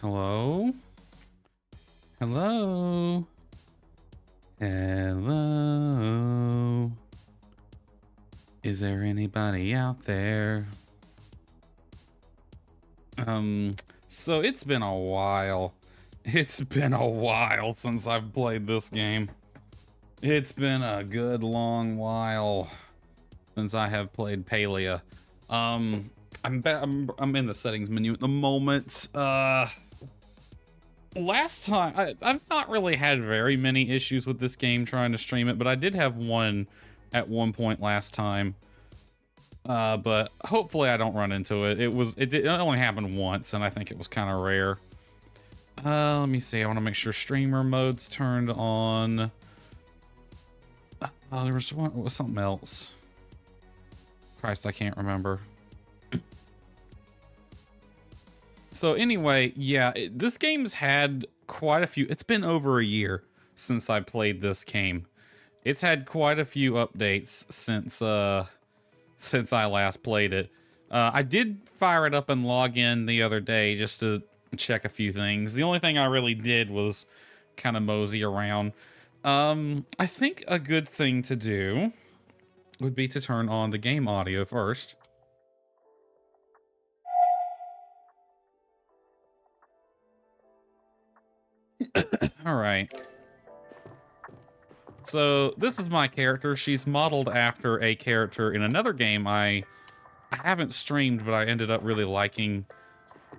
Hello? Hello? Hello? Is there anybody out there? So it's been a while. It's been a while since I've played this game. It's been a good long while since I have played Palia. I'm in the settings menu at the moment. Last time, I've not really had very many issues with this game trying to stream it, but I did have one at one point last time. But hopefully I don't run into it. It only happened once, and I think it was kind of rare. Let me see. I want to make sure streamer mode's turned on. There was something else. Christ, I can't remember. So anyway, yeah, this game's had quite a few. It's been over a year since I played this game. It's had quite a few updates since I last played it. I did fire it up and log in the other day just to check a few things. The only thing I really did was kind of mosey around. I think a good thing to do would be to turn on the game audio first. All right. So this is my character. She's modeled after a character in another game I haven't streamed, but I ended up really liking.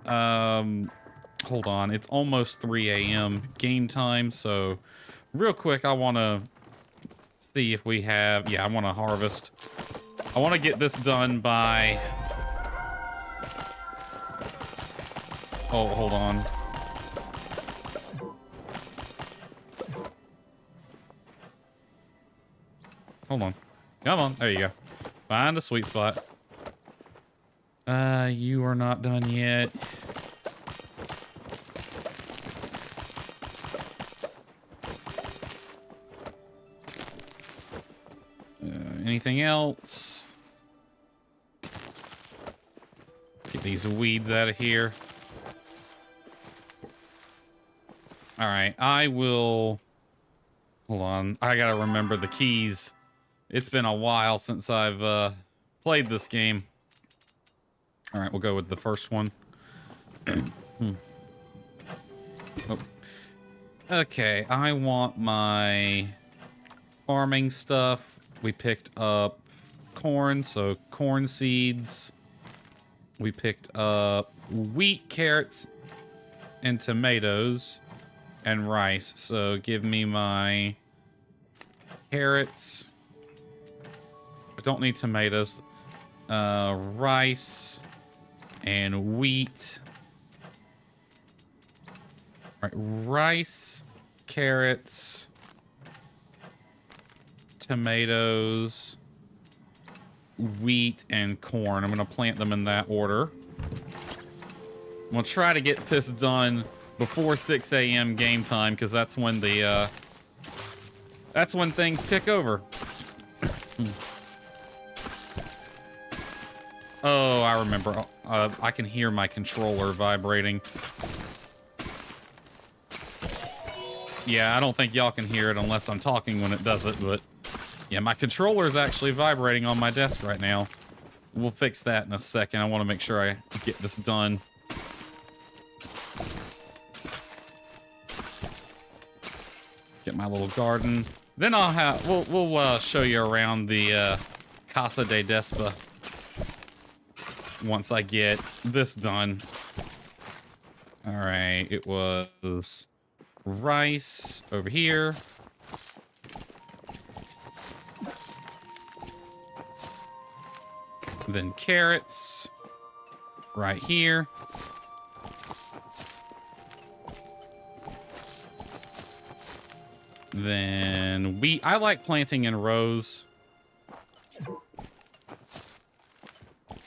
Hold on. It's almost 3 a.m. game time, so real quick, I want to see if we have... Yeah, I want to harvest. I want to get this done by... Oh, hold on. Hold on. Come on. There you go. Find a sweet spot. You are not done yet. Anything else? Get these weeds out of here. All right, I will... Hold on. I gotta remember the keys. It's been a while since I've played this game. All right, we'll go with the first one. Oh. Okay, I want my farming stuff. We picked up corn, so corn seeds. We picked up wheat, carrots, and tomatoes, and rice. So give me my carrots. I don't need tomatoes. Rice and wheat. All right, rice, carrots, tomatoes, wheat, and corn. I'm gonna plant them in that order. I'm gonna try to get this done before 6 a.m. game time, because that's when the that's when things tick over. Oh, I remember. I can hear my controller vibrating. Yeah, I don't think y'all can hear it unless I'm talking when it does it, but yeah, my controller is actually vibrating on my desk right now. We'll fix that in a second. I want to make sure I get this done. Get my little garden. Then I'll have we'll show you around the Casa de Despa once I get this done. All right, it was rice over here. Then carrots right here. Then wheat. I like planting in rows.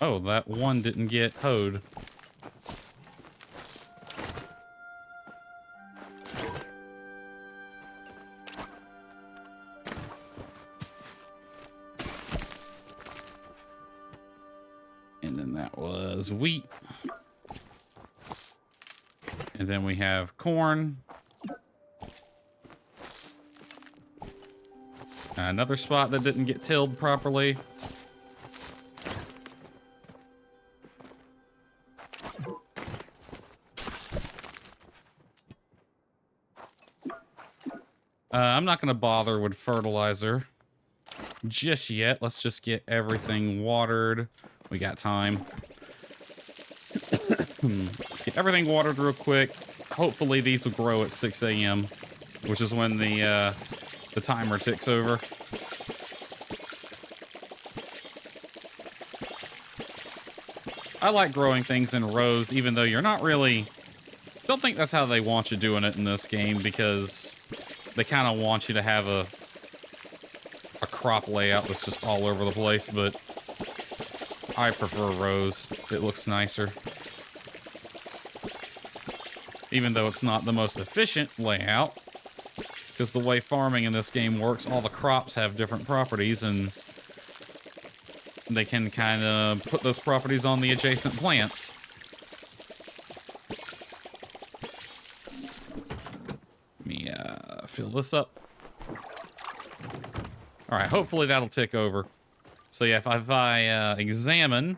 Oh, that one didn't get hoed. And then that was wheat. And then we have corn. Another spot that didn't get tilled properly. I'm not going to bother with fertilizer just yet. Let's just get everything watered. We got time. Get everything watered real quick. Hopefully these will grow at 6 a.m., which is when the timer ticks over. I like growing things in rows, even though you're not really... Don't think that's how they want you doing it in this game, because they kind of want you to have a crop layout that's just all over the place, but I prefer rows. It looks nicer. Even though it's not the most efficient layout, because the way farming in this game works, all the crops have different properties, and they can kind of put those properties on the adjacent plants. Let me fill this up. All right, hopefully that'll tick over. So yeah, if I examine,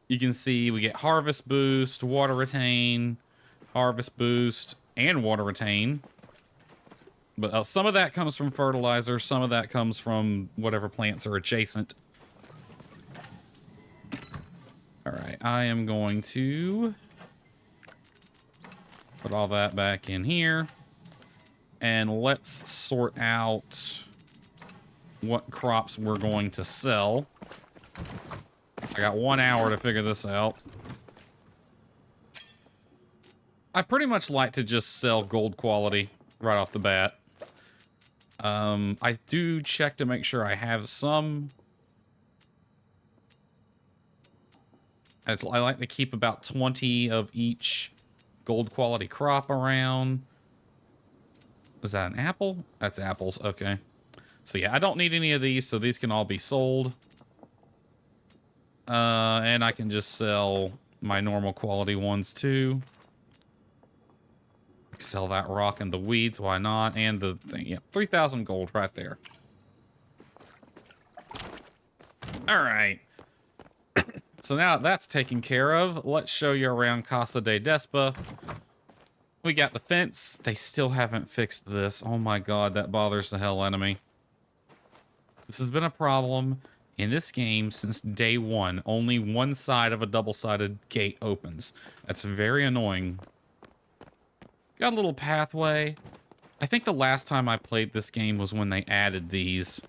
you can see we get harvest boost, water retain, harvest boost, and water retain. But some of that comes from fertilizer, some of that comes from whatever plants are adjacent. All right, I am going to put all that back in here. And let's sort out what crops we're going to sell. I got 1 hour to figure this out. I pretty much like to just sell gold quality right off the bat. I do check to make sure I have some. I like to keep about 20 of each gold quality crop around. Is that an apple? That's apples, okay. So yeah, I don't need any of these, so these can all be sold. And I can just sell my normal quality ones too. Sell that rock and the weeds, why not? And the thing, yeah, 3,000 gold right there. All right. So now that's taken care of, let's show you around Casa de Despa. We got the fence. They still haven't fixed this. Oh my god, that bothers the hell out of me. This has been a problem in this game since day one. Only one side of a double-sided gate opens. That's very annoying. Got a little pathway. I think the last time I played this game was when they added these.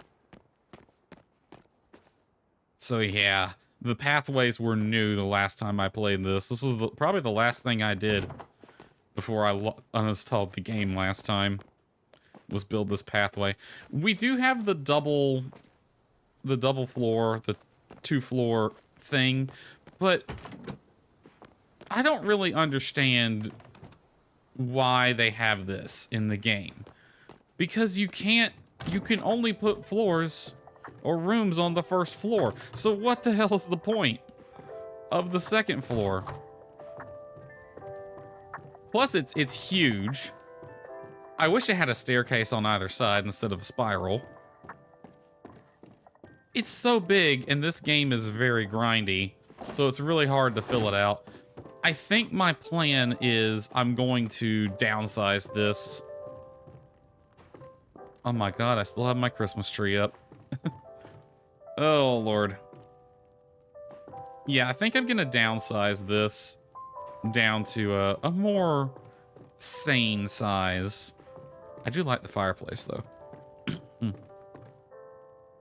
So yeah, the pathways were new the last time I played this. This was probably the last thing I did before I uninstalled the game last time, was build this pathway. We do have the double floor, the 2-floor thing, but I don't really understand why they have this in the game. Because you can only put floors or rooms on the first floor. So what the hell is the point of the second floor? Plus, it's huge. I wish it had a staircase on either side instead of a spiral. It's so big, and this game is very grindy, so it's really hard to fill it out. I think my plan is I'm going to downsize this. Oh my god, I still have my Christmas tree up. Oh, Lord. Yeah, I think I'm going to downsize this down to a more sane size. I do like the fireplace, though.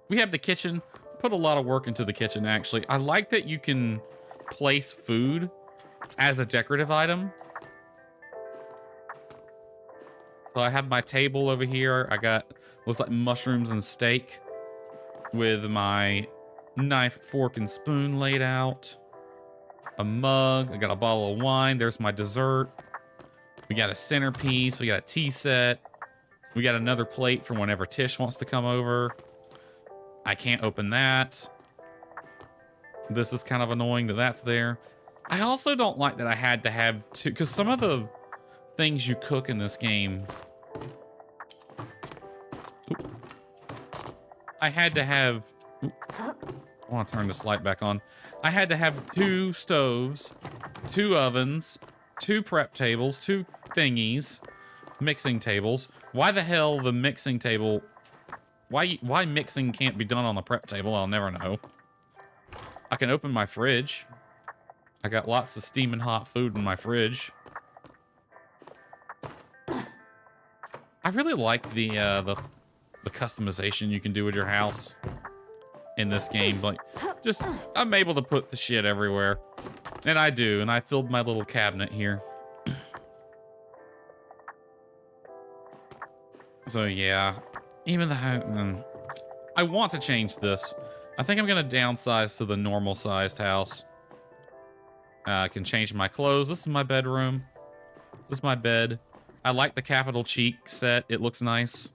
We have the kitchen. Put a lot of work into the kitchen, actually. I like that you can place food as a decorative item. So I have my table over here. I got, looks like mushrooms and steak with my knife, fork, and spoon laid out. A mug. I got a bottle of wine. There's my dessert. We got a centerpiece. We got a tea set. We got another plate for whenever Tish wants to come over. I can't open that. This is kind of annoying that that's there. I also don't like that I had to have two, because some of the things you cook in this game, I had to have, I want to turn this light back on. I had to have 2 stoves, 2 ovens, 2 prep tables, 2 thingies, mixing tables. Why the hell the mixing table, why mixing can't be done on the prep table, I'll never know. I can open my fridge. I got lots of steaming hot food in my fridge. I really like the customization you can do with your house in this game. Like, just, I'm able to put the shit everywhere. And I do, and I filled my little cabinet here. So yeah, even the I want to change this. I think I'm gonna downsize to the normal sized house. I can change my clothes. This is my bedroom. This is my bed. I like the capital cheek set. It looks nice.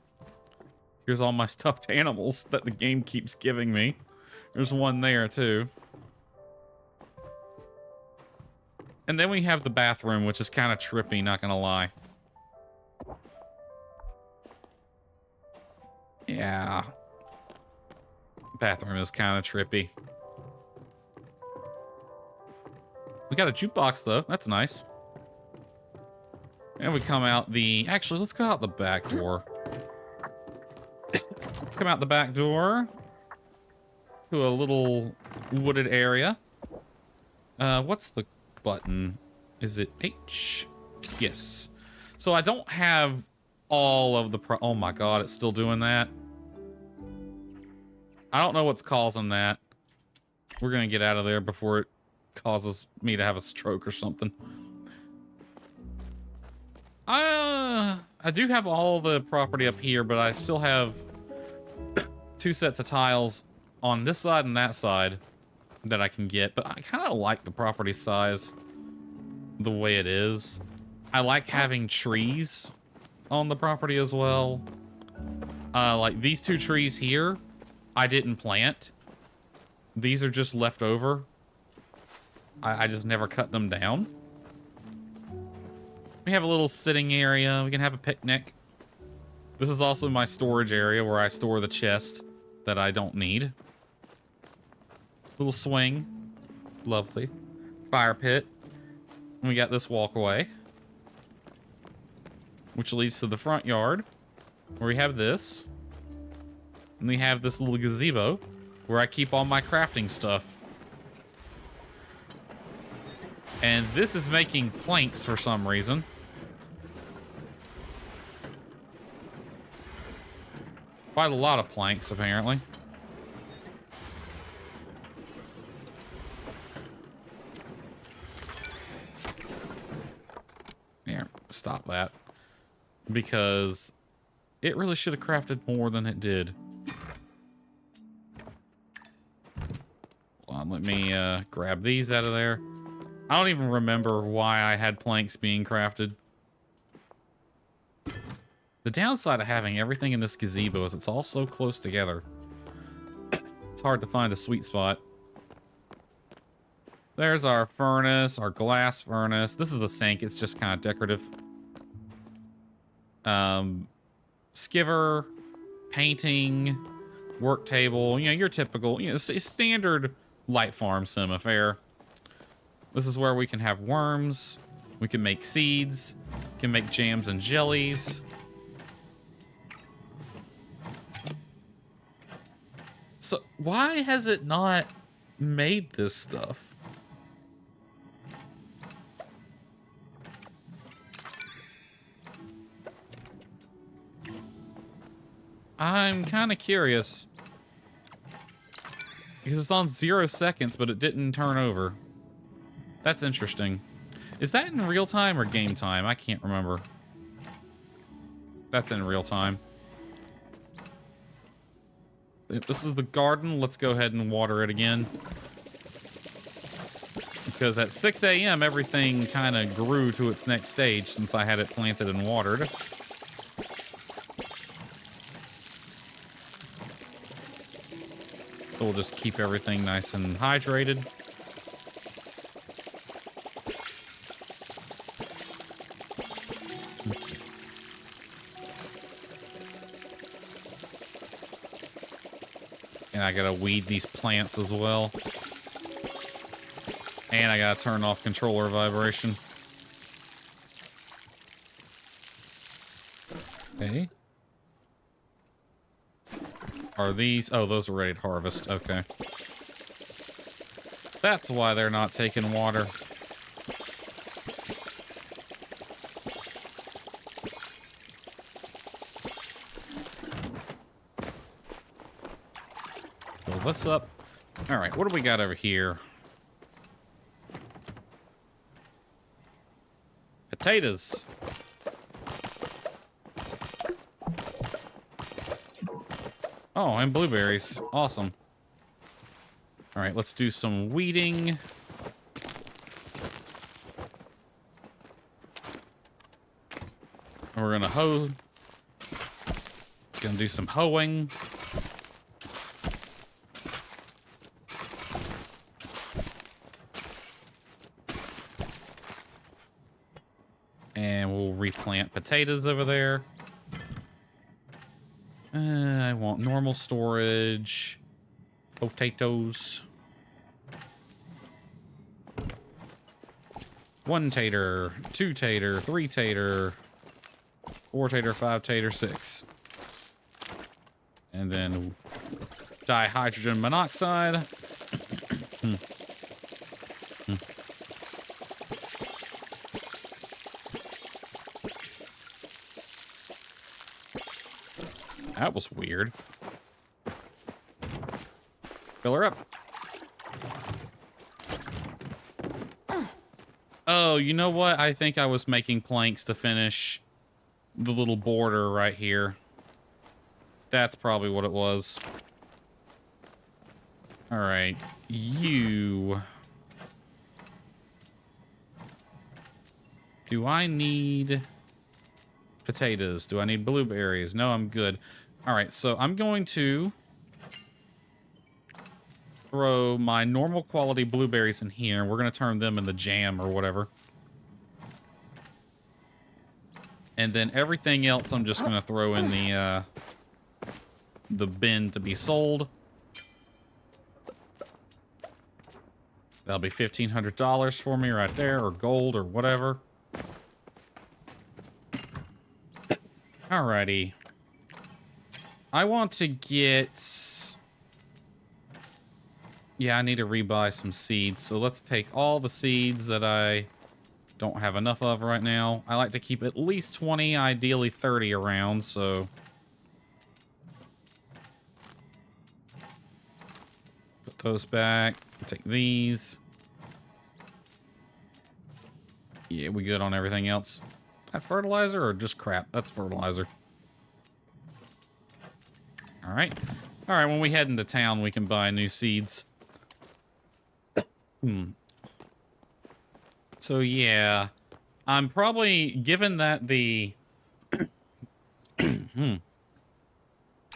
Here's all my stuffed animals that the game keeps giving me. There's one there too. And then we have the bathroom, which is kind of trippy, not gonna lie. Yeah. Bathroom is kind of trippy. We got a jukebox though. That's nice. And we come out the... Actually, let's go out the back door. Come out the back door to a little wooded area. What's the button? Is it H? Yes. So I don't have all of the... Oh my god, it's still doing that. I don't know what's causing that. We're gonna get out of there before it causes me to have a stroke or something. I do have all the property up here, but I still have 2 sets of tiles on this side and that side that I can get. But I kind of like the property size the way it is. I like having trees on the property as well. Like these 2 trees here, I didn't plant. These are just left over. I just never cut them down. We have a little sitting area. We can have a picnic. This is also my storage area where I store the chest that I don't need. Little swing. Lovely. Fire pit. And we got this walkway, which leads to the front yard, where we have this. And we have this little gazebo where I keep all my crafting stuff. And this is making planks for some reason. Quite a lot of planks, apparently. Here, stop that. Because it really should have crafted more than it did. Hold on, let me grab these out of there. I don't even remember why I had planks being crafted. The downside of having everything in this gazebo is it's all so close together. It's hard to find a sweet spot. There's our furnace, our glass furnace. This is a sink. It's just kind of decorative. Skiver, painting, work table. You know, your typical, you know, standard light farm sim affair. This is where we can have worms. We can make seeds. Can make jams and jellies. So why has it not made this stuff? I'm kind of curious. Because it's on 0 seconds, but it didn't turn over. That's interesting. Is that in real time or game time? I can't remember. That's in real time. This is the garden. Let's go ahead and water it again. Because at 6 a.m. everything kind of grew to its next stage since I had it planted and watered. So we'll just keep everything nice and hydrated. And I gotta weed these plants as well. And I gotta turn off controller vibration. Okay. Are these... Oh, those are ready to harvest. Okay. That's why they're not taking water. Fill this up. All right, what do we got over here? Potatoes. Oh, and blueberries. Awesome. All right, let's do some weeding. And we're gonna hoe. Gonna do some hoeing. And we'll replant potatoes over there. I want normal storage. Potatoes. 1 tater, 2 tater, 3 tater, 4 tater, 5 tater, 6. And then dihydrogen monoxide. That was weird. Fill her up. Oh, you know what? I think I was making planks to finish the little border right here. That's probably what it was. All right. You. Do I need potatoes? Do I need blueberries? No, I'm good. All right, so I'm going to throw my normal quality blueberries in here. We're going to turn them into jam or whatever. And then everything else I'm just going to throw in the bin to be sold. That'll be $1,500 for me right there, or gold or whatever. Alrighty. I want to get... Yeah, I need to rebuy some seeds. So let's take all the seeds that I don't have enough of right now. I like to keep at least 20, ideally 30 around, so... Put those back. Take these. Yeah, we good on everything else. That fertilizer or just crap? That's fertilizer. Alright. Alright, when we head into town, we can buy new seeds. So, yeah. I'm probably, given that the...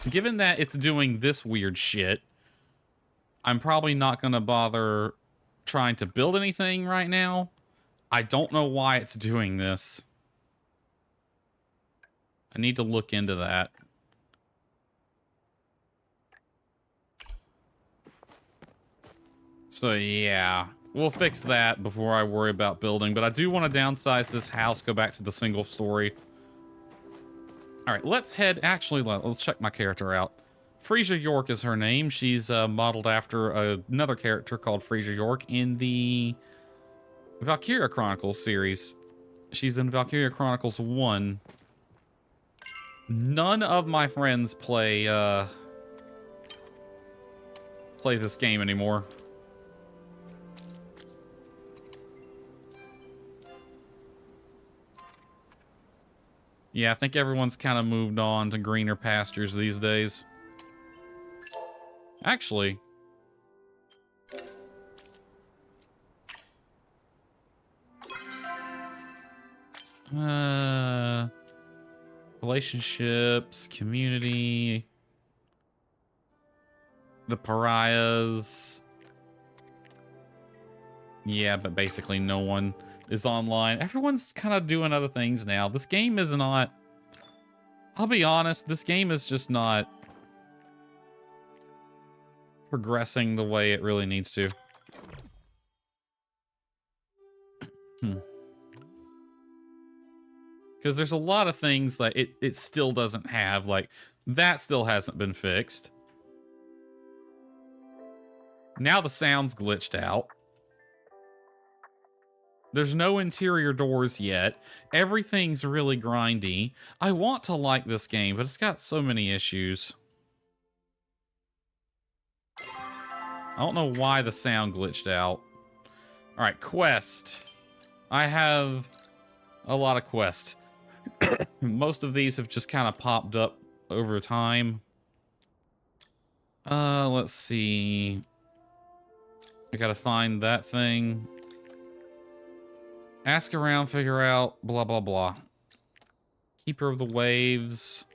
Given that it's doing this weird shit, I'm probably not going to bother trying to build anything right now. I don't know why it's doing this. I need to look into that. So yeah, we'll fix that before I worry about building. But I do want to downsize this house, go back to the single story. All right, let's head. Actually, let's check my character out. Frasier York is her name. She's modeled after another character called Frasier York in the Valkyria Chronicles series. She's in Valkyria Chronicles 1. None of my friends play this game anymore. Yeah, I think everyone's kind of moved on to greener pastures these days. Actually, relationships, community, the pariahs. Yeah, but basically no one is online. Everyone's kind of doing other things now. This game is not... I'll be honest, this game is just not progressing the way it really needs to. Because there's a lot of things that it still doesn't have. Like, that still hasn't been fixed. Now the sound's glitched out. There's no interior doors yet. Everything's really grindy. I want to like this game, but it's got so many issues. I don't know why the sound glitched out. All right, quest. I have a lot of quests. Most of these have just kind of popped up over time. Let's see. I gotta find that thing. Ask around, figure out, blah, blah, blah. Keeper of the Waves.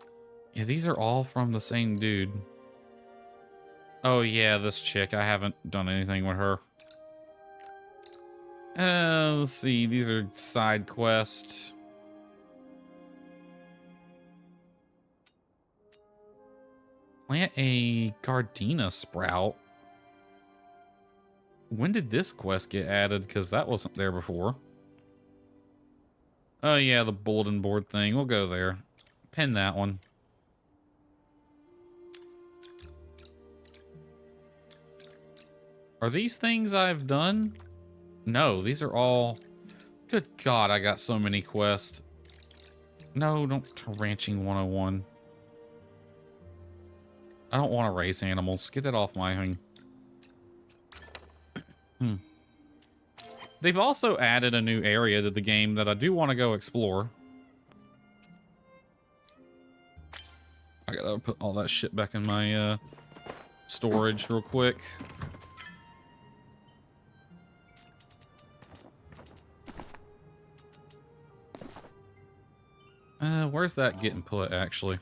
Yeah, these are all from the same dude. Oh, yeah, this chick. I haven't done anything with her. Let's see. These are side quests. Plant a Gardenia sprout. When did this quest get added? Because that wasn't there before. Oh, yeah, the bulletin board thing. We'll go there. Pin that one. Are these things I've done? No, these are all... Good God, I got so many quests. No, don't... Ranching 101. I don't want to raise animals. Get that off my thing. They've also added a new area to the game that I do want to go explore. I gotta put all that shit back in my storage real quick. Where's that getting put, actually?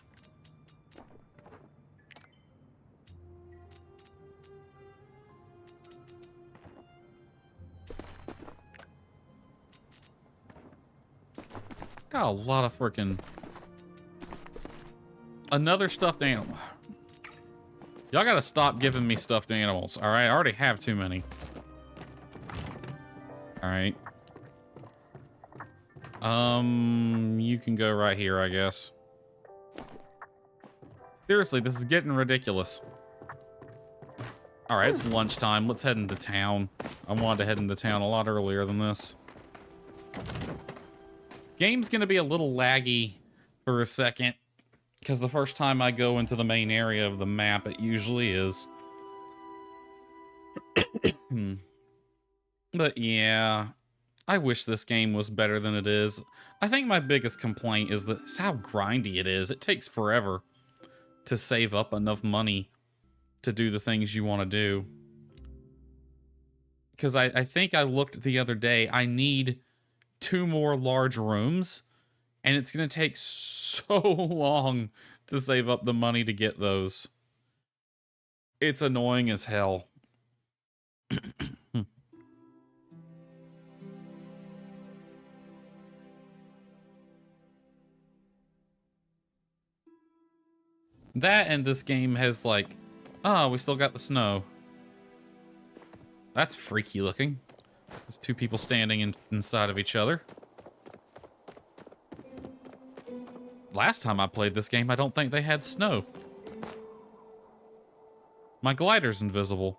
Got a lot of freaking... Another stuffed animal. Y'all gotta stop giving me stuffed animals, alright? I already have too many. Alright. You can go right here, I guess. Seriously, this is getting ridiculous. Alright, it's lunchtime. Let's head into town. I wanted to head into town a lot earlier than this. Game's gonna be a little laggy for a second, because the first time I go into the main area of the map, it usually is. But yeah, I wish this game was better than it is. I think my biggest complaint is how grindy it is. It takes forever to save up enough money to do the things you want to do. Because I think I looked the other day, I need 2 more large rooms, and it's going to take so long to save up the money to get those. It's annoying as hell. That and this game has like, oh, we still got the snow. That's freaky looking. There's 2 people standing inside of each other. Last time I played this game, I don't think they had snow. My glider's invisible.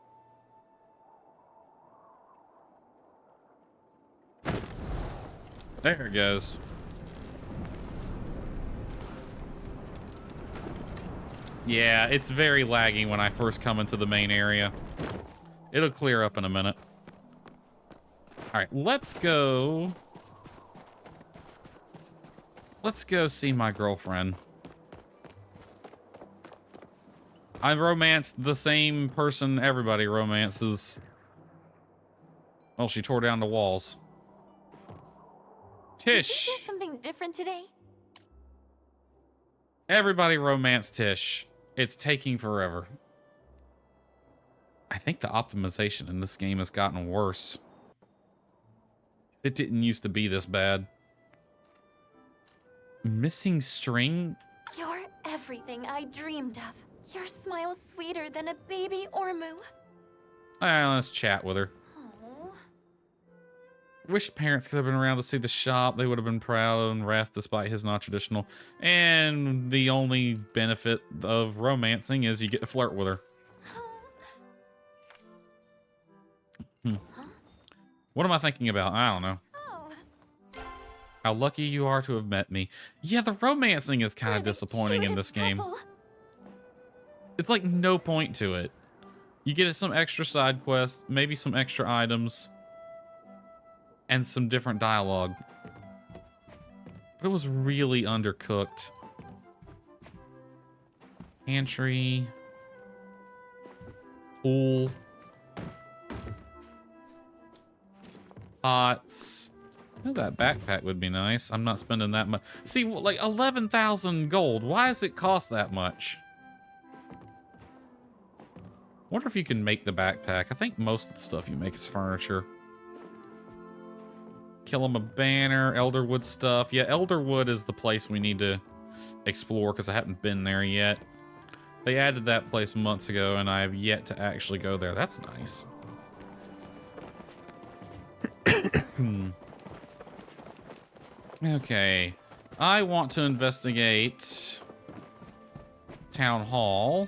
There it goes. Yeah, it's very laggy when I first come into the main area. It'll clear up in a minute. Alright, let's go... Let's go see my girlfriend. I've romanced the same person everybody romances. Well, she tore down the walls. Tish! Did you do something different today? Everybody romance Tish. It's taking forever. I think the optimization in this game has gotten worse. It didn't used to be this bad. Missing string? You're everything I dreamed of. Your smile's sweeter than a baby Ormu. Let's chat with her. Oh. Wish parents could have been around to see the shop. They would have been proud of Wrath despite his non-traditional. And the only benefit of romancing is you get to flirt with her. What am I thinking about? I don't know. How lucky you are to have met me. Yeah, the romancing is kind of disappointing in this game. It's like no point to it. You get some extra side quests, maybe some extra items, and some different dialogue. But it was really undercooked. Pantry. Pool. Pots. Oh, that backpack would be nice. I'm not spending that much. See, like 11,000 gold. Why does it cost that much? Wonder if you can make the backpack. I think most of the stuff you make is furniture. Kill him a banner, Elderwood stuff. Yeah, Elderwood is the place we need to explore because I haven't been there yet. They added that place months ago and I have yet to actually go there. That's nice. Okay, I want to investigate Town Hall.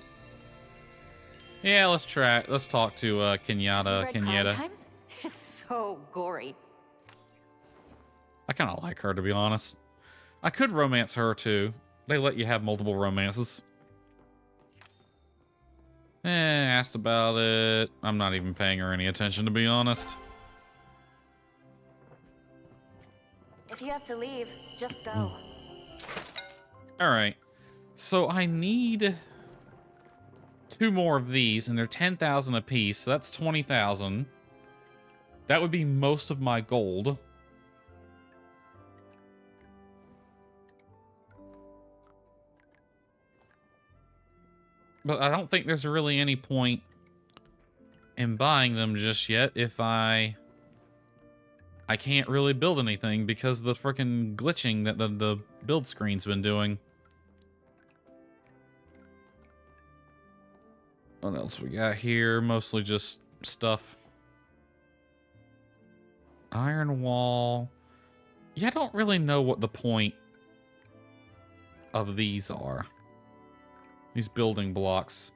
Yeah, let's talk to Kenyatta. It's so gory. I kind of like her, to be honest. I could romance her too. They let you have multiple romances. Asked about it. I'm not even paying her any attention, to be honest. If you have to leave, just go. All right. So I need 2 more of these, and they're 10,000 a piece. So that's 20,000. That would be most of my gold. But I don't think there's really any point in buying them just yet if I can't really build anything because of the freaking glitching that the build screen's been doing. What else we got here? Mostly just stuff. Iron wall. Yeah, I don't really know what the point of these are. These building blocks.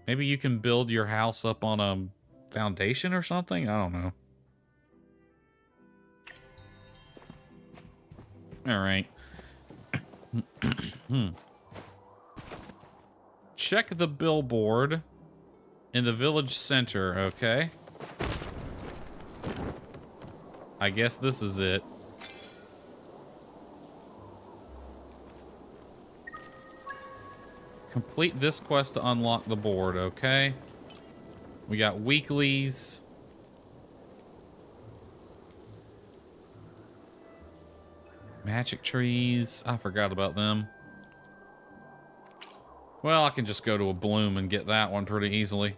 Maybe you can build your house up on a foundation or something? I don't know. All right. Check the billboard in the village center, okay? I guess this is it. Complete this quest to unlock the board, okay? We got weeklies. Magic trees. I forgot about them. Well, I can just go to a bloom and get that one pretty easily.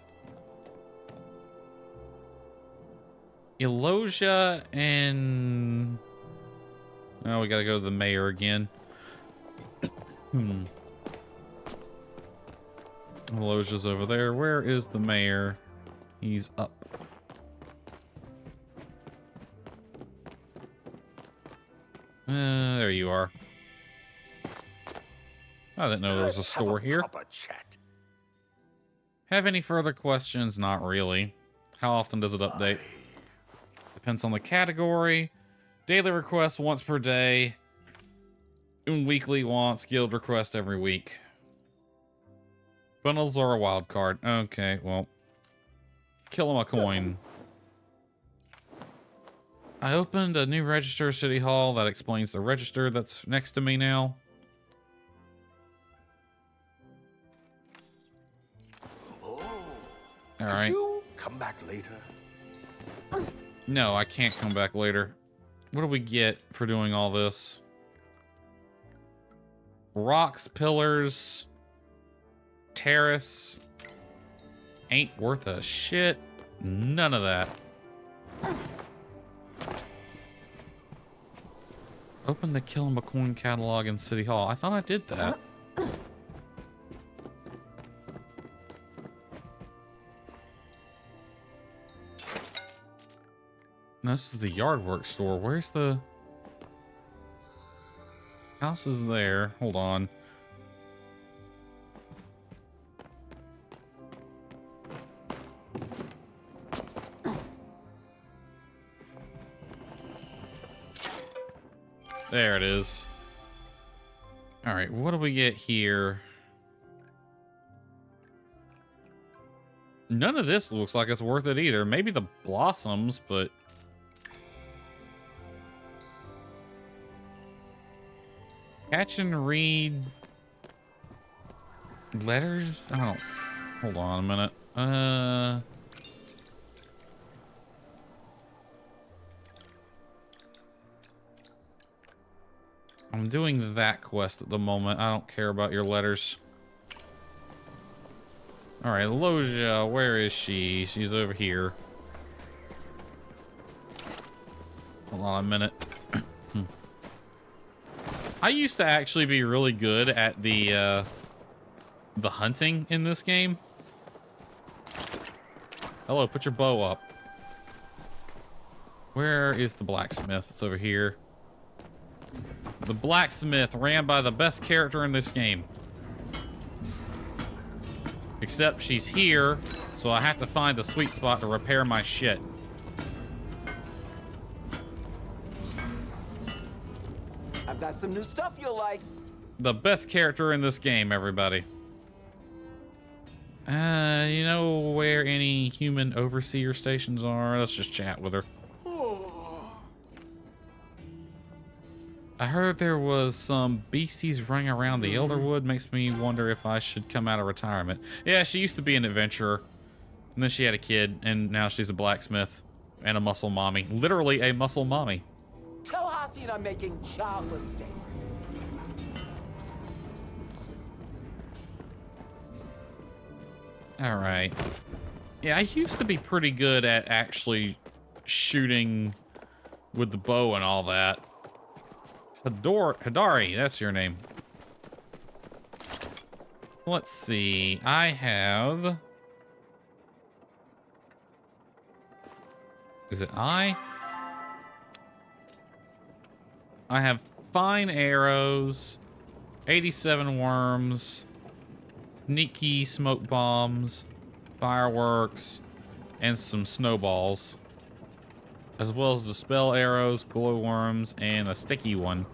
Elosia and... Oh, we gotta go to the mayor again. Elosia's over there. Where is the mayor? He's up. There you are. I didn't know there was a store here. Have any further questions? Not really. How often does it update? Depends on the category. Daily requests once per day. And weekly once. Guild request every week. Bundles are a wild card. Okay, well. Kill him a coin. I opened a new register at City Hall that explains the register that's next to me now. All right. Could you come back later? No, I can't come back later. What do we get for doing all this? Rocks, pillars, terrace. Ain't worth a shit. None of that. Open the Kill McCoy catalog in City Hall. I thought I did that. No, this is the Yardwork store. Where's the... House is there. Hold on. There it is. All right, what do we get here? None of this looks like it's worth it either. Maybe the blossoms, but... Catch and read... letters? I don't... Hold on a minute. I'm doing that quest at the moment. I don't care about your letters. Alright, Loja, where is she? She's over here. Hold on a minute. I used to actually be really good at the hunting in this game. Hello, put your bow up. Where is the blacksmith? It's over here. The blacksmith ran by the best character in this game. Except she's here, so I have to find the sweet spot to repair my shit. I've got some new stuff you'll like. The best character in this game, everybody. You know where any human overseer stations are? Let's just chat with her. I heard there was some beasties running around the Elderwood. Makes me wonder if I should come out of retirement. Yeah, she used to be an adventurer. And then she had a kid, and now she's a blacksmith and a muscle mommy. Literally a muscle mommy. Tell Hassan I'm making childless steak. All right. Yeah, I used to be pretty good at actually shooting with the bow and all that. Hidari, that's your name. So let's see. I have... Is it I? I have fine arrows, 87 worms, sneaky smoke bombs, fireworks, and some snowballs. As well as dispel arrows, glowworms, and a sticky one.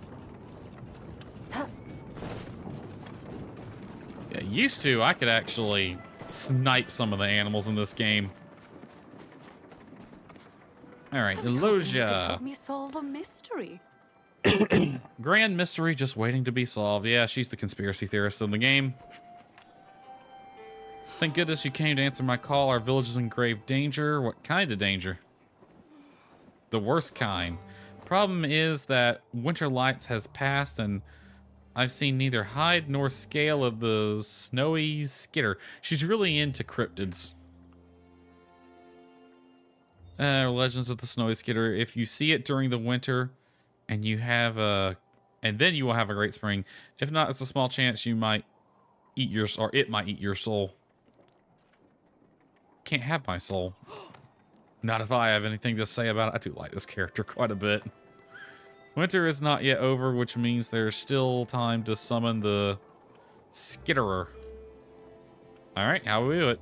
Yeah, used to, I could actually snipe some of the animals in this game. All right, Elosia. Help me solve a mystery. Grand mystery just waiting to be solved. Yeah, she's the conspiracy theorist in the game. Thank goodness you came to answer my call. Our village is in grave danger. What kind of danger? The worst kind. Problem is that winter lights has passed and I've seen neither hide nor scale of the snowy skitter. She's really into cryptids. Legends of the snowy skitter. If you see it during the winter and you have and then you will have a great spring. If not, it's a small chance you might eat your, or it might eat your soul. Can't have my soul. Not if I have anything to say about it. I do like this character quite a bit. Winter is not yet over, which means there's still time to summon the Skitterer. Alright, how do we do it?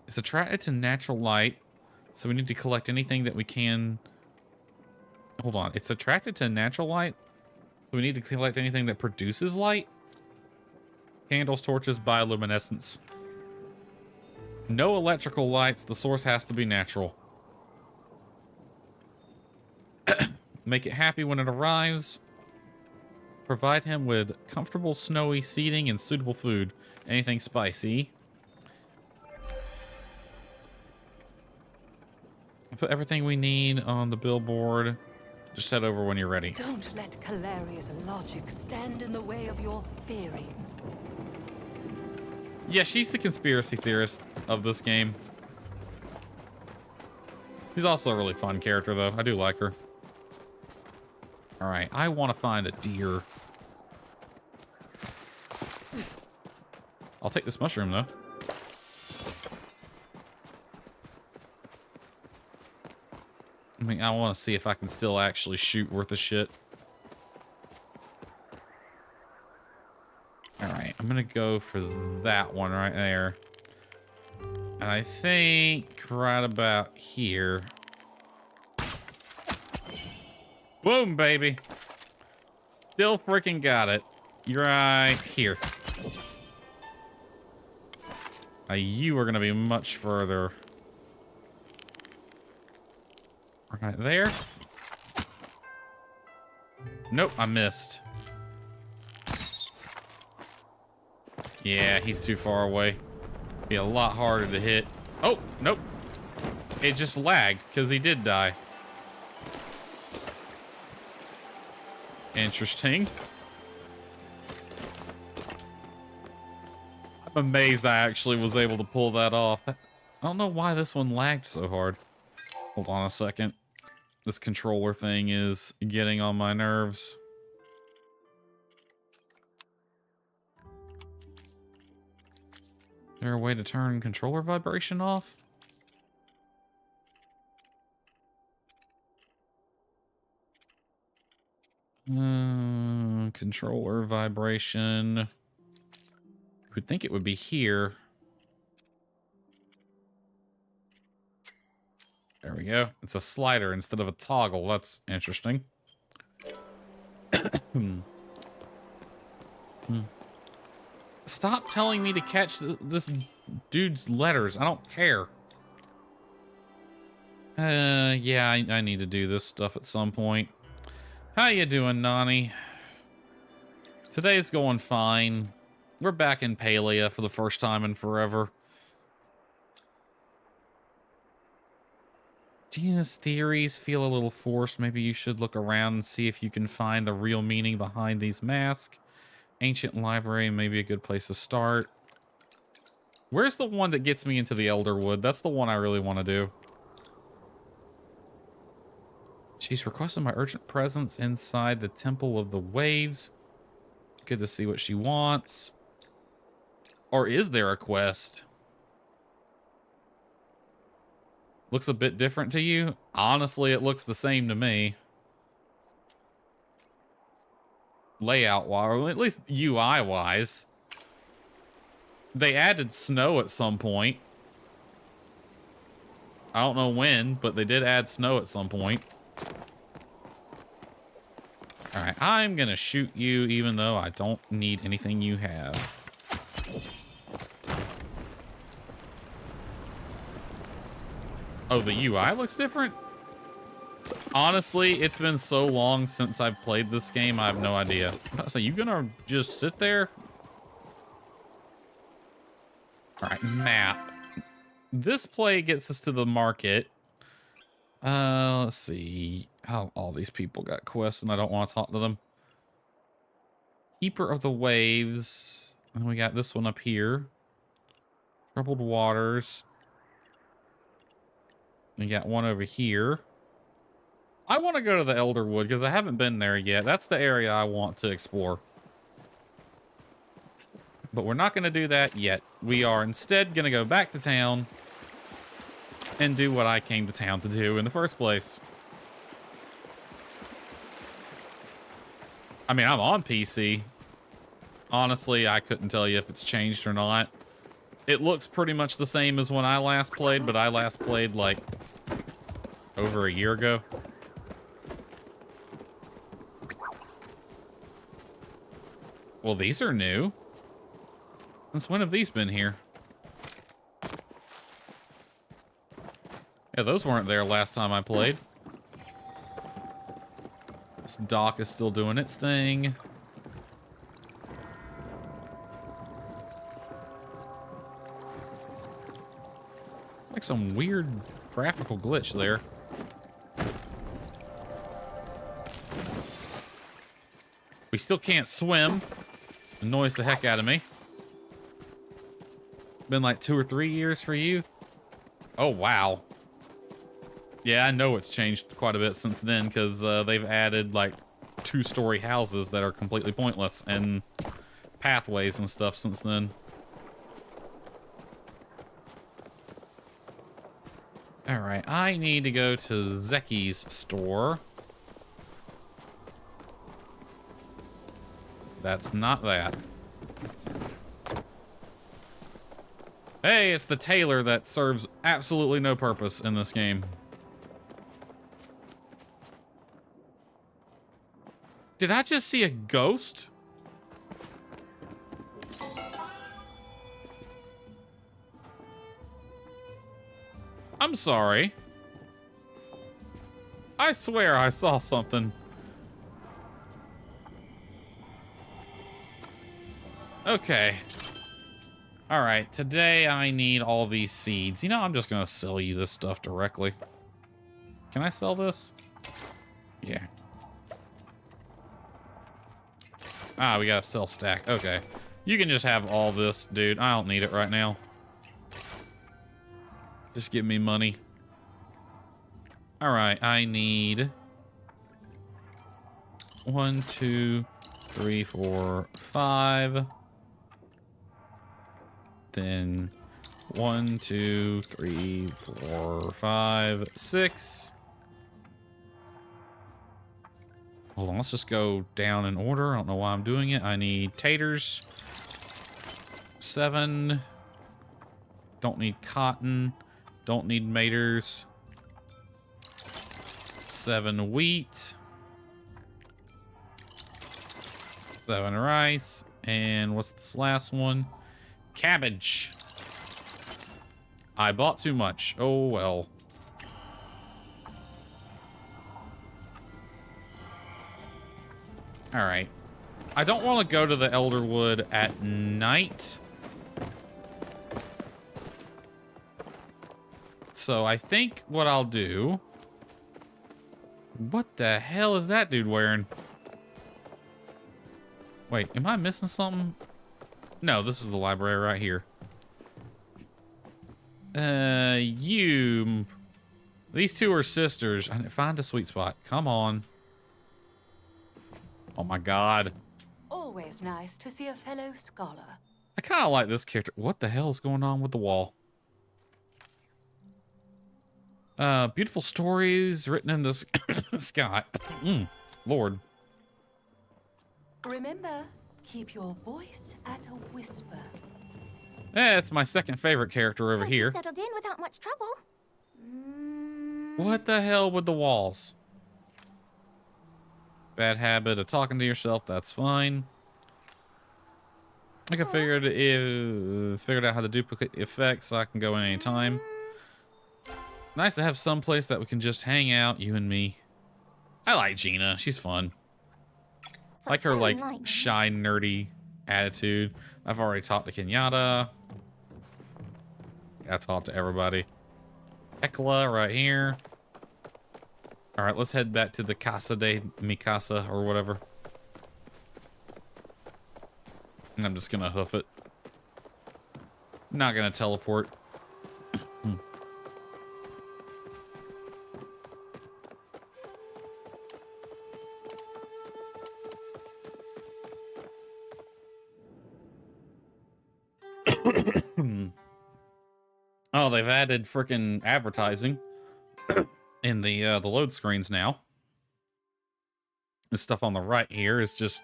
It's attracted to natural light, so we need to collect anything that we can... Hold on, it's attracted to natural light, so we need to collect anything that produces light? Candles, torches, bioluminescence. No electrical lights. The source has to be natural. Make it happy when it arrives. Provide him with comfortable snowy seating and suitable food. Anything spicy. Put everything we need on the billboard. Just head over when you're ready. Don't let Calaria's logic stand in the way of your theories. Yeah, she's the conspiracy theorist of this game. She's also a really fun character, though. I do like her. All right, I want to find a deer. I'll take this mushroom, though. I mean, I want to see if I can still actually shoot worth a shit. All right, I'm going to go for that one right there. And I think right about here. Boom, baby. Still freaking got it. You're right here. You are going to be much further. Right there. Nope, I missed. Yeah, he's too far away. Be a lot harder to hit. Oh, nope. It just lagged because he did die. Interesting. I'm amazed I actually was able to pull that off. I don't know why this one lagged so hard. Hold on a second. This controller thing is getting on my nerves. Is there a way to turn controller vibration off? Controller vibration. I would think it would be here. There we go. It's a slider instead of a toggle. That's interesting. Stop telling me to catch this dude's letters. I don't care. Yeah, I need to do this stuff at some point. How you doing, Nani? Today's going fine. We're back in Palia for the first time in forever. Gina's theories feel a little forced. Maybe you should look around and see if you can find the real meaning behind these masks. Ancient library may be a good place to start. Where's the one that gets me into the Elderwood? That's the one I really want to do. She's requested my urgent presence inside the Temple of the Waves. Good to see what she wants. Or is there a quest? Looks a bit different to you? Honestly, it looks the same to me. Layout-wise, or at least UI-wise. They added snow at some point. I don't know when, but they did add snow at some point. Alright, I'm gonna shoot you even though I don't need anything you have. Oh, the UI looks different? Honestly, it's been so long since I've played this game, I have no idea. So you gonna just sit there? Alright, map. This play gets us to the market. Let's see. How all these people got quests and I don't want to talk to them. Keeper of the Waves. And we got this one up here. Troubled Waters. We got one over here. I want to go to the Elderwood because I haven't been there yet. That's the area I want to explore. But we're not going to do that yet. We are instead going to go back to town and do what I came to town to do in the first place. I mean, I'm on PC. Honestly, I couldn't tell you if it's changed or not. It looks pretty much the same as when I last played, but I last played like over a year ago. Well, these are new. Since when have these been here? Yeah, those weren't there last time I played. This dock is still doing its thing. Like some weird graphical glitch there. We still can't swim. Annoys the heck out of me. Been like 2 or 3 years for you. Oh, wow. Yeah, I know it's changed quite a bit since then because they've added like 2-story houses that are completely pointless, and pathways and stuff since then. Alright, I need to go to Zeki's store. That's not that. Hey, it's the tailor that serves absolutely no purpose in this game. Did I just see a ghost? I'm sorry. I swear I saw something. Okay. Alright, today I need all these seeds. You know, I'm just gonna sell you this stuff directly. Can I sell this? Yeah. Ah, we got a sell stack. Okay. You can just have all this, dude. I don't need it right now. Just give me money. Alright, I need 1, 2, 3, 4, 5. Then 1, 2, 3, 4, 5, 6. Hold on, let's just go down in order. I don't know why I'm doing it. I need taters. 7. Don't need cotton. Don't need maters. 7 wheat. 7 rice. And what's this last one? Cabbage. I bought too much. Oh, well. Alright. I don't want to go to the Elderwood at night. So I think what I'll do... What the hell is that dude wearing? Wait, am I missing something? No, this is the library right here. These two are sisters. Find a sweet spot. Come on. Oh my god. Always nice to see a fellow scholar. I kind of like this character. What the hell is going on with the wall? Beautiful stories written in the sky. Lord. Remember, keep your voice at a whisper. It's my second favorite character over here. Settled in without much trouble. What the hell with the walls? Bad habit of talking to yourself. That's fine. I can figured out how to duplicate the effects so I can go in any time. Nice to have some place that we can just hang out, you and me. I like Gina. She's fun. I like her, like, shy, nerdy attitude. I've already talked to Kenyatta. I talked to everybody. Ekla right here. Alright, let's head back to the Casa de Mikasa or whatever. I'm just gonna hoof it. Not gonna teleport. Oh, they've added frickin' advertising in the load screens now. The stuff on the right here is just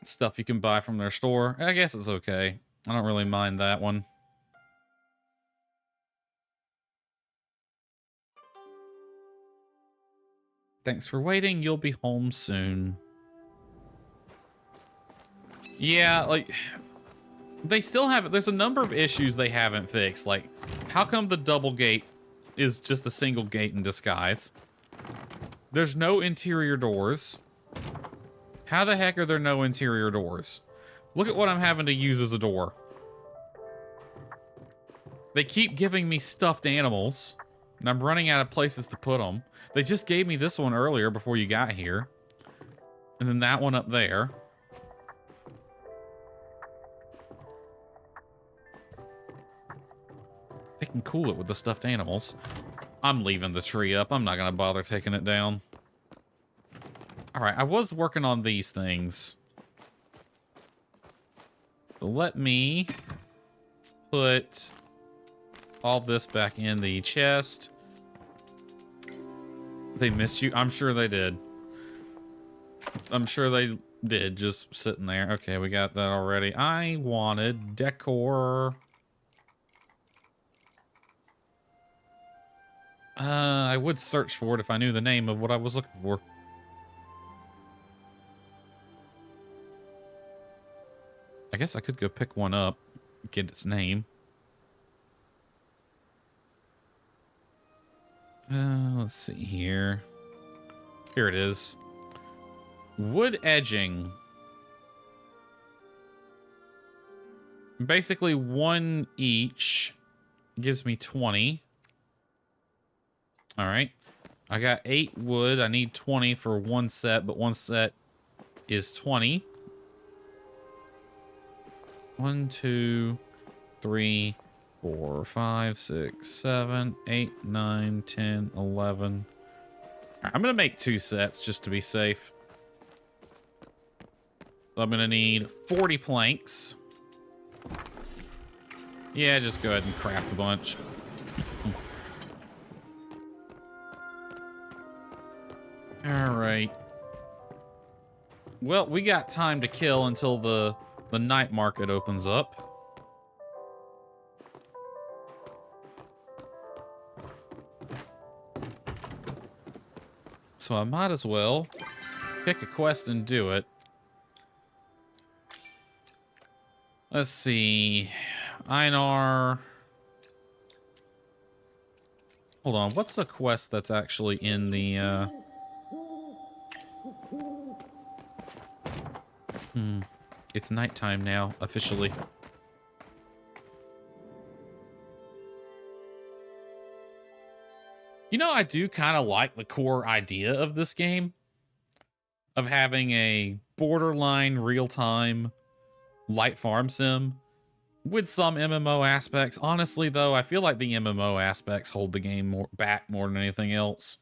stuff you can buy from their store. I guess it's okay. I don't really mind that one. Thanks for waiting. You'll be home soon. Yeah, like... They still haven't... There's a number of issues they haven't fixed. Like, how come the double gate is just a single gate in disguise? There's no interior doors. How the heck are there no interior doors? Look at what I'm having to use as a door. They keep giving me stuffed animals, and I'm running out of places to put them. They just gave me this one earlier before you got here. And then that one up there. They can cool it with the stuffed animals. I'm leaving the tree up. I'm not going to bother taking it down. All right, I was working on these things. So let me put all this back in the chest. They missed you? I'm sure they did. I'm sure they did, just sitting there. Okay, we got that already. I wanted decor. I would search for it if I knew the name of what I was looking for. I guess I could go pick one up, get its name. Let's see here. Here it is. Wood edging. Basically one each gives me 20. All right. I got 8 wood. I need 20 for one set, but one set is 20. 1, 2, 3, 4, 5, 6, 7, 8, 9, 10, 11. Right, I'm going to make 2 sets just to be safe. So I'm going to need 40 planks. Yeah, just go ahead and craft a bunch. All right. Well, we got time to kill until the night market opens up. So I might as well pick a quest and do it. Let's see. Einar. Hold on. What's a quest that's actually in the... It's nighttime now, officially. You know, I do kind of like the core idea of this game. Of having a borderline real-time light farm sim with some MMO aspects. Honestly, though, I feel like the MMO aspects hold the game back more than anything else.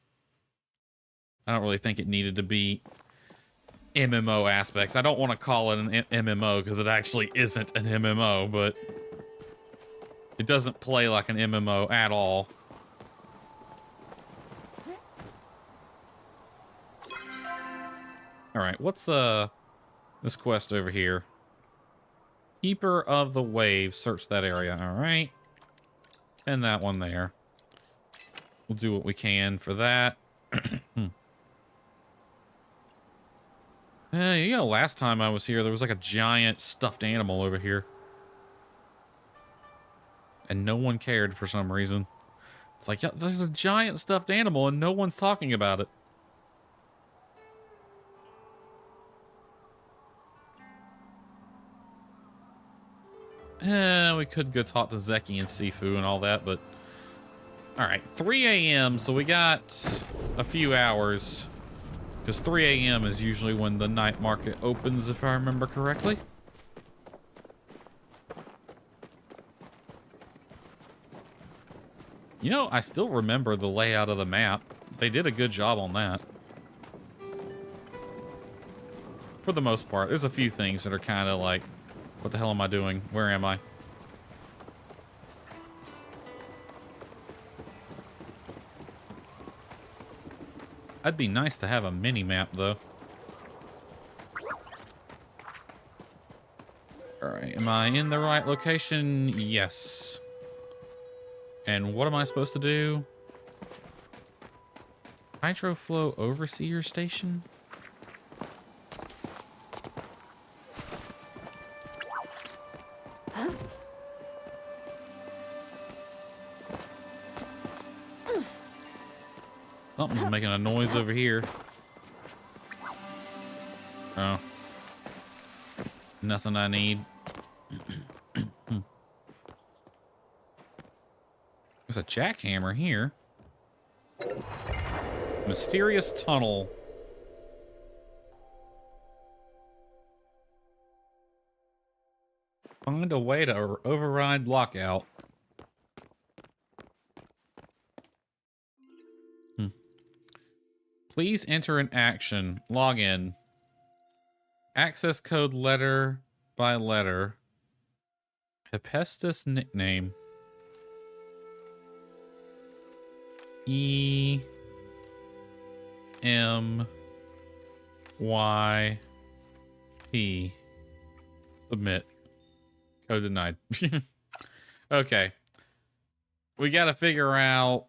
I don't really think it needed to be MMO aspects. I don't want to call it an MMO because it actually isn't an MMO, but it doesn't play like an MMO at all. All right, what's this quest over here? Keeper of the Waves. Search that area. All right. And that one there. We'll do what we can for that. You know, last time I was here, there was like a giant stuffed animal over here. And no one cared for some reason. It's like, yeah, there's a giant stuffed animal and no one's talking about it. We could go talk to Zeki and Sifu and all that, but... Alright, 3 a.m., so we got a few hours. Because 3 a.m. is usually when the night market opens, if I remember correctly. You know, I still remember the layout of the map. They did a good job on that. For the most part. There's a few things that are kind of like, what the hell am I doing? Where am I? It'd be nice to have a mini-map, though. Alright, am I in the right location? Yes. And what am I supposed to do? Hydroflow Overseer Station? Something's making a noise over here. Oh. Nothing I need. There's a jackhammer here. Mysterious tunnel. Find a way to override lockout. Please enter an action. Log in. Access code letter by letter. Hephaestus nickname. E M Y P. Submit. Code denied. Okay. We gotta figure out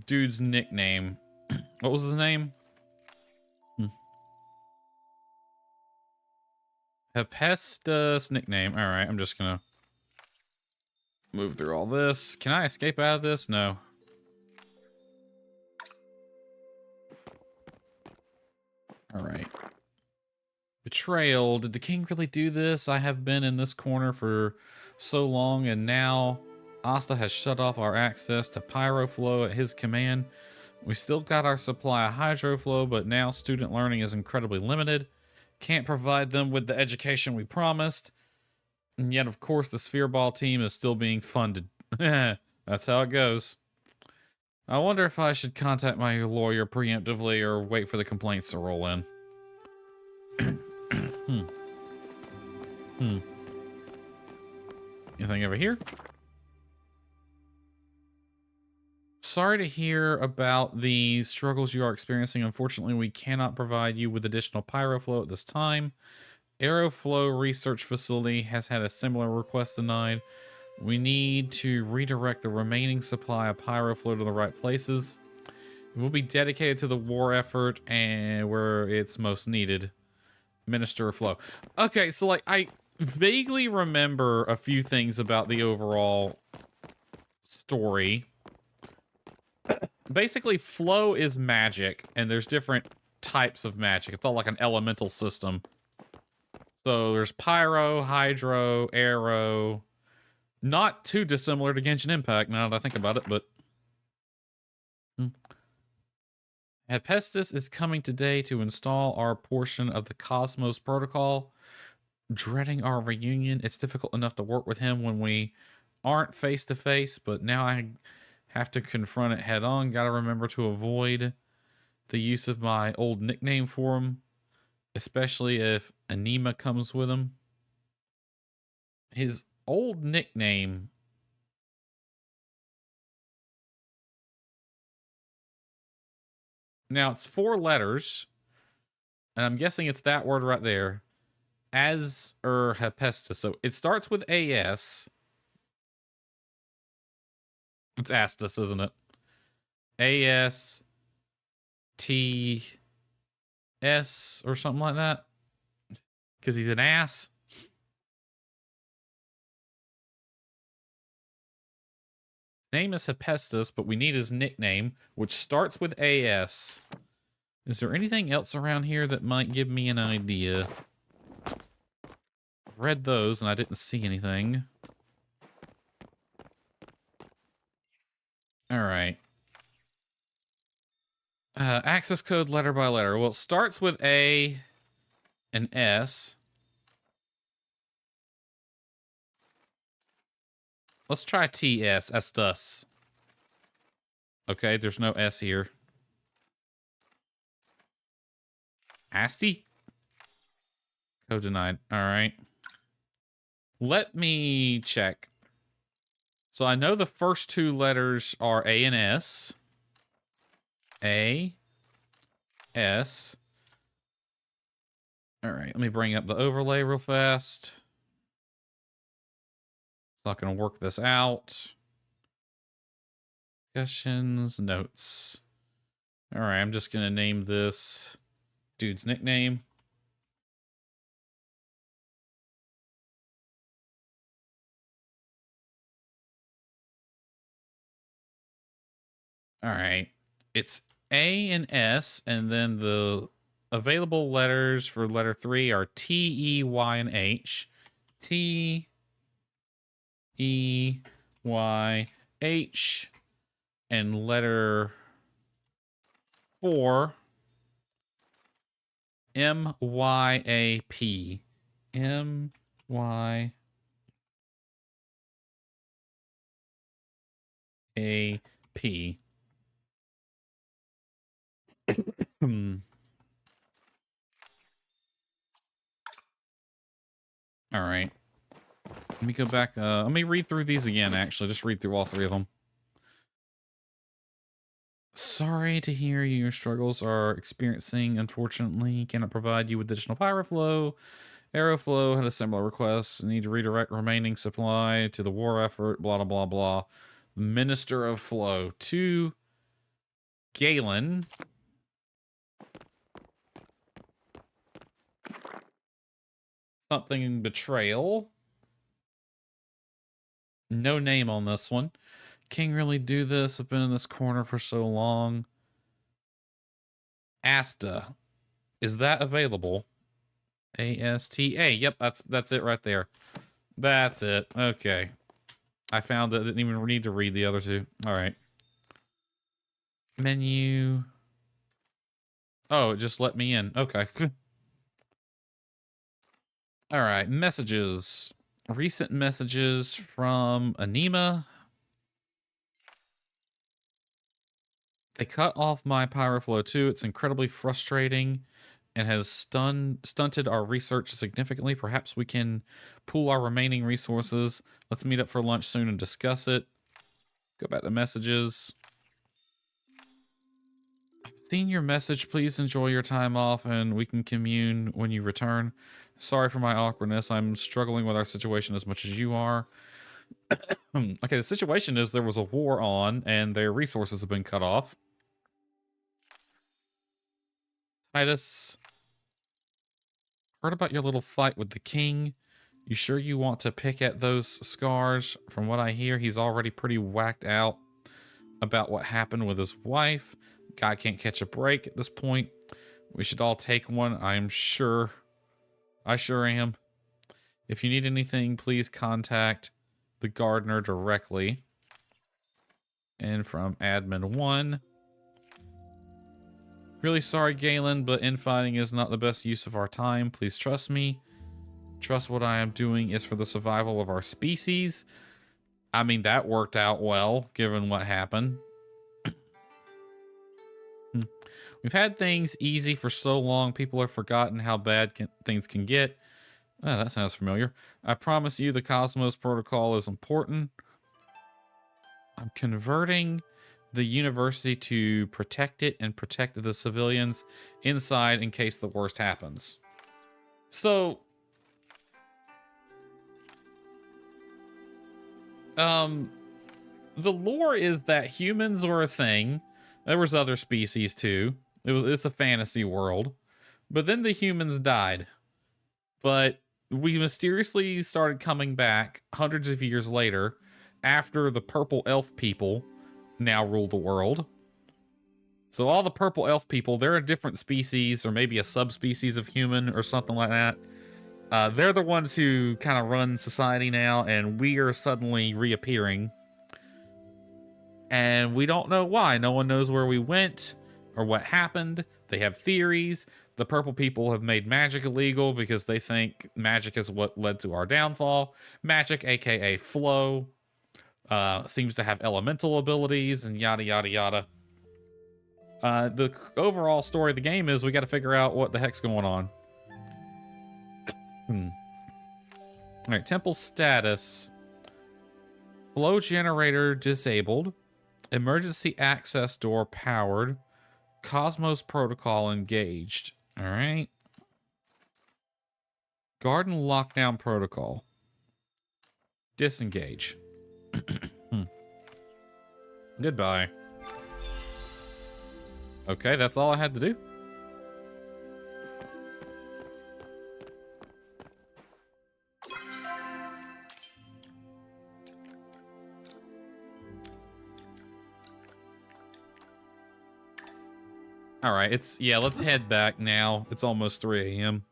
dude's nickname. What was his name? Hephaestus nickname. Alright, I'm just gonna move through all this. Can I escape out of this? No. Alright. Betrayal. Did the king really do this? I have been in this corner for so long, and now Asta has shut off our access to Pyroflow at his command. We still got our supply of Hydroflow, but now student learning is incredibly limited. Can't provide them with the education we promised. And yet, of course, the Sphere Ball team is still being funded. That's how it goes. I wonder if I should contact my lawyer preemptively or wait for the complaints to roll in. Anything over here? Sorry to hear about the struggles you are experiencing. Unfortunately, we cannot provide you with additional Pyroflow at this time. Aeroflow Research Facility has had a similar request denied. We need to redirect the remaining supply of Pyroflow to the right places. It will be dedicated to the war effort and where it's most needed. Minister of Flow. Okay, so like I vaguely remember a few things about the overall story. Basically, flow is magic, and there's different types of magic. It's all like an elemental system. So there's pyro, hydro, aero. Not too dissimilar to Genshin Impact now that I think about it, but... Hephaestus is coming today to install our portion of the Cosmos Protocol. Dreading our reunion. It's difficult enough to work with him when we aren't face to face, but now I have to confront it head on. Gotta remember to avoid the use of my old nickname for him, especially if Anima comes with him. His old nickname... Now, it's 4 letters, and I'm guessing it's that word right there. Hephaestus. So it starts with A-S. It's Astus, isn't it? A-S-T-S or something like that. Because he's an ass. His name is Hephaestus, but we need his nickname, which starts with A-S. Is there anything else around here that might give me an idea? I've read those and I didn't see anything. All right. Access code letter by letter. Well, it starts with A and S. Let's try TS. Estus. Okay, there's no S here. Asti? Code denied. All right. Let me check. So I know the first 2 letters are A and S. A, S. All right, let me bring up the overlay real fast. It's not going to work this out. Discussions, notes. All right, I'm just going to name this dude's nickname. All right. It's A and S, and then the available letters for letter 3 are T, E, Y, and H. T, E, Y, H, and letter 4, M, Y, A, P. M, Y, A, P. All right. Let me go back. Let me read through these again, actually. Just read through all three of them. Sorry to hear your struggles are experiencing. Unfortunately, cannot provide you with additional pyroflow. Aeroflow had a similar request. Need to redirect remaining supply to the war effort. Blah, blah, blah, blah. Minister of Flow to Galen. Something betrayal. No name on this one. Can't really do this. I've been in this corner for so long. Asta. Is that available? A-S-T-A. Yep, that's it right there. That's it. Okay. I found it. Didn't even need to read the other two. All right. Menu. Oh, it just let me in. Okay. All right. Messages. Recent messages from Anima. They cut off my pyroflow too. It's incredibly frustrating and has stunted our research significantly. Perhaps we can pool our remaining resources. Let's meet up for lunch soon and discuss it. Go back to messages. I've seen your message. Please enjoy your time off and we can commune when you return. Sorry for my awkwardness. I'm struggling with our situation as much as you are. Okay, the situation is there was a war on and their resources have been cut off. Titus, heard about your little fight with the king. You sure you want to pick at those scars? From what I hear, he's already pretty whacked out about what happened with his wife. Guy can't catch a break at this point. We should all take one, I'm sure. I sure am. If you need anything, please contact the gardener directly. And from admin 1. Really sorry, Galen, but infighting is not the best use of our time. Please trust me. Trust what I am doing is for the survival of our species. I mean, that worked out well, given what happened. We've had things easy for so long, people have forgotten how bad things can get. Oh, that sounds familiar. I promise you the Cosmos Protocol is important. I'm converting the university to protect it and protect the civilians inside in case the worst happens. So, the lore is that humans were a thing. There was other species too. It's a fantasy world. But then the humans died. But we mysteriously started coming back hundreds of years later after the purple elf people now rule the world. So all the purple elf people, they're a different species or maybe a subspecies of human or something like that. They're the ones who kind of run society now, and we are suddenly reappearing. And we don't know why. No one knows where we went or what happened. They have theories. The purple people have made magic illegal because they think magic is what led to our downfall. Magic, aka flow, seems to have elemental abilities and yada, yada, yada. The overall story of the game is we got to figure out what the heck's going on. All right, temple status. Flow generator disabled. Emergency access door powered. Cosmos protocol engaged. All right. Garden lockdown protocol. Disengage. Goodbye. Okay, that's all I had to do. All right, let's head back now. It's almost 3 a.m.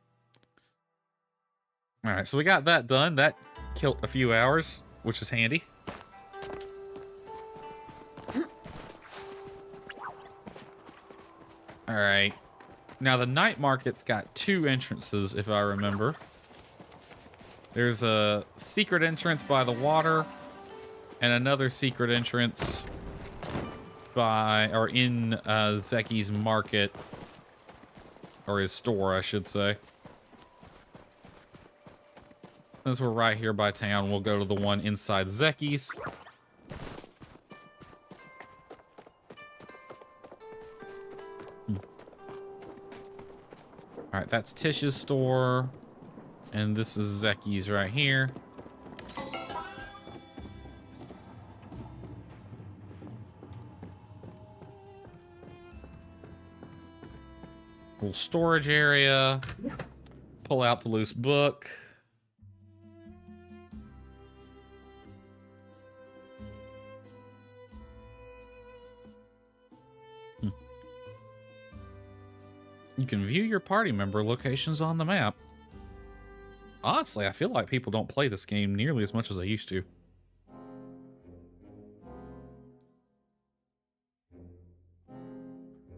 All right, so we got that done. That killed a few hours, which is handy. All right. Now, the night market's got 2 entrances, if I remember. There's a secret entrance by the water and another secret entrance in Zeki's market Or his store, I should say. Since we're right here by town, we'll go to the one inside Zeki's. Alright, that's Tish's store. And this is Zeki's right here. Little storage area. Pull out the loose book. You can view your party member locations on the map. Honestly, I feel like people don't play this game nearly as much as they used to.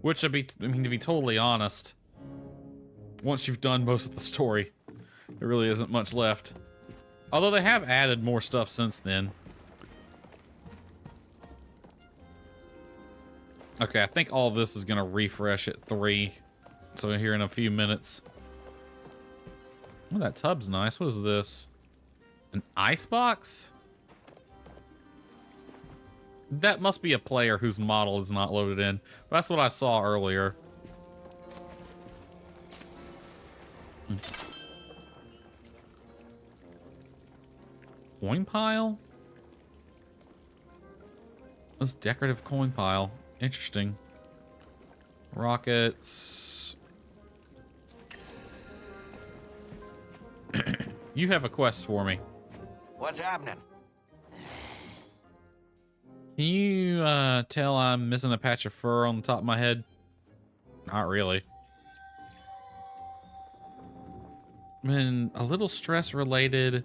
Which, to be totally honest, once you've done most of the story, there really isn't much left. Although they have added more stuff since then. Okay, I think all this is going to refresh at 3. So here in a few minutes. Oh, that tub's nice. What is this? An ice box? That must be a player whose model is not loaded in. That's what I saw earlier. Coin pile? This decorative coin pile. Interesting. Rockets. You have a quest for me. What's happening? Can you tell I'm missing a patch of fur on the top of my head? Not really. Been a little stress-related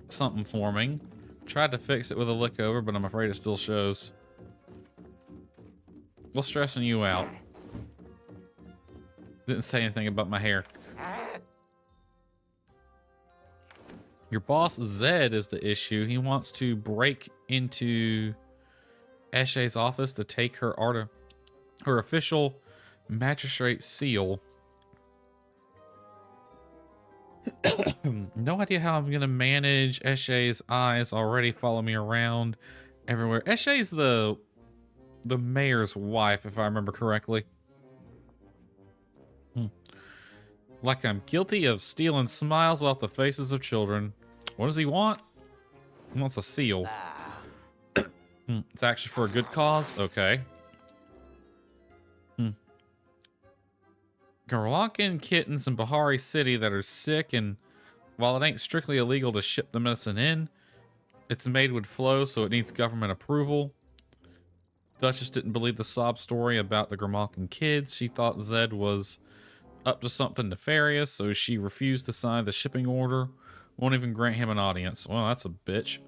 something forming. Tried to fix it with a lick over, but I'm afraid it still shows. What's stressing you out? Didn't say anything about my hair. Your boss, Zed, is the issue. He wants to break into Eshe's office to take her official magistrate seal. No idea how I'm going to manage. Eshe's eyes already follow me around everywhere. Eshe's the mayor's wife, if I remember correctly. Like I'm guilty of stealing smiles off the faces of children. What does he want? He wants a seal. It's actually for a good cause? Okay. Garlankan kittens in Bahari City that are sick, and while it ain't strictly illegal to ship the medicine in, it's made with flow, so it needs government approval. Duchess didn't believe the sob story about the Garmalkin kids. She thought Zed was up to something nefarious, so she refused to sign the shipping order. Won't even grant him an audience. Well, that's a bitch.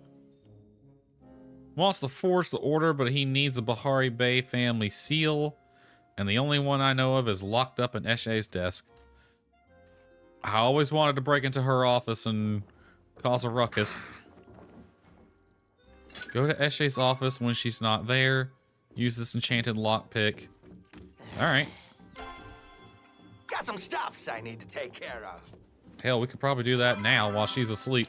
Wants to force the order, but he needs a Bahari Bay family seal, and the only one I know of is locked up in Eshe's desk. I always wanted to break into her office and cause a ruckus. Go to Eshe's office when she's not there. Use this enchanted lockpick. Alright. Got some stuffs I need to take care of. Hell, we could probably do that now while she's asleep.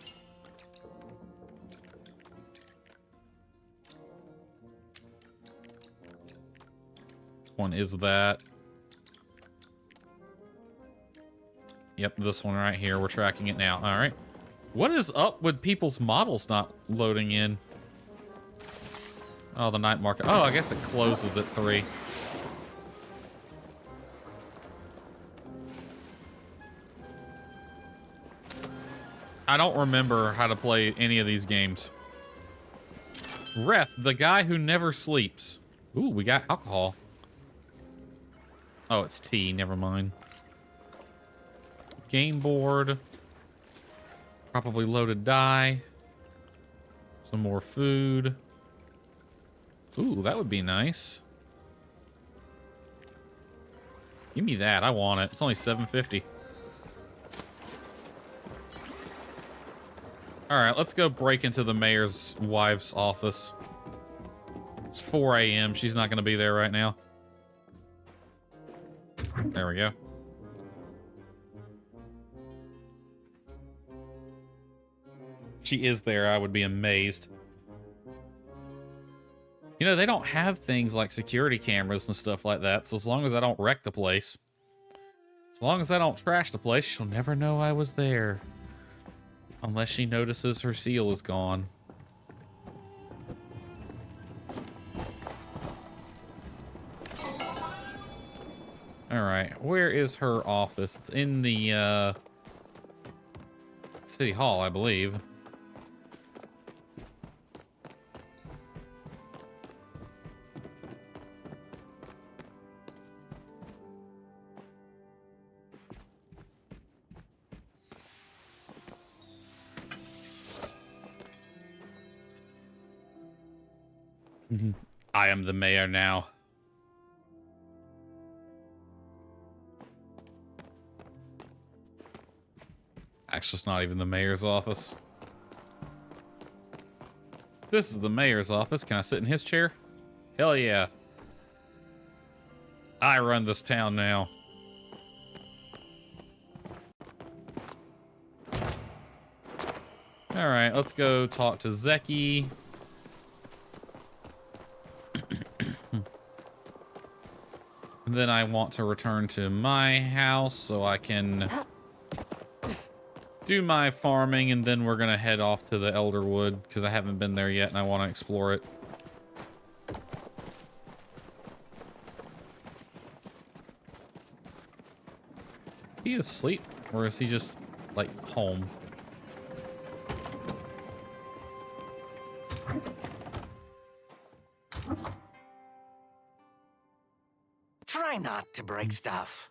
One is that. Yep, this one right here. We're tracking it now. All right. What is up with people's models not loading in? Oh, the night market. Oh, I guess it closes at 3. I don't remember how to play any of these games. Reth, the guy who never sleeps. Ooh, we got alcohol. Oh, it's tea. Never mind. Game board. Probably loaded die. Some more food. Ooh, that would be nice. Give me that. I want it. It's only $7.50. All right, let's go break into the mayor's wife's office. It's 4 a.m. She's not going to be there right now. There we go. she is there, I would be amazed. You know, they don't have things like security cameras and stuff like that, so as long as I don't wreck the place, as long as I don't trash the place, she'll never know I was there. Unless she notices her seal is gone. Alright, where is her office? It's in the, City Hall, I believe. I am the mayor now. Actually, it's not even the mayor's office. This is the mayor's office. Can I sit in his chair? Hell yeah. I run this town now. Alright, let's go talk to Zeki. And then I want to return to my house so I can do my farming, and then we're gonna head off to the Elderwood because I haven't been there yet and I want to explore it. He asleep, or is he just like home? Try not to break stuff.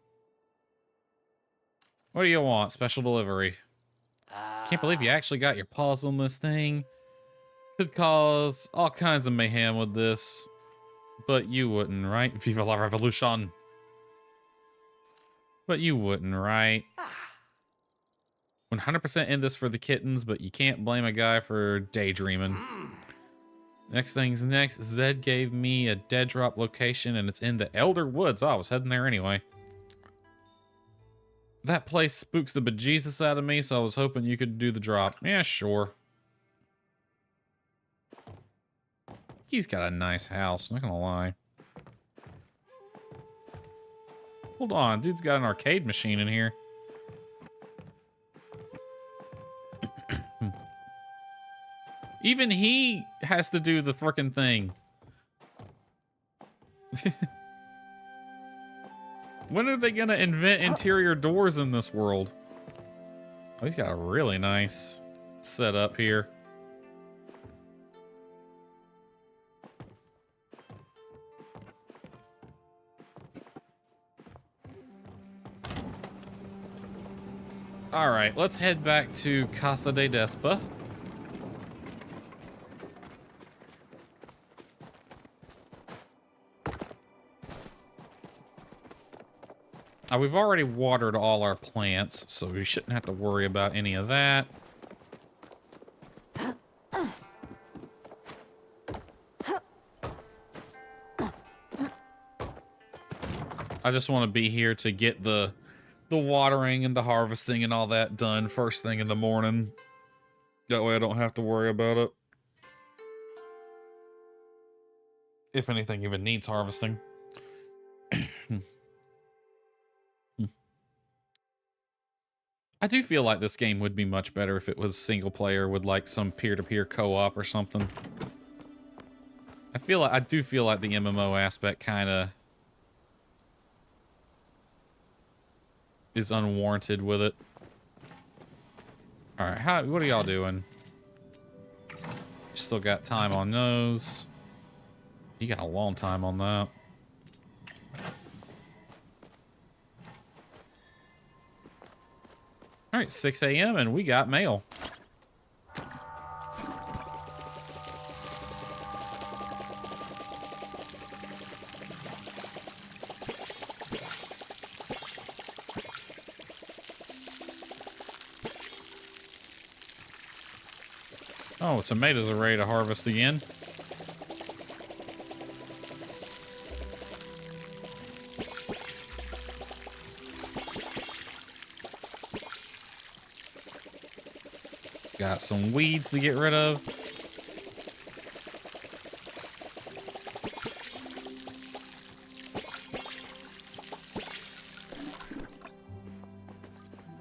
What do you want? Special delivery. Can't believe you actually got your paws on this thing. Could cause all kinds of mayhem with this. But you wouldn't, right? Viva la revolution. But you wouldn't, right? 100% in this for the kittens, but you can't blame a guy for daydreaming. Next thing's next. Zed gave me a dead drop location, and it's in the Elder Woods. Oh, I was heading there anyway. That place spooks the bejesus out of me, so I was hoping you could do the drop. Yeah, sure. He's got a nice house, not gonna lie. Hold on, dude's got an arcade machine in here. Even he has to do the frickin' thing. When are they gonna invent interior doors in this world? Oh, he's got a really nice setup here. All right, let's head back to Casa de Despa. We've already watered all our plants, so we shouldn't have to worry about any of that. I just want to be here to get the watering and the harvesting and all that done first thing in the morning. That way I don't have to worry about it. If anything even needs harvesting. I do feel like this game would be much better if it was single player with like some peer-to-peer co-op or something. I do feel like the MMO aspect kind of is unwarranted with it. All right, what are y'all doing? Still got time on those. You got a long time on that. All right, 6 a.m. and we got mail. Oh, tomatoes are ready to harvest again. Got some weeds to get rid of.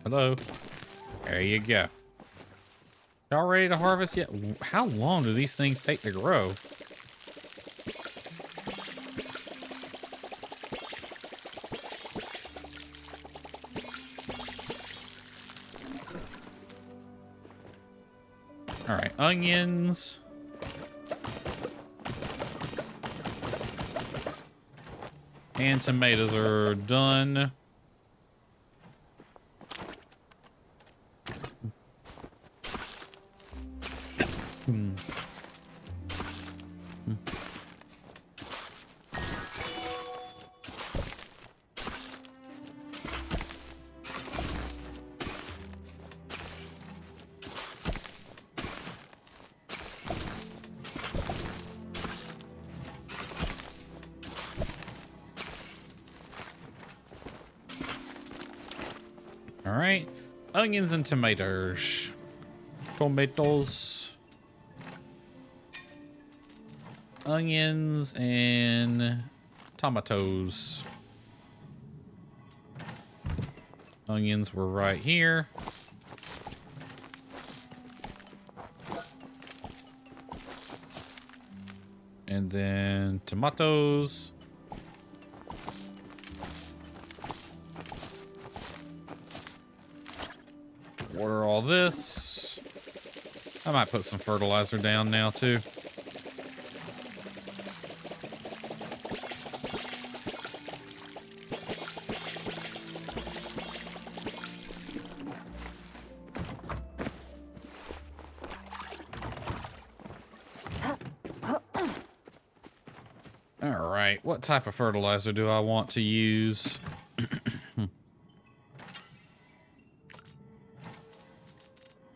Hello. There you go. Y'all ready to harvest yet? How long do these things take to grow? All right, onions. And tomatoes are done. All right, onions and tomatoes. Tomatoes. Onions and tomatoes. Onions were right here. And then tomatoes. Water all this. I might put some fertilizer down now too. All right, what type of fertilizer do I want to use?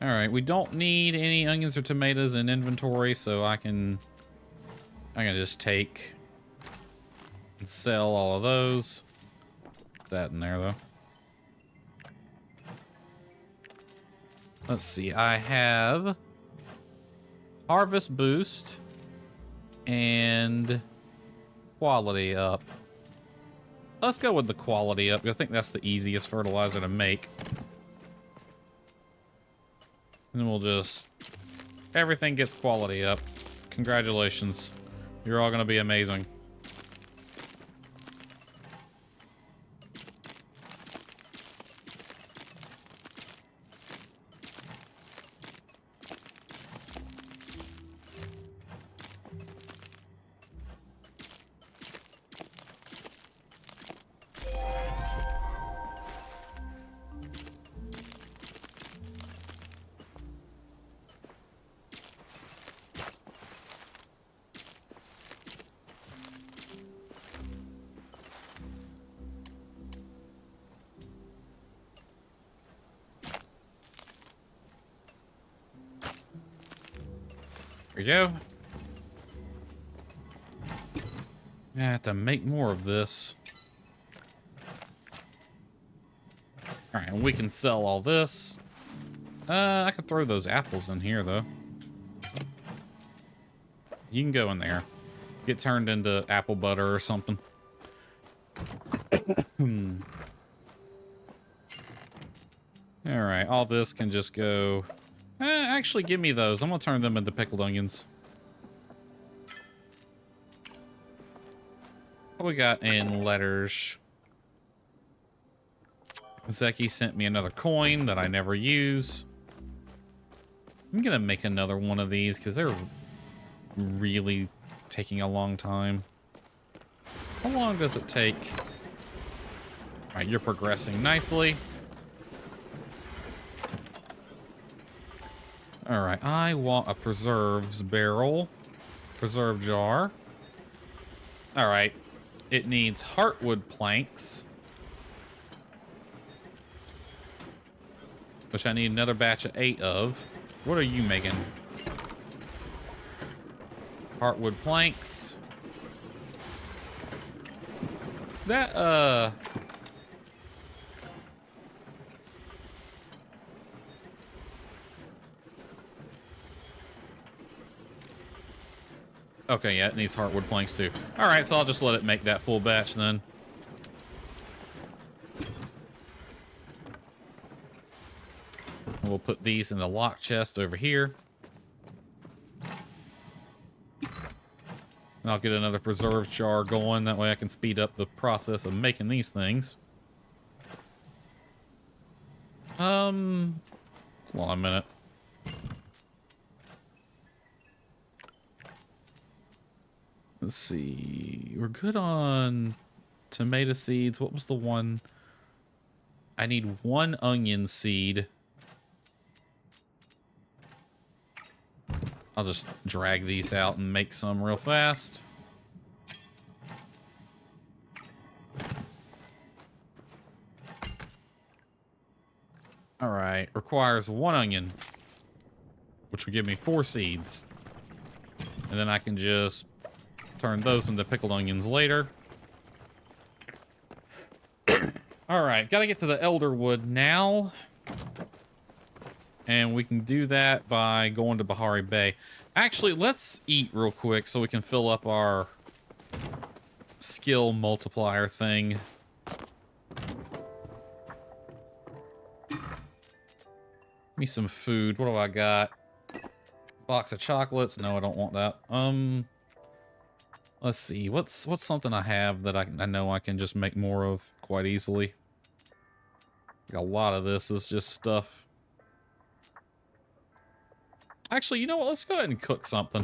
All right, we don't need any onions or tomatoes in inventory, so I can just take and sell all of those. Put that in there though. Let's see, I have harvest boost and quality up. Let's go with the quality up. I think that's the easiest fertilizer to make. And then we'll just... everything gets quality up. Congratulations. You're all gonna be amazing. There we go. I have to make more of this. All right, and we can sell all this. I could throw those apples in here, though. You can go in there. Get turned into apple butter or something. All right, all this can just go... actually, give me those. I'm gonna turn them into pickled onions. What we got in letters? Zeki sent me another coin that I never use. I'm gonna make another one of these because they're really taking a long time. How long does it take? All right, you're progressing nicely. All right, I want a preserves barrel, preserve jar. All right, it needs heartwood planks, which I need another batch of 8 of. What are you making? Heartwood planks. That, Okay, yeah, it needs heartwood planks too. All right, so I'll just let it make that full batch then. And we'll put these in the lock chest over here. And I'll get another preserve jar going. That way I can speed up the process of making these things. Hold on a minute. Let's see. We're good on tomato seeds. What was the one? I need 1 onion seed. I'll just drag these out and make some real fast. All right, requires 1 onion, which will give me 4 seeds. And then I can just turn those into pickled onions later. All right, gotta get to the elder wood now. And we can do that by going to Bahari Bay. Actually, let's eat real quick so we can fill up our skill multiplier thing. Give me some food. What do I got? Box of chocolates. No, I don't want that. Let's see. What's something I have that I know I can just make more of quite easily? Like a lot of this is just stuff. Actually, you know what? Let's go ahead and cook something.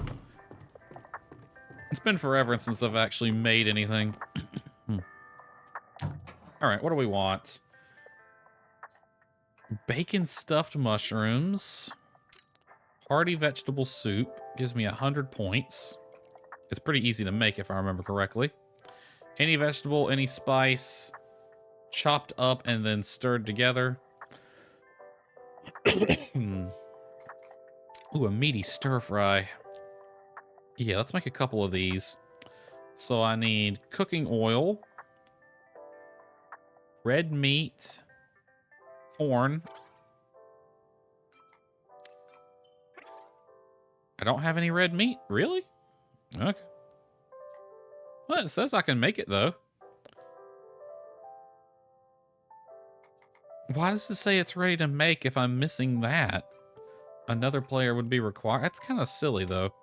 It's been forever since I've actually made anything. All right, what do we want? Bacon stuffed mushrooms. Hearty vegetable soup. Gives me 100 points. It's pretty easy to make if I remember correctly. Any vegetable, any spice, chopped up and then stirred together. Ooh, a meaty stir fry. Yeah, let's make a couple of these. So I need cooking oil, red meat, corn. I don't have any red meat? Really? Okay. Well, it says I can make it, though. Why does it say it's ready to make if I'm missing that? Another player would be required. That's kind of silly, though.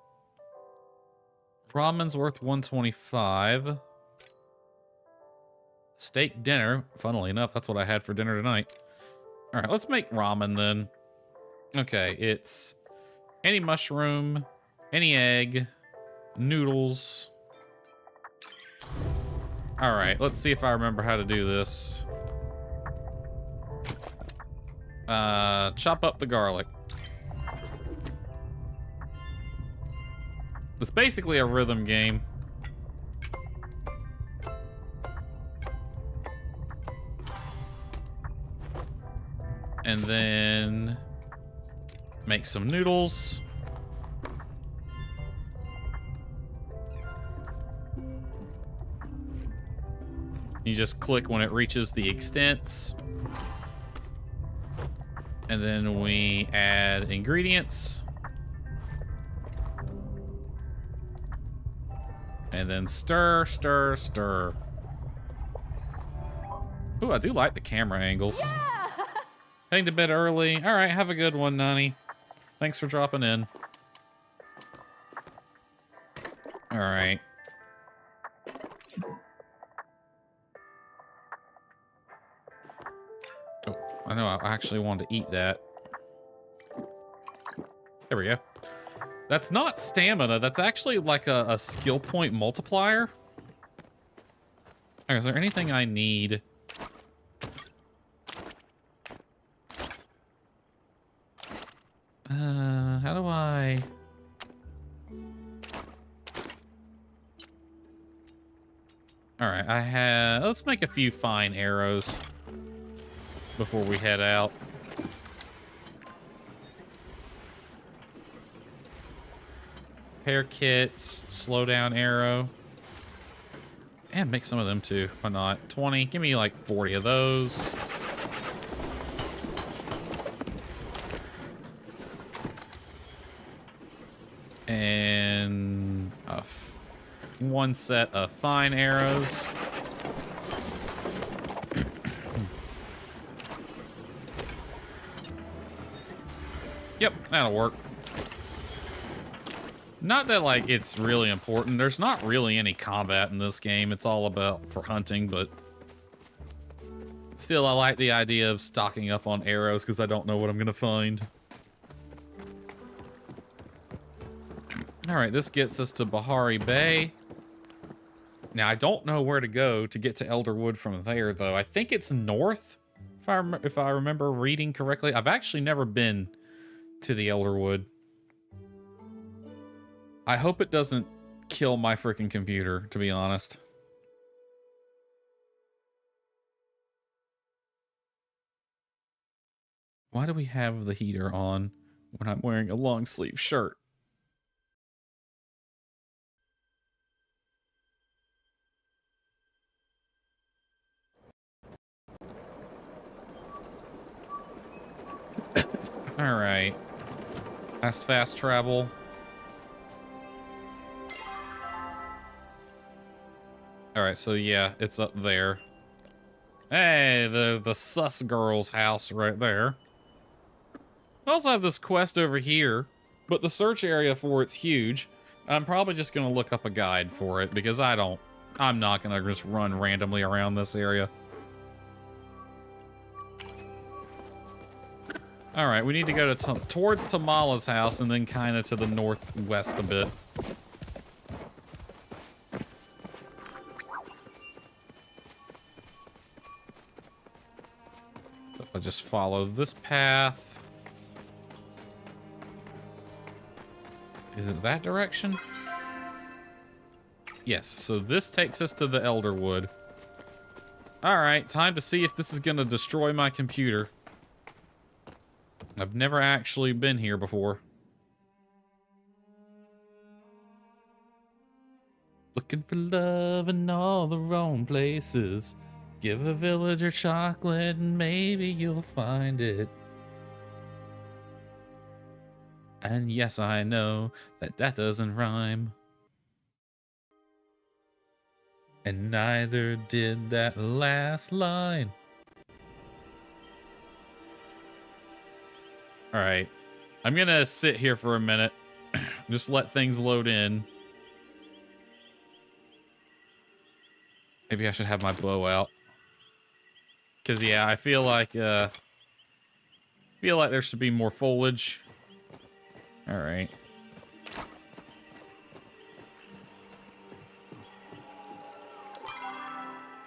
Ramen's worth 125. Steak dinner. Funnily enough, that's what I had for dinner tonight. All right, let's make ramen then. Okay, it's any mushroom, any egg, noodles. All right, let's see if I remember how to do this. Chop up the garlic. It's basically a rhythm game. And then make some noodles. You just click when it reaches the extents. And then we add ingredients. And then stir, stir, stir. Ooh, I do like the camera angles. Yeah! Heading to bed early. All right, have a good one, Nani. Thanks for dropping in. All right. Oh, I know I actually wanted to eat that. There we go. That's not stamina. That's actually like a skill point multiplier. Okay, is there anything I need? How do I... All right, I have... Let's make a few fine arrows before we head out. Repair kits, slow down arrow. And make some of them too. Why not? 20. Give me like 40 of those. And a one set of fine arrows. Yep, that'll work. Not that, like, it's really important. There's not really any combat in this game. It's all about for hunting, but still, I like the idea of stocking up on arrows because I don't know what I'm going to find. All right, this gets us to Bahari Bay. Now, I don't know where to go to get to Elderwood from there, though. I think it's north, if I remember reading correctly. I've actually never been to the Elderwood. I hope it doesn't kill my freaking computer, to be honest. Why do we have the heater on when I'm wearing a long sleeve shirt? All right. That's fast travel. All right, so yeah, it's up there. Hey, the sus girl's house right there. I also have this quest over here, but the search area for it's huge. I'm probably just gonna look up a guide for it because I'm not gonna just run randomly around this area. All right, we need to go towards Tamala's house and then kind of to the northwest a bit. So if I just follow this path. Is it that direction? Yes, so this takes us to the Elderwood. All right, time to see if this is going to destroy my computer. I've never actually been here before. Looking for love in all the wrong places. Give a villager chocolate and maybe you'll find it. And yes, I know that that doesn't rhyme. And neither did that last line. All right, I'm gonna sit here for a minute. Just let things load in. Maybe I should have my bow out. Cause yeah, I feel like there should be more foliage. All right.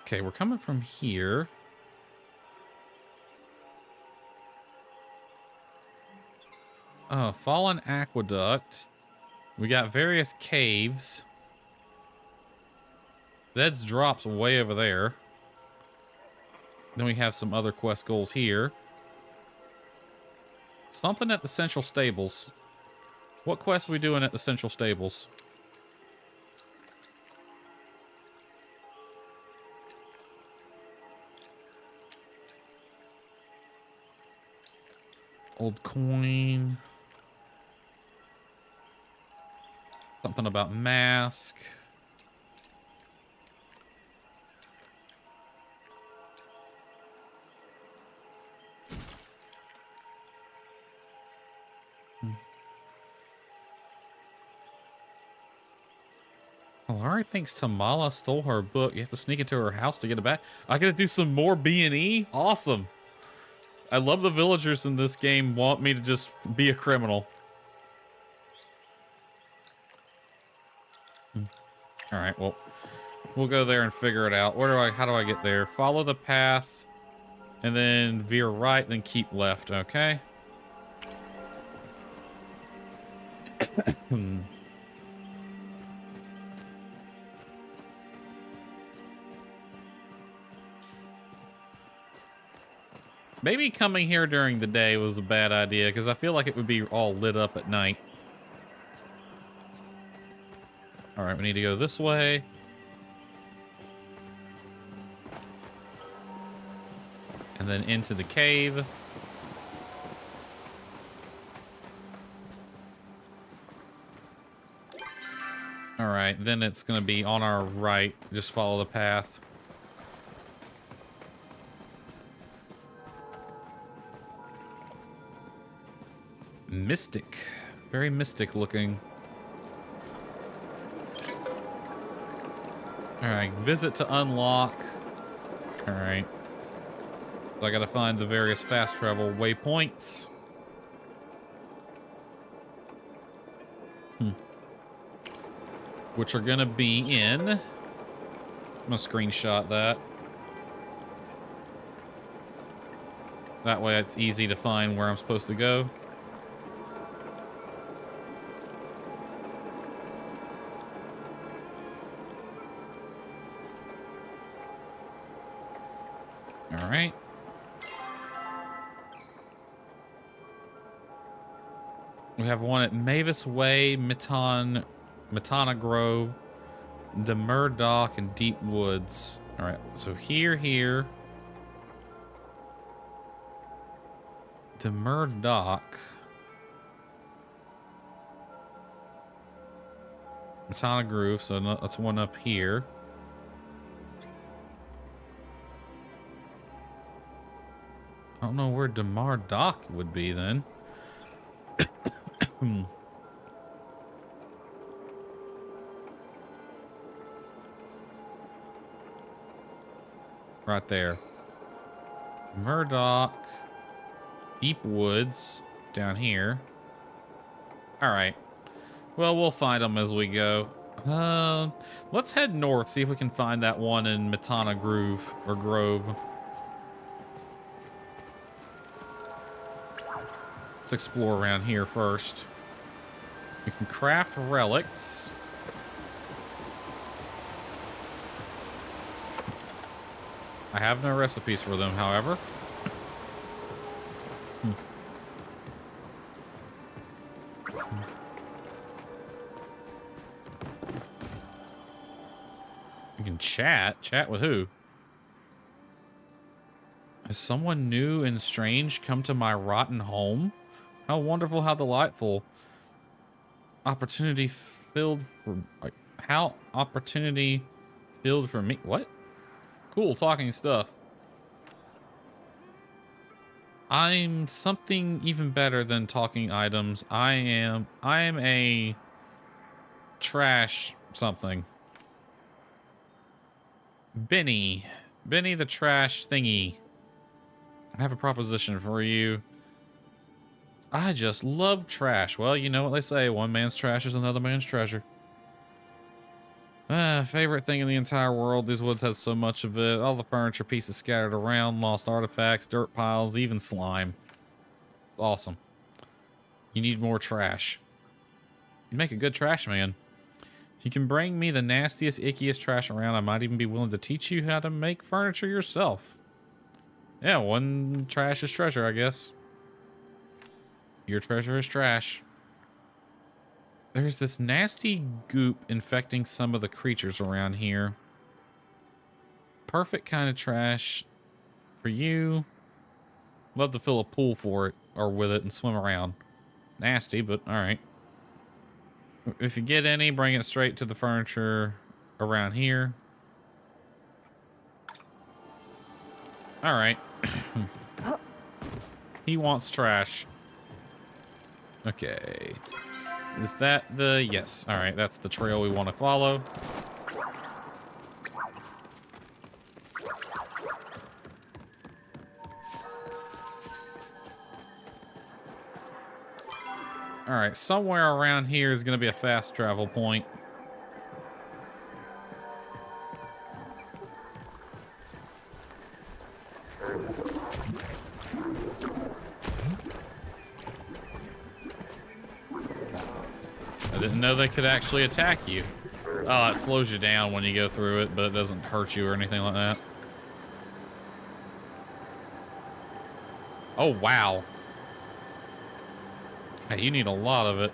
Okay, we're coming from here. Oh, Fallen Aqueduct. We got various caves. Zed's drops way over there. Then we have some other quest goals here. Something at the Central Stables. What quest are we doing at the Central Stables? Old coin. Something about mask. Alari thinks Tamala stole her book. You have to sneak into her house to get it back. I gotta do some more B&E? Awesome. I love the villagers in this game want me to just be a criminal. All right, well, we'll go there and figure it out. How do I get there? Follow the path and then veer right, then keep left, okay? Maybe coming here during the day was a bad idea because I feel like it would be all lit up at night. All right, we need to go this way. And then into the cave. All right, then it's going to be on our right. Just follow the path. Mystic. Very mystic looking. All right, visit to unlock. All right. So I got to find the various fast travel waypoints. Which are going to be in... I'm going to screenshot that. That way it's easy to find where I'm supposed to go. All right. We have one at Mavis Way, Matana Grove, Demur Dock, and Deep Woods. All right, so here. Demur Dock. Matana Grove, so that's one up here. I don't know where Demar Dock would be then. Right there. Murdoch. Deep Woods. Down here. Alright. Well, we'll find them as we go. Let's head north, see if we can find that one in Matana Grove. Or Grove. Let's explore around here first. We can craft relics. I have no recipes for them, however. You can chat. Chat with who? Has someone new and strange come to my rotten home? How wonderful, how delightful. Opportunity filled for... Like, how opportunity filled for me? What? Cool talking stuff. I'm something even better than talking items. I am a trash something. Benny the trash thingy. I have a proposition for you. I just love trash. Well, you know what they say, one man's trash is another man's treasure. Favorite thing in the entire world. These woods have so much of it. All the furniture pieces scattered around, lost artifacts, dirt piles, even slime. It's awesome. You need more trash. You make a good trash man. If you can bring me the nastiest, ickiest trash around, I might even be willing to teach you how to make furniture yourself. Yeah, one trash is treasure, I guess. Your treasure is trash. There's this nasty goop infecting some of the creatures around here. Perfect kind of trash for you. Love to fill a pool for it or with it and swim around. Nasty, but all right. If you get any, bring it straight to the furniture around here. All right. He wants trash. Okay. Is that the... Yes. All right. That's the trail we want to follow. All right. Somewhere around here is going to be a fast travel point. I didn't know they could actually attack you. Oh, it slows you down when you go through it, but it doesn't hurt you or anything like that. Oh, wow. Hey, you need a lot of it.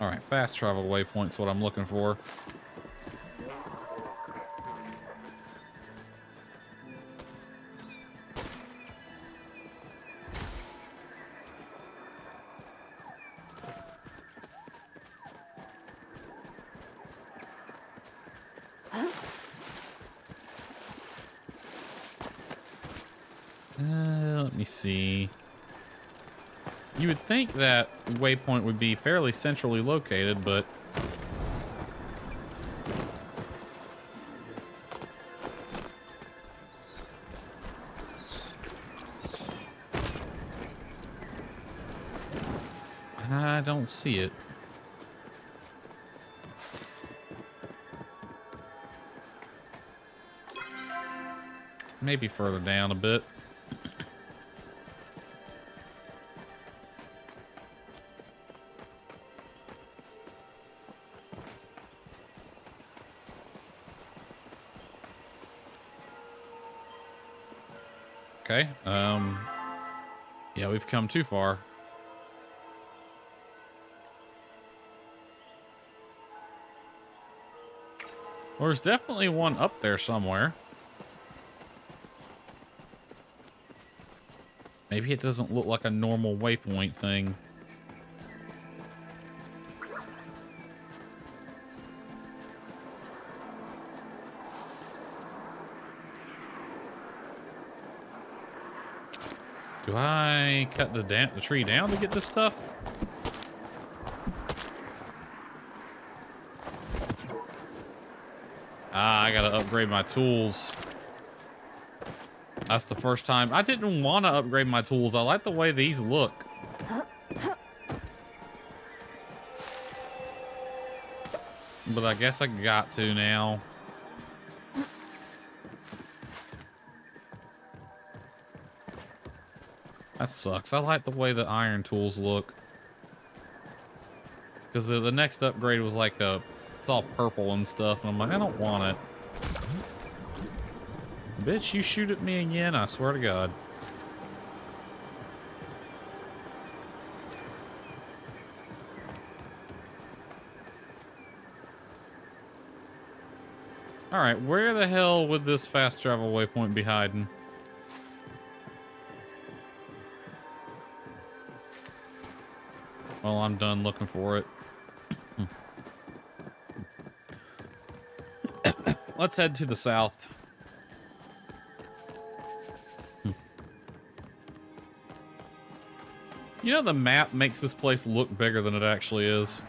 All right, fast travel waypoint's what I'm looking for. Let me see. You would think that waypoint would be fairly centrally located, but I don't see it. Maybe further down a bit. Okay. Yeah, we've come too far. Well, there's definitely one up there somewhere. Maybe it doesn't look like a normal waypoint thing. Do I cut the tree down to get this stuff? Ah, I gotta upgrade my tools. That's the first time. I didn't want to upgrade my tools. I like the way these look. But I guess I got to now. That sucks. I like the way the iron tools look. Because the next upgrade was like it's all purple and stuff. And I'm like, I don't want it. Bitch, you shoot at me again, I swear to God. Alright, where the hell would this fast travel waypoint be hiding? Well, I'm done looking for it. Let's head to the south. You know, the map makes this place look bigger than it actually is.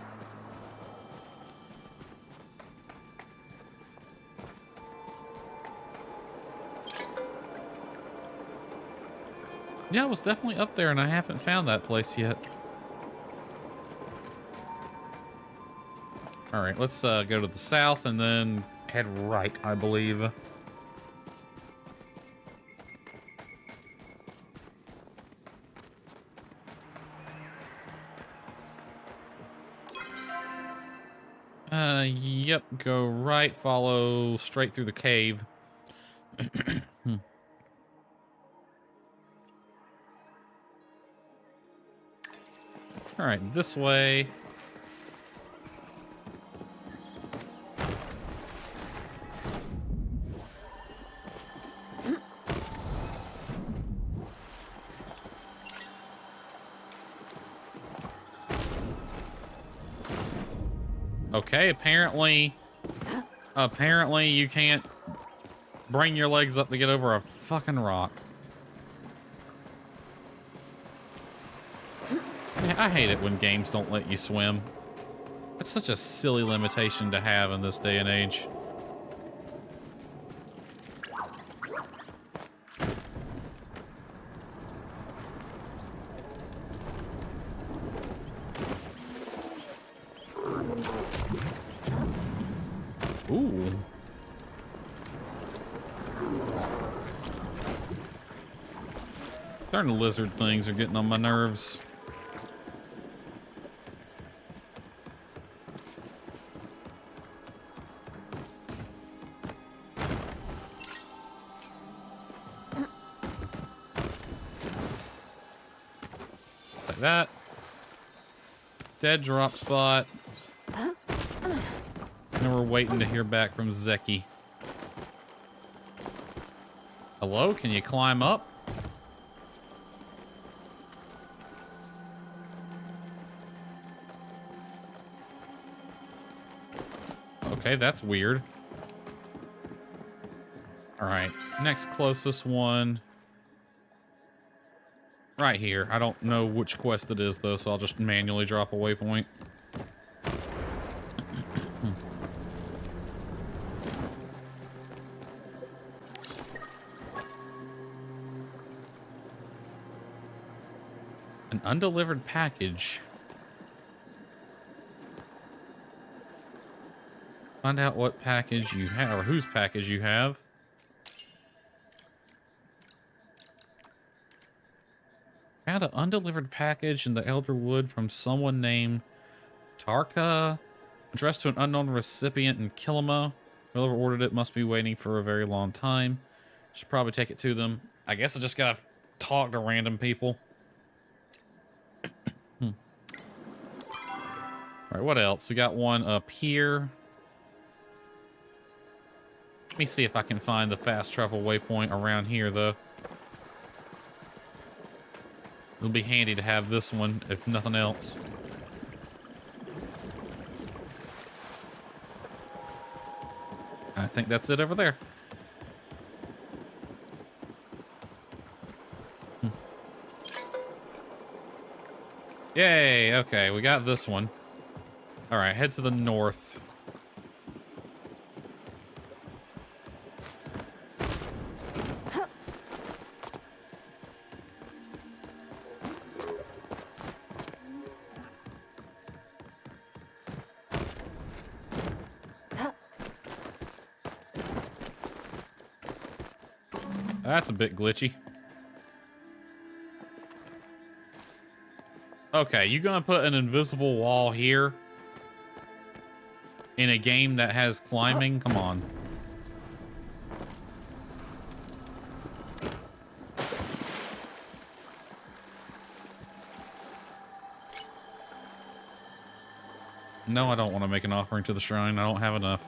Yeah, it was definitely up there, and I haven't found that place yet. All right, let's go to the south and then head right, I believe. Yep, go right, follow straight through the cave. All right, this way. Okay, apparently you can't bring your legs up to get over a fucking rock. I hate it when games don't let you swim. It's such a silly limitation to have in this day and age. Ooh. Darn lizard things are getting on my nerves. Like that. Dead drop spot. And we're waiting to hear back from Zeki. Hello, can you climb up? Okay, that's weird. All right, next closest one. Right here. I don't know which quest it is, though, so I'll just manually drop a waypoint. An undelivered package. Find out what package you have, or whose package you have. Found an undelivered package in the Elderwood from someone named Tarka, addressed to an unknown recipient in Kilima. Whoever ordered it must be waiting for a very long time. Should probably take it to them. I guess I just gotta talk to random people. All right, what else? We got one up here. Let me see if I can find the fast travel waypoint around here, though. It'll be handy to have this one, if nothing else. I think that's it over there. Yay, okay, we got this one. All right, head to the north. That's a bit glitchy. Okay, you gonna put an invisible wall here? In a game that has climbing? Come on. No, I don't want to make an offering to the shrine. I don't have enough.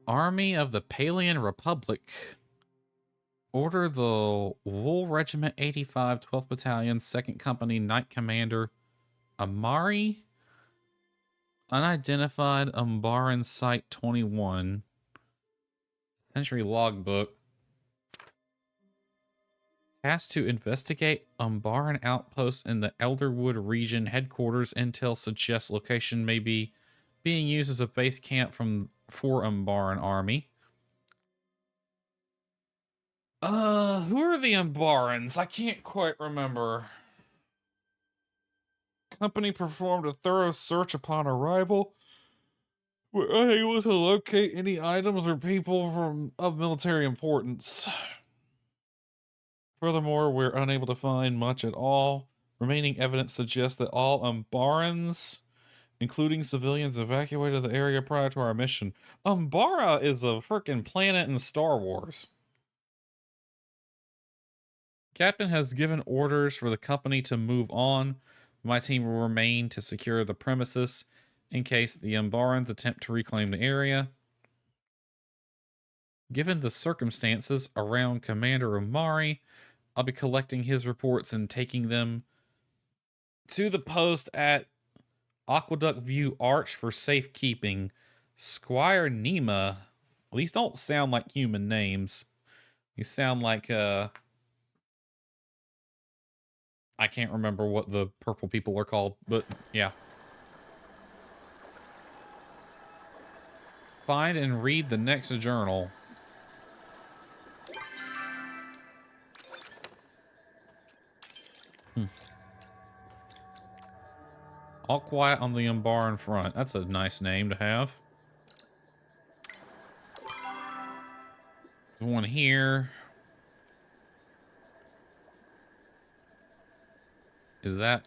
Army of the Palian Republic. Order the Wool Regiment 85, 12th Battalion, 2nd Company, Knight Commander Amari. Unidentified Umbaran Site 21. Century Logbook. Tasked to investigate Umbaran outposts in the Elderwood region. Headquarters intel suggests location may be being used as a base camp for Umbaran army. Who are the Umbarans? I can't quite remember. Company performed a thorough search upon arrival. We're unable to locate any items or people of military importance. Furthermore, we're unable to find much at all. Remaining evidence suggests that all Umbarans, including civilians, evacuated the area prior to our mission. Umbara is a freaking planet in Star Wars. Captain has given orders for the company to move on. My team will remain to secure the premises in case the Umbarans attempt to reclaim the area. Given the circumstances around Commander Omari, I'll be collecting his reports and taking them to the post at Aqueduct View Arch for safekeeping. Squire Nema. These don't sound like human names. These sound like, I can't remember what the purple people are called, but yeah. Find and read the next journal. All quiet on the Umbaran front. That's a nice name to have. There's one here. Is that?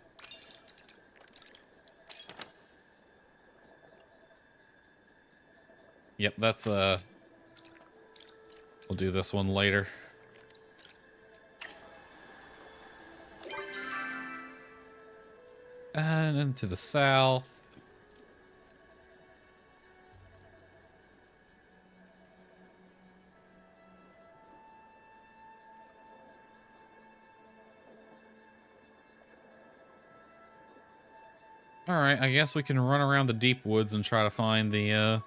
Yep, that's we'll do this one later. And into the south. Alright, I guess we can run around the deep woods and try to find the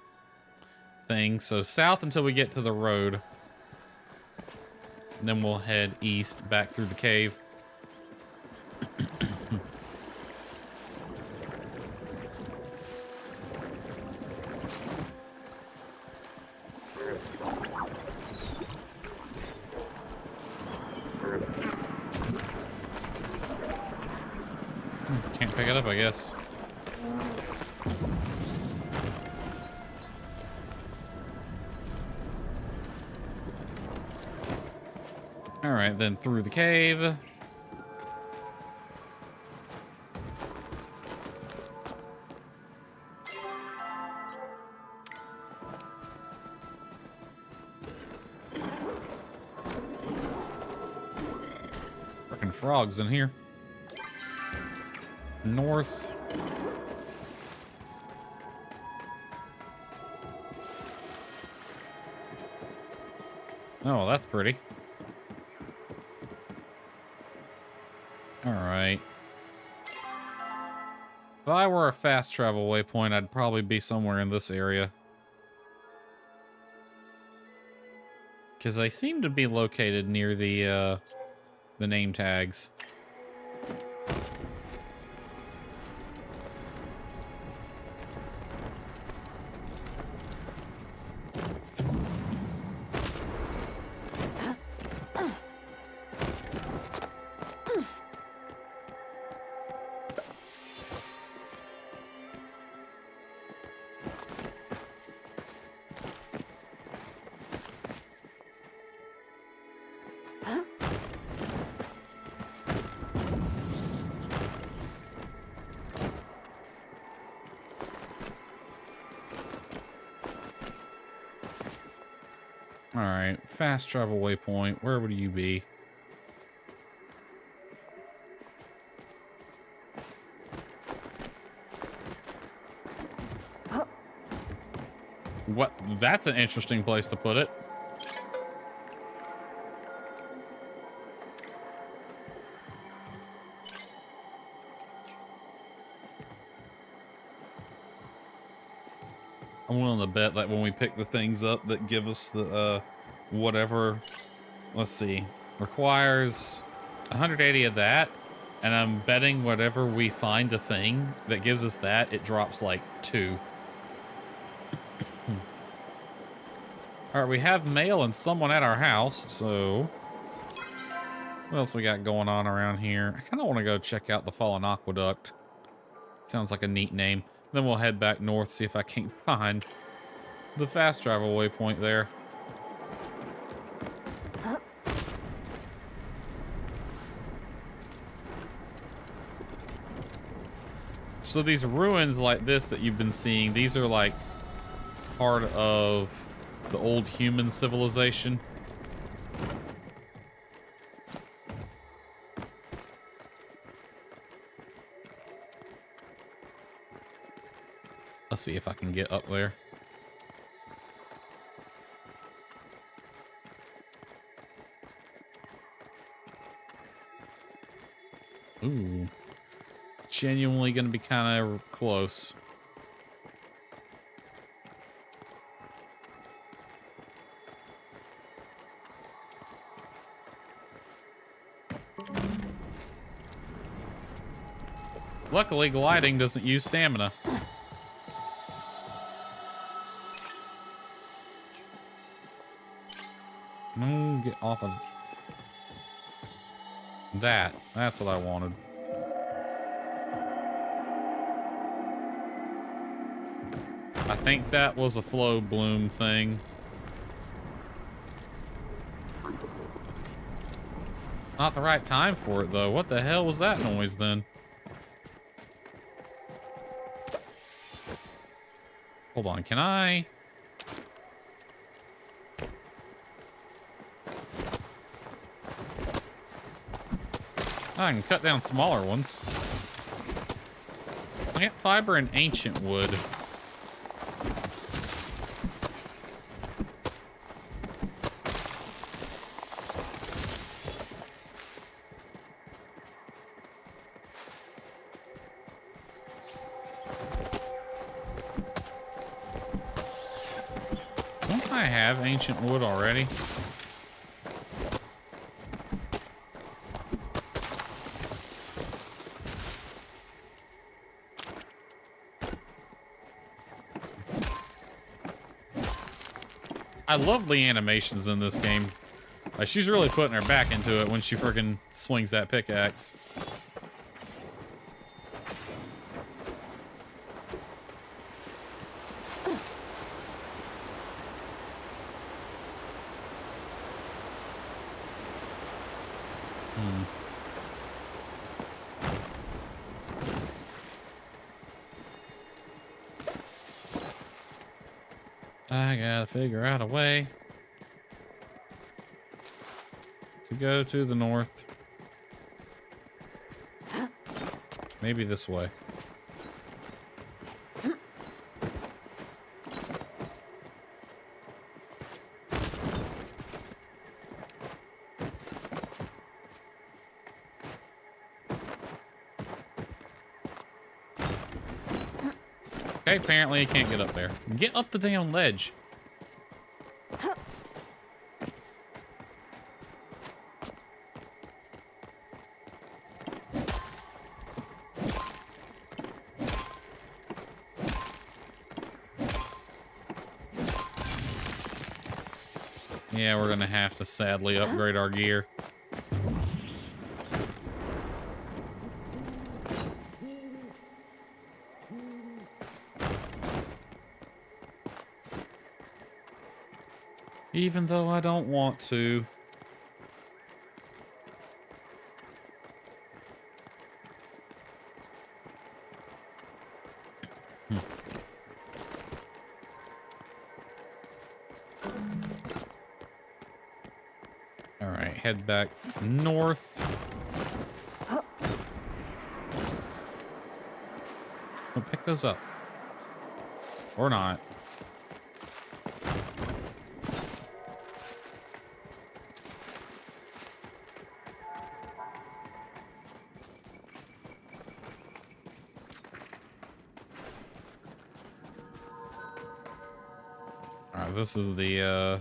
thing. So south until we get to the road. And then we'll head east back through the cave. Can't pick it up, I guess. Alright, then through the cave. Frickin' frogs in here. North. Oh, that's pretty. Alright. If I were a fast travel waypoint, I'd probably be somewhere in this area. Because they seem to be located near the name tags. Alright, fast travel waypoint. Where would you be? What? That's an interesting place to put it. I'm willing to bet that when we pick the things up that give us the, whatever, let's see, requires 180 of that, and I'm betting whatever we find the thing that gives us that, it drops like 2. Alright, we have mail and someone at our house, so what else we got going on around here? I kind of want to go check out the Fallen Aqueduct. Sounds like a neat name. Then we'll head back north, see if I can't find the fast travel waypoint there. So these ruins like this that you've been seeing, these are like part of the old human civilization. Let's see if I can get up there. Ooh. Genuinely gonna be kind of close. Luckily, gliding doesn't use stamina. No, get off of that. That's what I wanted. I think that was a flow bloom thing. Not the right time for it, though. What the hell was that noise, then? Hold on, can I... I can cut down smaller ones. Plant fiber and ancient wood. Don't I have ancient wood already? I love the animations in this game. Like, she's really putting her back into it when she freaking swings that pickaxe. I gotta figure out a way to go to the north. Maybe this way. Okay, apparently you can't get up there. Get up the damn ledge. Yeah, we're gonna have to sadly upgrade our gear. Even though I don't want to. All right, head back north. Oh, pick those up. Or not. Alright, this is the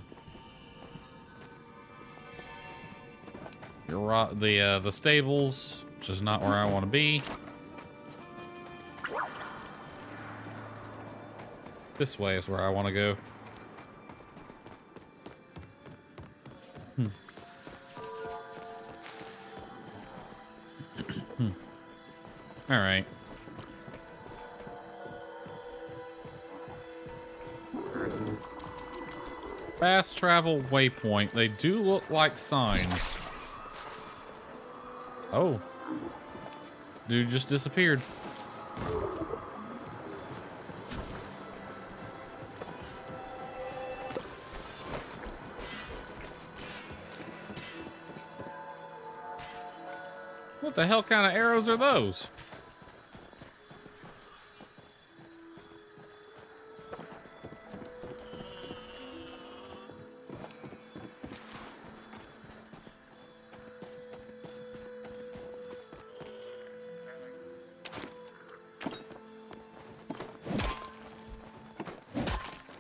the stables, which is not where I want to be. This way is where I want to go. All right. Fast travel waypoint. They do look like signs. Oh. Dude just disappeared. What the hell kind of arrows are those?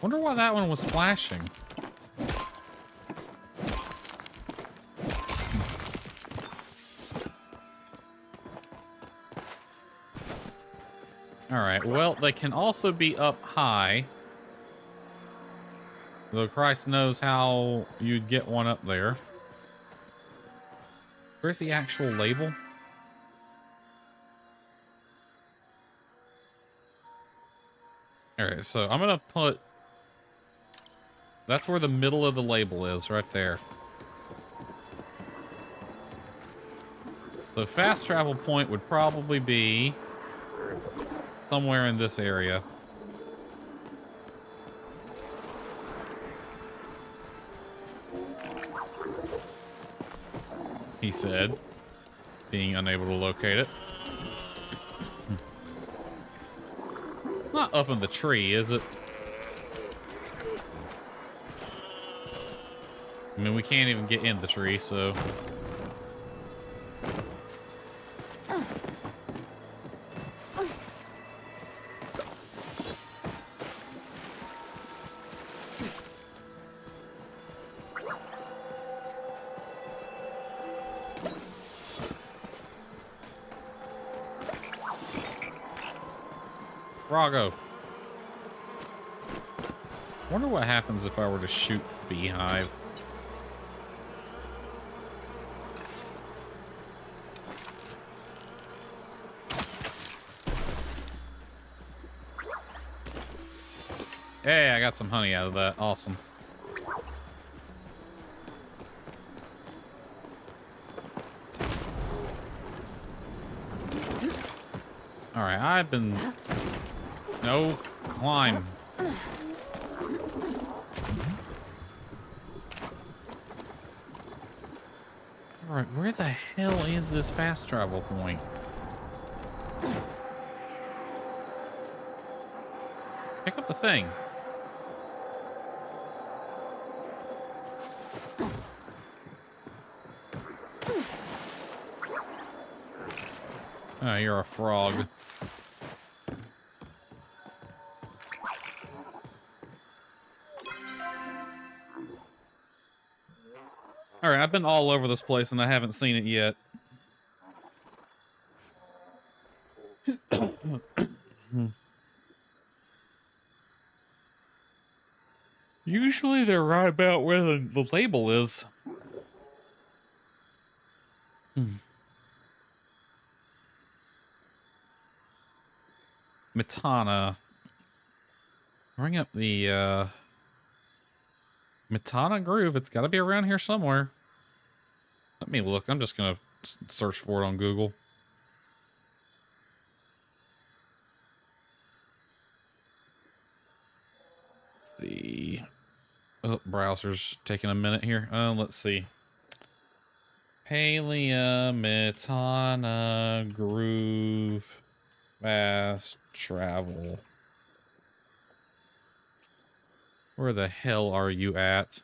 Wonder why that one was flashing. All right, well, they can also be up high. Though Christ knows how you'd get one up there. Where's the actual label? All right, so I'm gonna put... That's where the middle of the label is, right there. The fast travel point would probably be somewhere in this area. He said, being unable to locate it. Not up in the tree, is it? I mean, we can't even get in the tree, so... Froggo. Wonder what happens if I were to shoot the beehive. Hey, I got some honey out of that. Awesome. All right, I've been... No, climb. All right, where the hell is this fast travel point? Pick up the thing. Oh, you're a frog. All right, I've been all over this place and I haven't seen it yet. Usually they're right about where the label is. Matana. Bring up the Matana Groove. It's got to be around here somewhere. Let me look. I'm just going to search for it on Google. Let's see. Oh, browser's taking a minute here. Let's see. Palia Matana Groove Fast Travel. Where the hell are you at?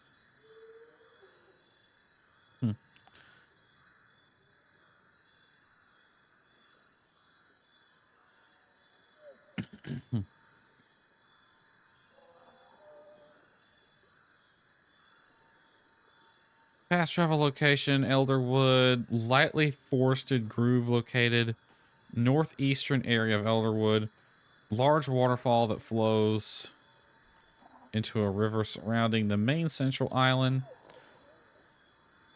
Fast travel location, Elderwood, lightly forested groove located northeastern area of Elderwood. Large waterfall that flows into a river surrounding the main central island.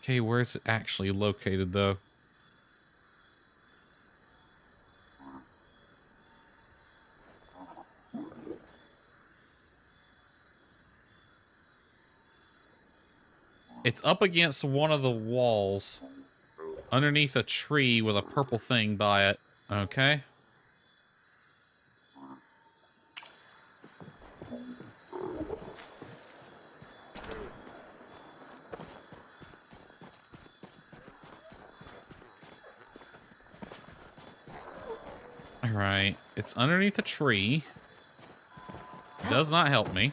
Okay, where's it actually located though? It's up against one of the walls underneath a tree with a purple thing by it. Okay. All right. It's underneath a tree. Does not help me.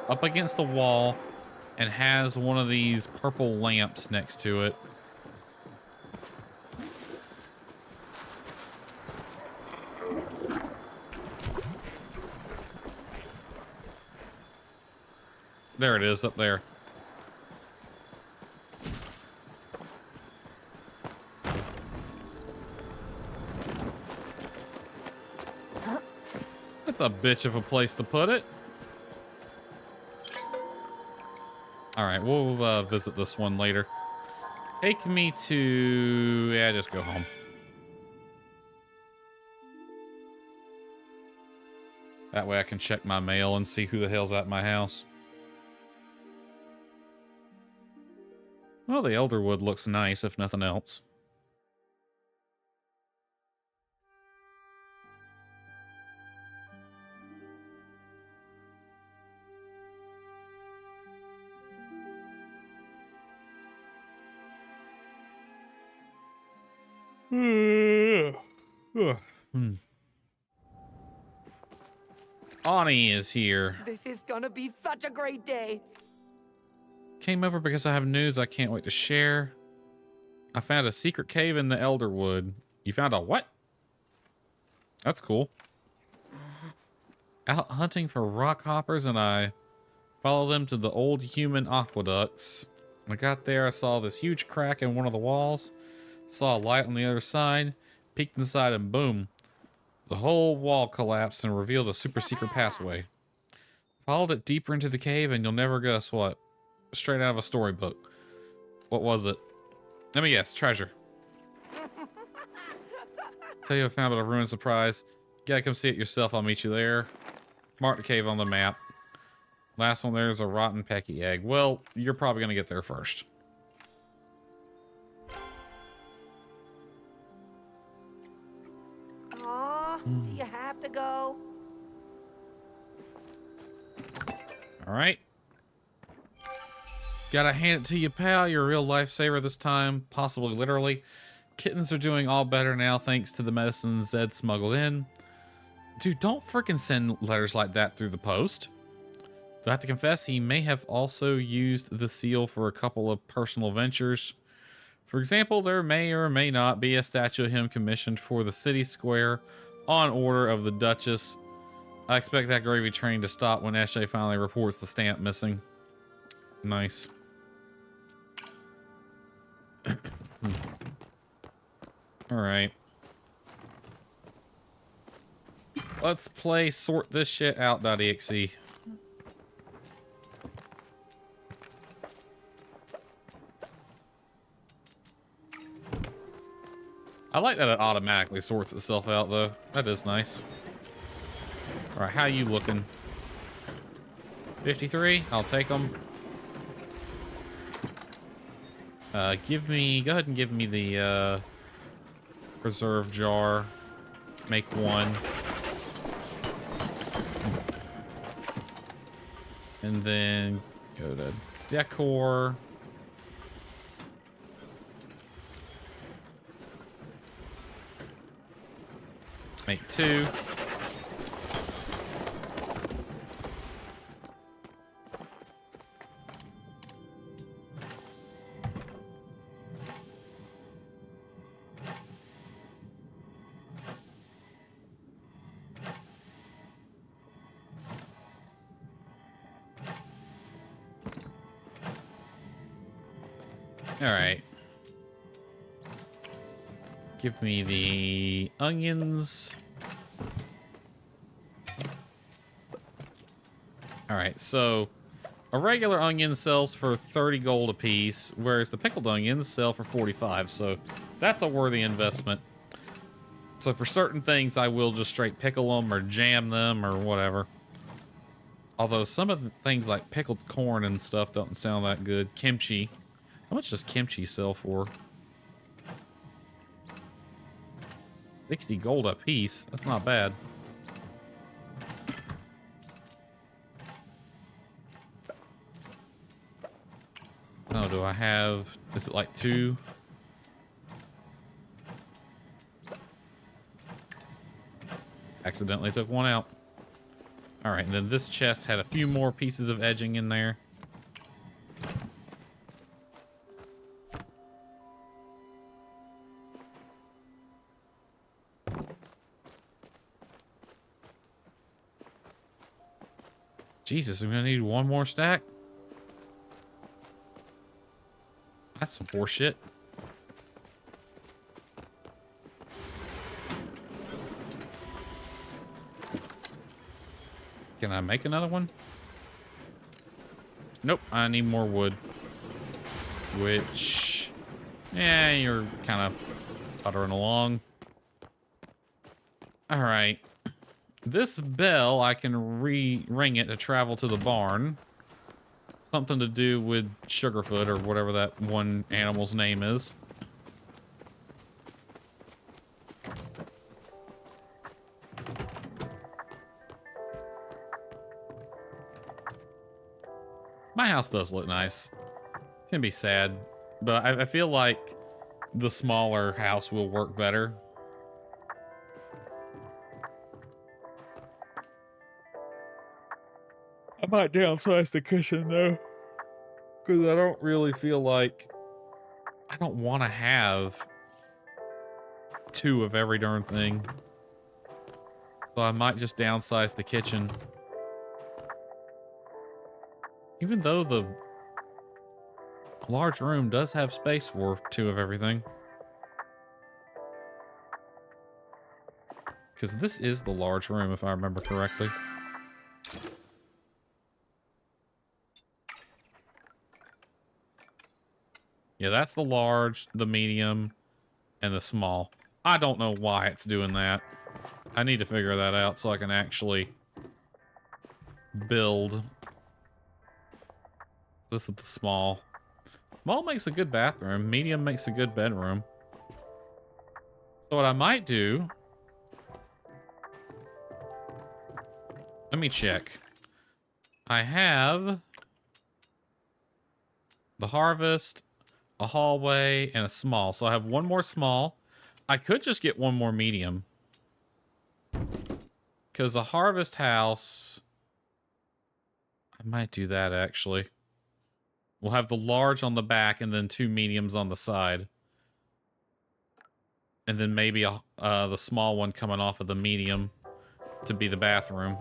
Up against the wall and has one of these purple lamps next to it. There it is, up there. That's a bitch of a place to put it. All right, we'll visit this one later. Take me to... Yeah, just go home. That way I can check my mail and see who the hell's at my house. Well, the Elderwood looks nice, if nothing else. Ani is here. This is gonna be such a great day. Came over because I have news I can't wait to share. I found a secret cave in the Elderwood. You found a what? That's cool. Out hunting for rock hoppers and I Follow them to the old human aqueducts. When I got there, I saw this huge crack in one of the walls. Saw a light on the other side. Peeked inside and boom. The whole wall collapsed and revealed a super secret passageway. Followed it deeper into the cave and you'll never guess what. Straight out of a storybook. What was it? Let me guess. Treasure. Tell you I found it a ruined surprise. You gotta come see it yourself. I'll meet you there. Mark the cave on the map. Last one, there's a rotten pecky egg. Well, you're probably gonna get there first. Aw, do you have to go? All right. Gotta hand it to you, pal. You're a real lifesaver this time, possibly literally. Kittens are doing all better now thanks to the medicine Zed smuggled in. Dude, don't freaking send letters like that through the post. Though I have to confess, he may have also used the seal for a couple of personal ventures. For example, there may or may not be a statue of him commissioned for the city square on order of the Duchess. I expect that gravy train to stop when Eshe finally reports the stamp missing. Nice. Alright. Let's play sort this shit out.exe. I like that it automatically sorts itself out though. That is nice. Alright, how you looking? 53? I'll take them. Go ahead and give me the preserve jar. Make one. And then go to decor. Make two. All right. Give me the onions. All right, so a regular onion sells for 30 gold a piece, whereas the pickled onions sell for 45, so that's a worthy investment. So for certain things, I will just straight pickle them or jam them or whatever. Although some of the things like pickled corn and stuff don't sound that good. Kimchi. How much does kimchi sell for? 60 gold a piece. That's not bad. Oh, do I have... Is it like two? Accidentally took one out. Alright, and then this chest had a few more pieces of edging in there. Jesus, I'm gonna need one more stack. That's some poor shit. Can I make another one? Nope, I need more wood. Which, yeah, you're kind of puttering along. All right. This bell, I can ring it to travel to the barn. Something to do with Sugarfoot or whatever that one animal's name is. My house does look nice. It's gonna be sad, but I feel like the smaller house will work better. I might downsize the kitchen though, because I don't really feel like I don't want to have two of every darn thing. So I might just downsize the kitchen. Even though the large room does have space for 2 of everything. Because this is the large room, if I remember correctly. Yeah, that's the large, the medium, and the small. I don't know why it's doing that. I need to figure that out so I can actually build. This is the small. Small makes a good bathroom. Medium makes a good bedroom. So what I might do... Let me check. I have the harvest, a hallway, and a small. So I have 1 more small. I could just get 1 more medium. Because a harvest house... I might do that, actually. We'll have the large on the back and then 2 mediums on the side. And then maybe the small one coming off of the medium to be the bathroom.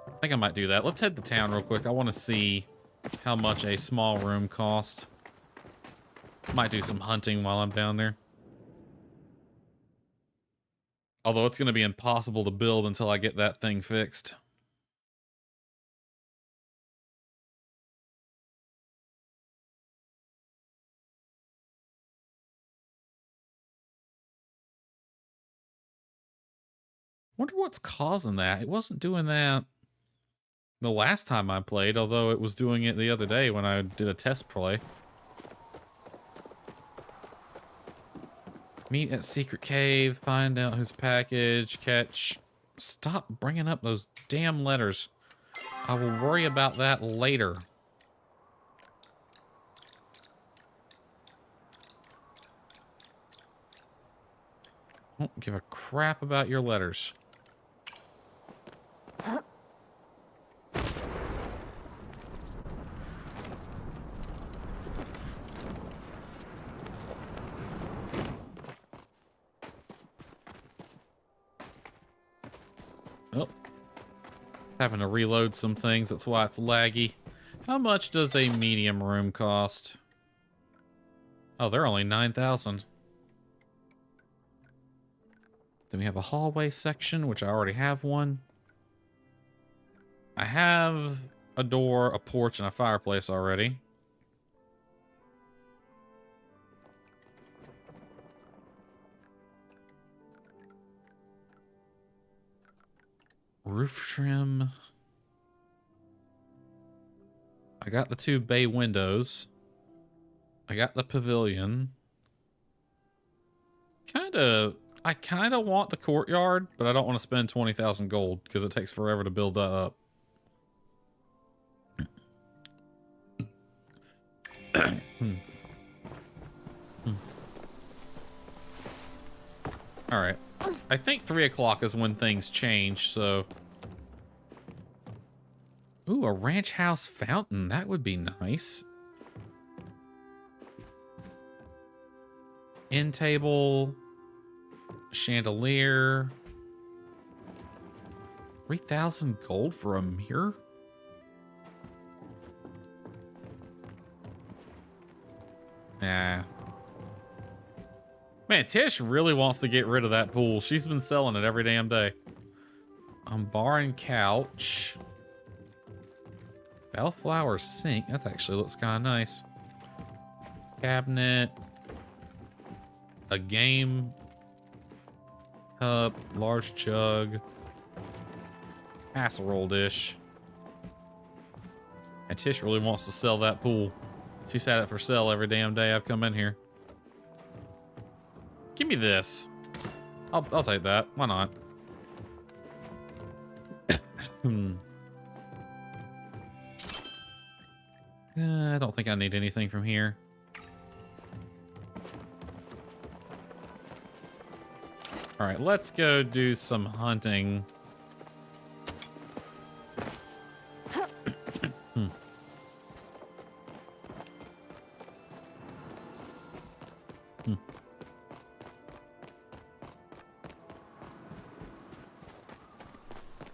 I think I might do that. Let's head to town real quick. I want to see how much a small room costs. Might do some hunting while I'm down there. Although it's going to be impossible to build until I get that thing fixed. Wonder what's causing that. It wasn't doing that the last time I played, although it was doing it the other day when I did a test play. Meet at secret cave, find out whose package, catch. Stop bringing up those damn letters. I will worry about that later. Don't give a crap about your letters. Oh. Having to reload some things, that's why it's laggy. How much does a medium room cost? Oh, they're only 9,000. Then we have a hallway section, which I already have one. I have a door, a porch, and a fireplace already. Roof trim. I got the 2 bay windows. I got the pavilion. I kind of want the courtyard, but I don't want to spend 20,000 gold because it takes forever to build that up. All right. I think 3 o'clock is when things change, so... Ooh, a ranch house fountain. That would be nice. End table. Chandelier. 3,000 gold for a mirror? Nah. Man, Tish really wants to get rid of that pool. She's been selling it every damn day. Bar and couch. Bellflower sink. That actually looks kind of nice. Cabinet. A game cup. Large jug. Casserole dish. And Tish really wants to sell that pool. She's had it for sale every damn day I've come in here. Give me this. I'll take that. Why not? I don't think I need anything from here. All right, let's go do some hunting.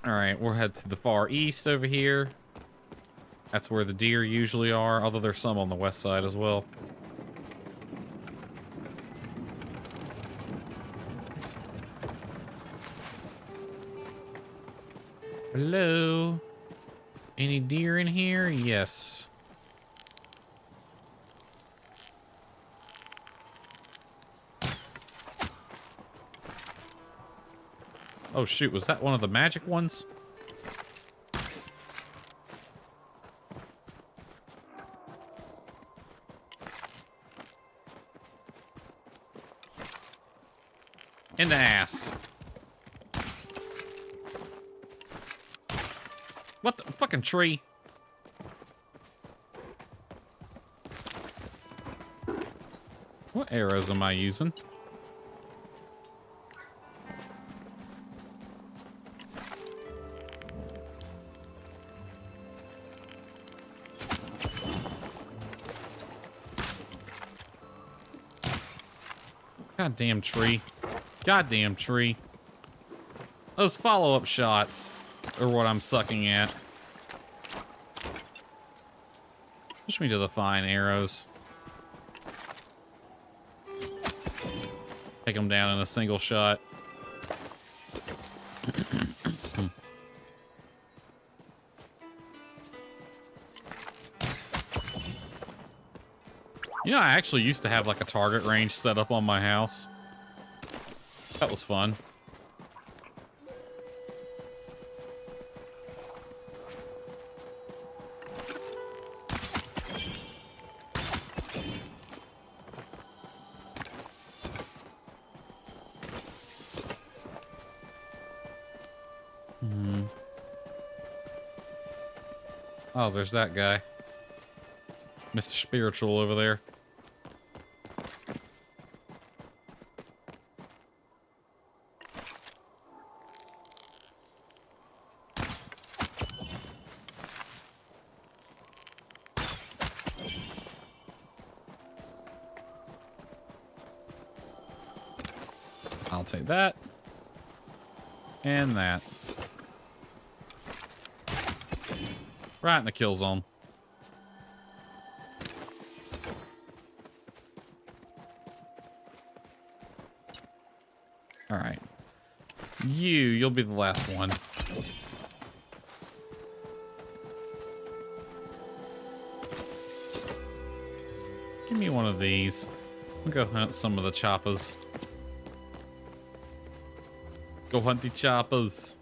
All right. right, we'll head to the far east over here. That's where the deer usually are, although there's some on the west side as well. Hello? Any deer in here? Yes. Oh shoot, was that one of the magic ones? In the ass. What the fucking tree? What arrows am I using? Goddamn tree. Goddamn tree. Those follow-up shots are what I'm sucking at. Push me to the fine arrows. Take them down in a single shot. You know, I actually used to have like a target range set up on my house. That was fun. Oh, there's that guy. Mr. Spiritual over there. I'll take that. And that. Right in the kill zone. All right. You'll be the last one. Give me one of these. I'll go hunt some of the choppers. Go hunt the choppers.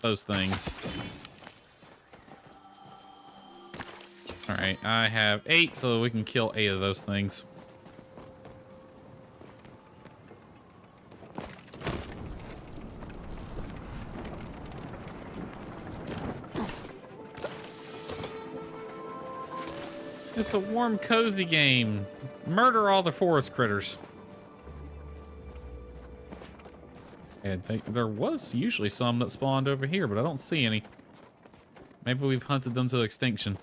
Those things. All right, I have 8, so we can kill 8 of those things. It's a warm, cozy game. Murder all the forest critters. And there was usually some that spawned over here, but I don't see any. Maybe we've hunted them to extinction.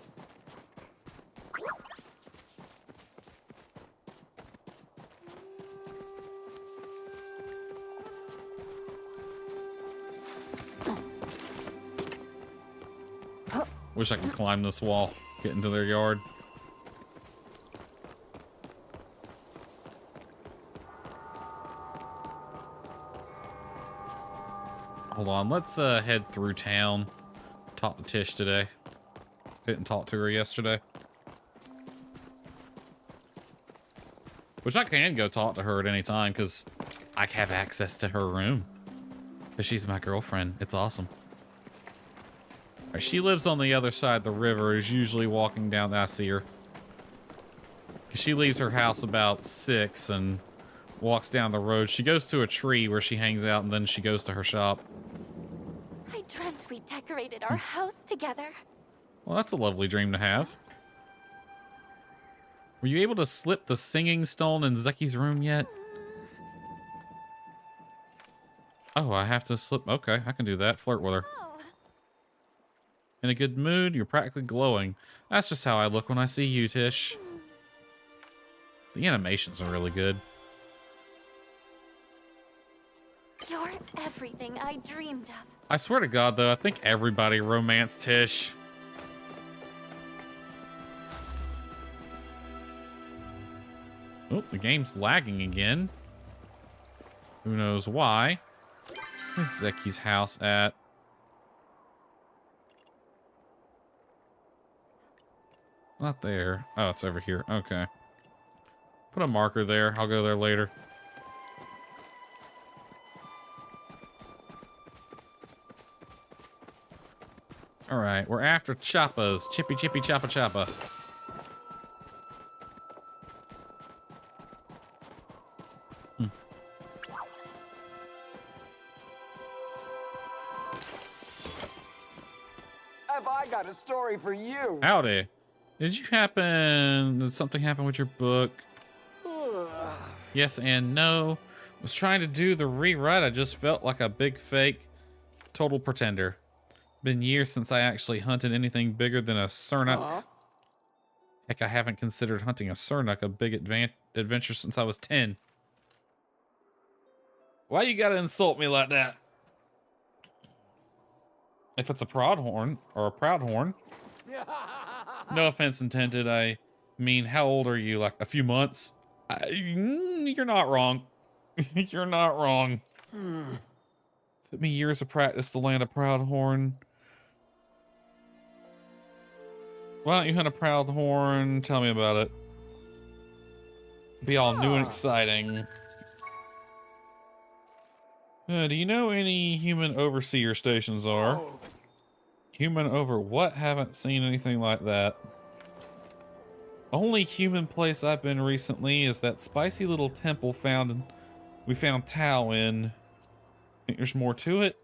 Wish I could climb this wall, get into their yard. Hold on, let's head through town. Talk to Tish today. Didn't talk to her yesterday. Which I can go talk to her at any time because I have access to her room. Because she's my girlfriend. It's awesome. All right, she lives on the other side of the river. Is usually walking down. I see her. She leaves her house about 6 and walks down the road. She goes to a tree where she hangs out and then she goes to her shop. I dreamt we decorated our house together. Well, that's a lovely dream to have. Were you able to slip the singing stone in Zeki's room yet? Oh, I have to slip. Okay, I can do that. Flirt with her. Oh, In a good mood, you're practically glowing. That's just how I look when I see you, Tish. The animations are really good. You're everything I dreamed of. I swear to God, though, I think everybody romanced Tish. Oh, the game's lagging again. Who knows why? Where's Zeki's house at? Not there. Oh, it's over here. Okay. Put a marker there. I'll go there later. All right, we're after Choppas. Chippy, chippy, choppa, choppa. Have I got a story for you? Howdy. Did something happen with your book? Yes and no. Was trying to do the rewrite. I just felt like a big fake total pretender. Been years since I actually hunted anything bigger than a Sernuk. Heck, I haven't considered hunting a Sernuk a big adventure since I was 10. Why you gotta insult me like that? If it's a proudhorn or a proudhorn. No offense intended. I mean, how old are you? Like a few months? You're not wrong. You're not wrong. Took me years of practice to land a proudhorn. Why don't you hunt a proudhorn? Tell me about it. Be all new and exciting. Do you know any human overseer stations are? Human over what? Haven't seen anything like that. Only human place I've been recently is that spicy little temple we found Tao in. Think there's more to it?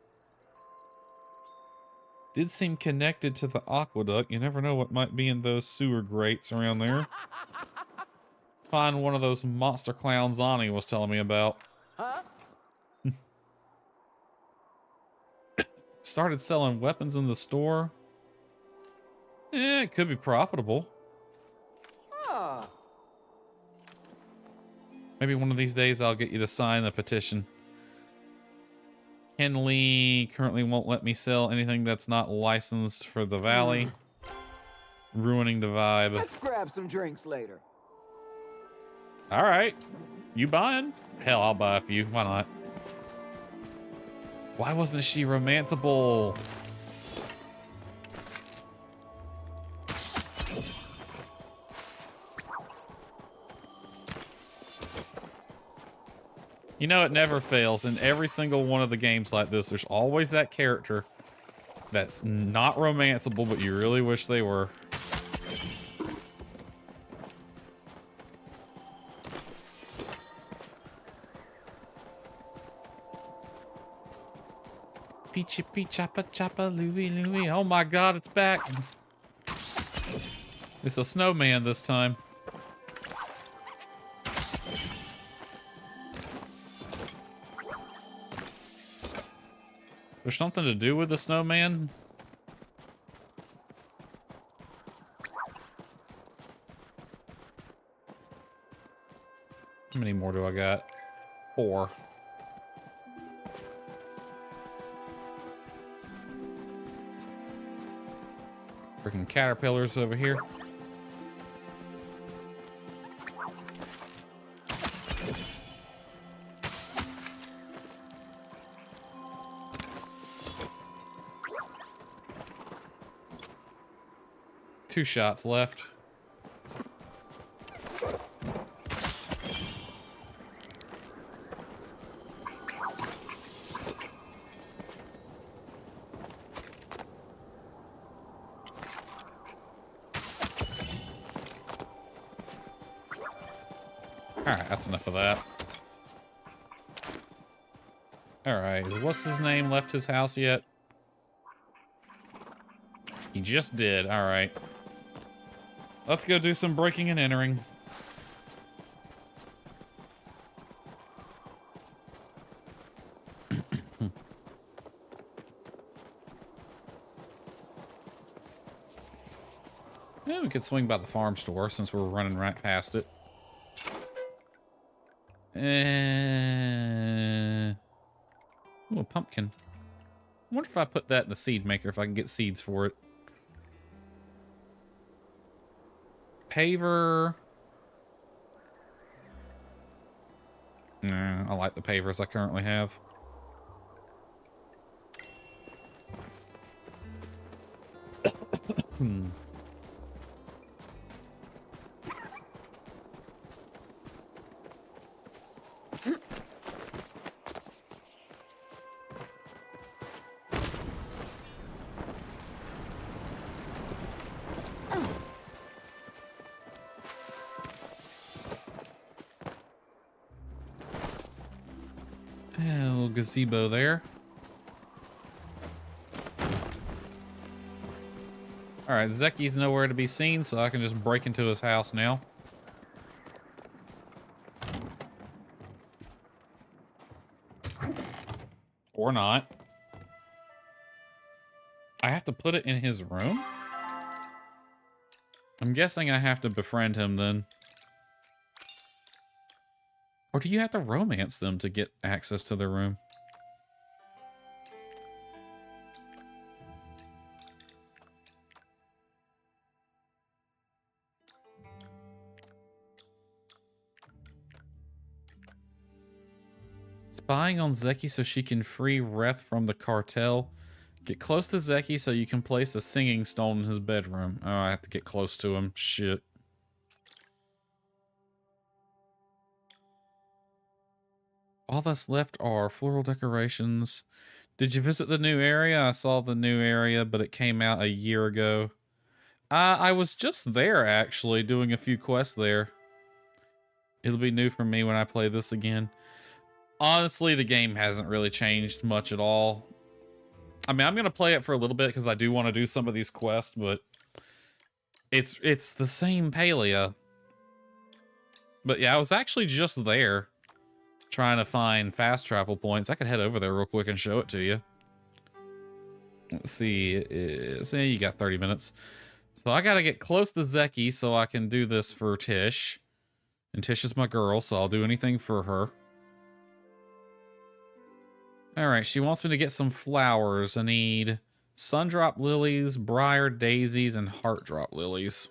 Did seem connected to the aqueduct. You never know what might be in those sewer grates around there. Find one of those monster clowns Ani was telling me about. Huh? Started selling weapons in the store. It could be profitable. Maybe one of these days I'll get you to sign the petition. Ken Lee currently won't let me sell anything that's not licensed for the valley. Ruining the vibe. Let's grab some drinks later. All right. You buying? Hell, I'll buy a few. Why not? Why wasn't she romanceable? You know, it never fails. In every single one of the games like this, there's always that character that's not romanceable, but you really wish they were. Peachy pee choppa choppa Louie Louie. Oh my god, it's back. It's a snowman this time. There's something to do with the snowman? How many more do I got? 4. Freaking caterpillars over here. Two shots left. Alright, that's enough of that. Alright, what's his name left his house yet? He just did, alright. Let's go do some breaking and entering. could swing by the farm store since we're running right past it. Ooh, a pumpkin. I wonder if I put that in the seed maker, if I can get seeds for it. Paver. Nah, I like the pavers I currently have. A little gazebo there. Alright, Zeki's nowhere to be seen, so I can just break into his house now. Or not. I have to put it in his room? I'm guessing I have to befriend him then. Or do you have to romance them to get access to their room? Spying on Zeki so she can free Reth from the cartel. Get close to Zeki so you can place a singing stone in his bedroom. Oh, I have to get close to him. Shit. All that's left are floral decorations. Did you visit the new area? I saw the new area, but it came out a year ago. I was just there, actually, doing a few quests there. It'll be new for me when I play this again. Honestly, the game hasn't really changed much at all. I mean, I'm going to play it for a little bit because I do want to do some of these quests, but it's the same Palia. But yeah, I was actually just there trying to find fast travel points. I could head over there real quick and show it to you. Let's see. Say you got 30 minutes. So I got to get close to Zeki so I can do this for Tish. And Tish is my girl, so I'll do anything for her. Alright, she wants me to get some flowers. I need sundrop lilies, briar daisies, and heartdrop lilies.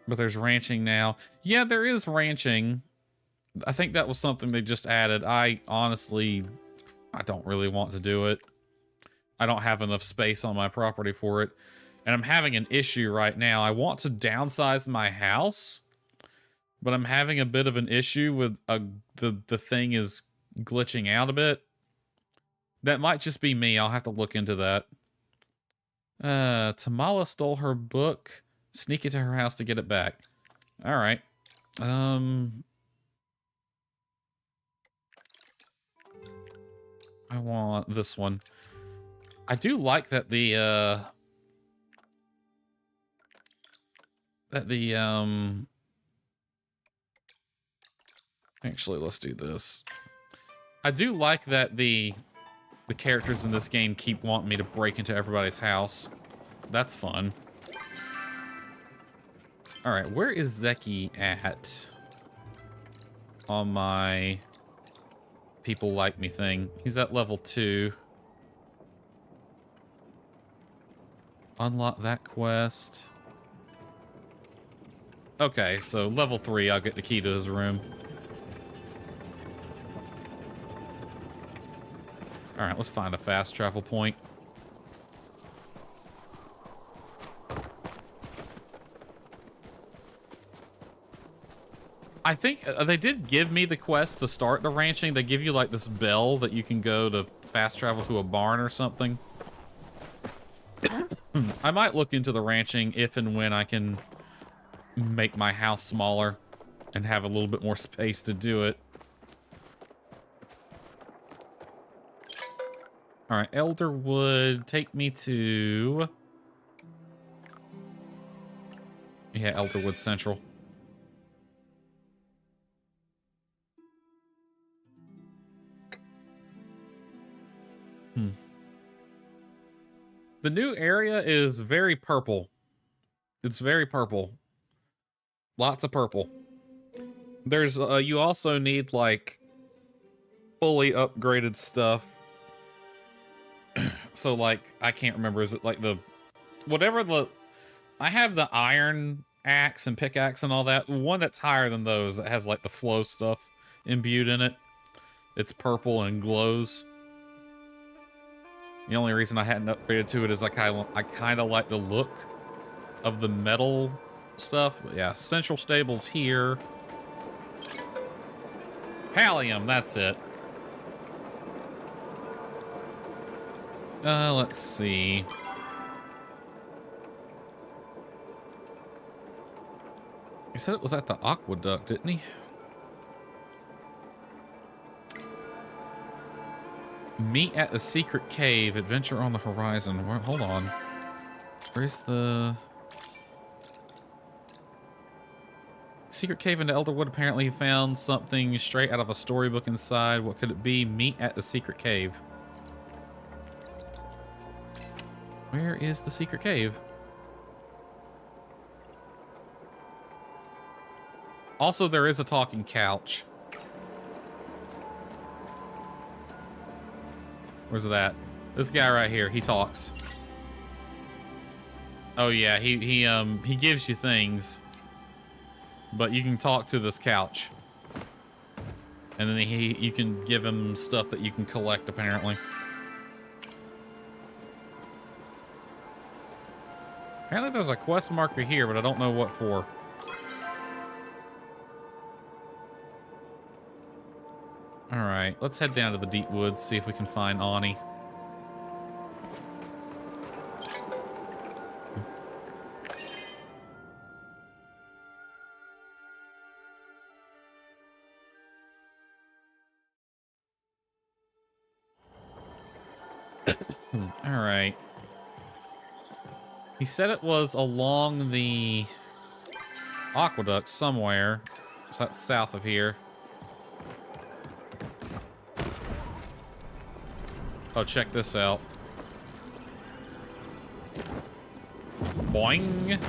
But there's ranching now. Yeah, there is ranching. I think that was something they just added. I don't really want to do it. I don't have enough space on my property for it. And I'm having an issue right now. I want to downsize my house, but I'm having a bit of an issue with the thing is glitching out a bit. That might just be me. I'll have to look into that. Tamala stole her book. Sneak into her house to get it back. All right. I want this one. I do like that actually, let's do this. I do like that the characters in this game keep wanting me to break into everybody's house. That's fun. All right, where is Zeki at on my people like me thing? He's at level 2. Unlock that quest. Okay, so level 3, I'll get the key to his room. All right, let's find a fast travel point. I think they did give me the quest to start the ranching. They give you like this bell that you can go to fast travel to a barn or something. I might look into the ranching if and when I can make my house smaller and have a little bit more space to do it. All right, Elderwood, take me to... Yeah, Elderwood Central. The The new area is very purple. It's very purple. Lots of purple. There's you also need like fully upgraded stuff. So like I can't remember, is it like the whatever the I have the iron axe and pickaxe and all that. One that's higher than those that has like the flow stuff imbued in it. It's purple and glows. The only reason I hadn't upgraded to it is I kind of like the look of the metal stuff. But yeah, Central Stable's here. Pallium, that's it. Let's see. He said it was at the aqueduct, didn't he? Meet at the secret cave. Adventure on the horizon. Hold on. Where's the... Secret cave into Elderwood. Apparently he found something straight out of a storybook inside. What could it be? Meet at the secret cave. Where is the secret cave? Also, there is a talking couch. Where's that? This guy right here, he talks. Oh yeah, he gives you things. But you can talk to this couch. And then you can give him stuff that you can collect apparently. Apparently there's a quest marker here, but I don't know what for. Alright, let's head down to the deep woods, see if we can find Ani. Alright. He said it was along the aqueduct somewhere. So that's south of here. Oh, check this out. Boing.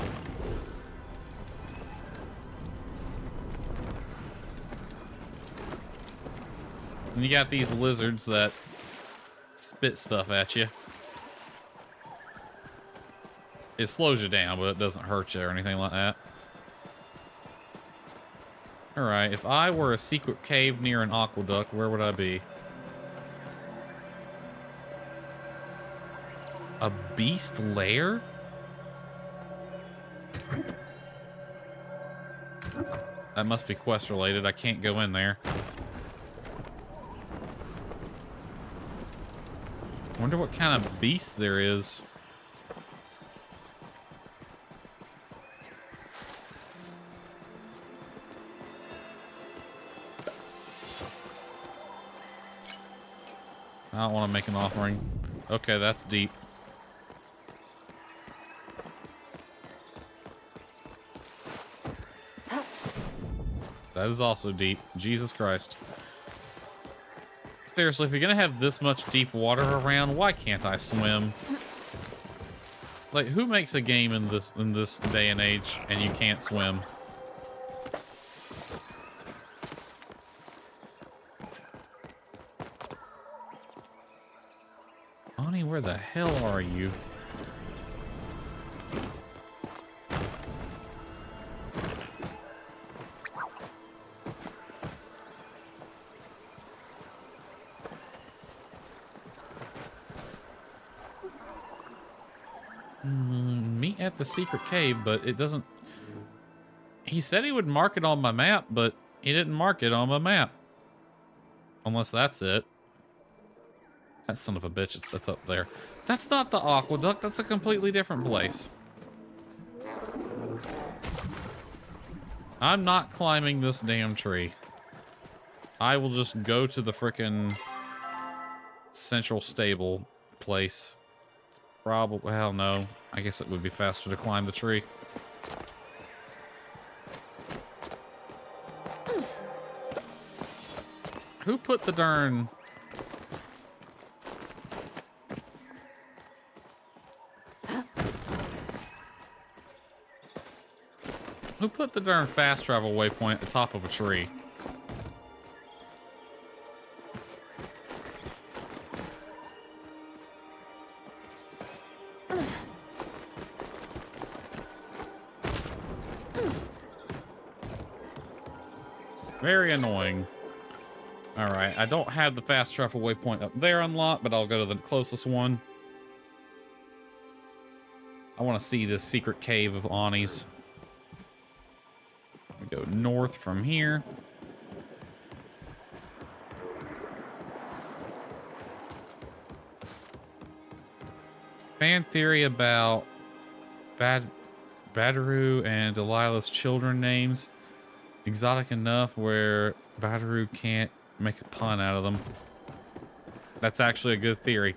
And you got these lizards that spit stuff at you. It slows you down, but it doesn't hurt you or anything like that. Alright, if I were a secret cave near an aqueduct, where would I be? A beast lair? That must be quest related. I can't go in there. Wonder what kind of beast there is. I don't want to make an offering. Okay, that's deep. That is also deep. Jesus Christ. Seriously, if you're gonna have this much deep water around, why can't I swim? Like, who makes a game in this day and age and you can't swim? Ani, where the hell are you? Meet at the secret cave, but it doesn't... He said he would mark it on my map, but he didn't mark it on my map. Unless that's it. That son of a bitch, that's up there. That's not the aqueduct, that's a completely different place. I'm not climbing this damn tree. I will just go to the frickin' central stable place. Probably, well, no. I guess it would be faster to climb the tree. Who put the darn... Who put the darn fast travel waypoint at the top of a tree? Very annoying. Alright, I don't have the fast travel waypoint up there unlocked, but I'll go to the closest one. I want to see this secret cave of Ani's. We go north from here. Fan theory about Badaru and Delilah's children names. Exotic enough where Badaru can't make a pun out of them. That's actually a good theory.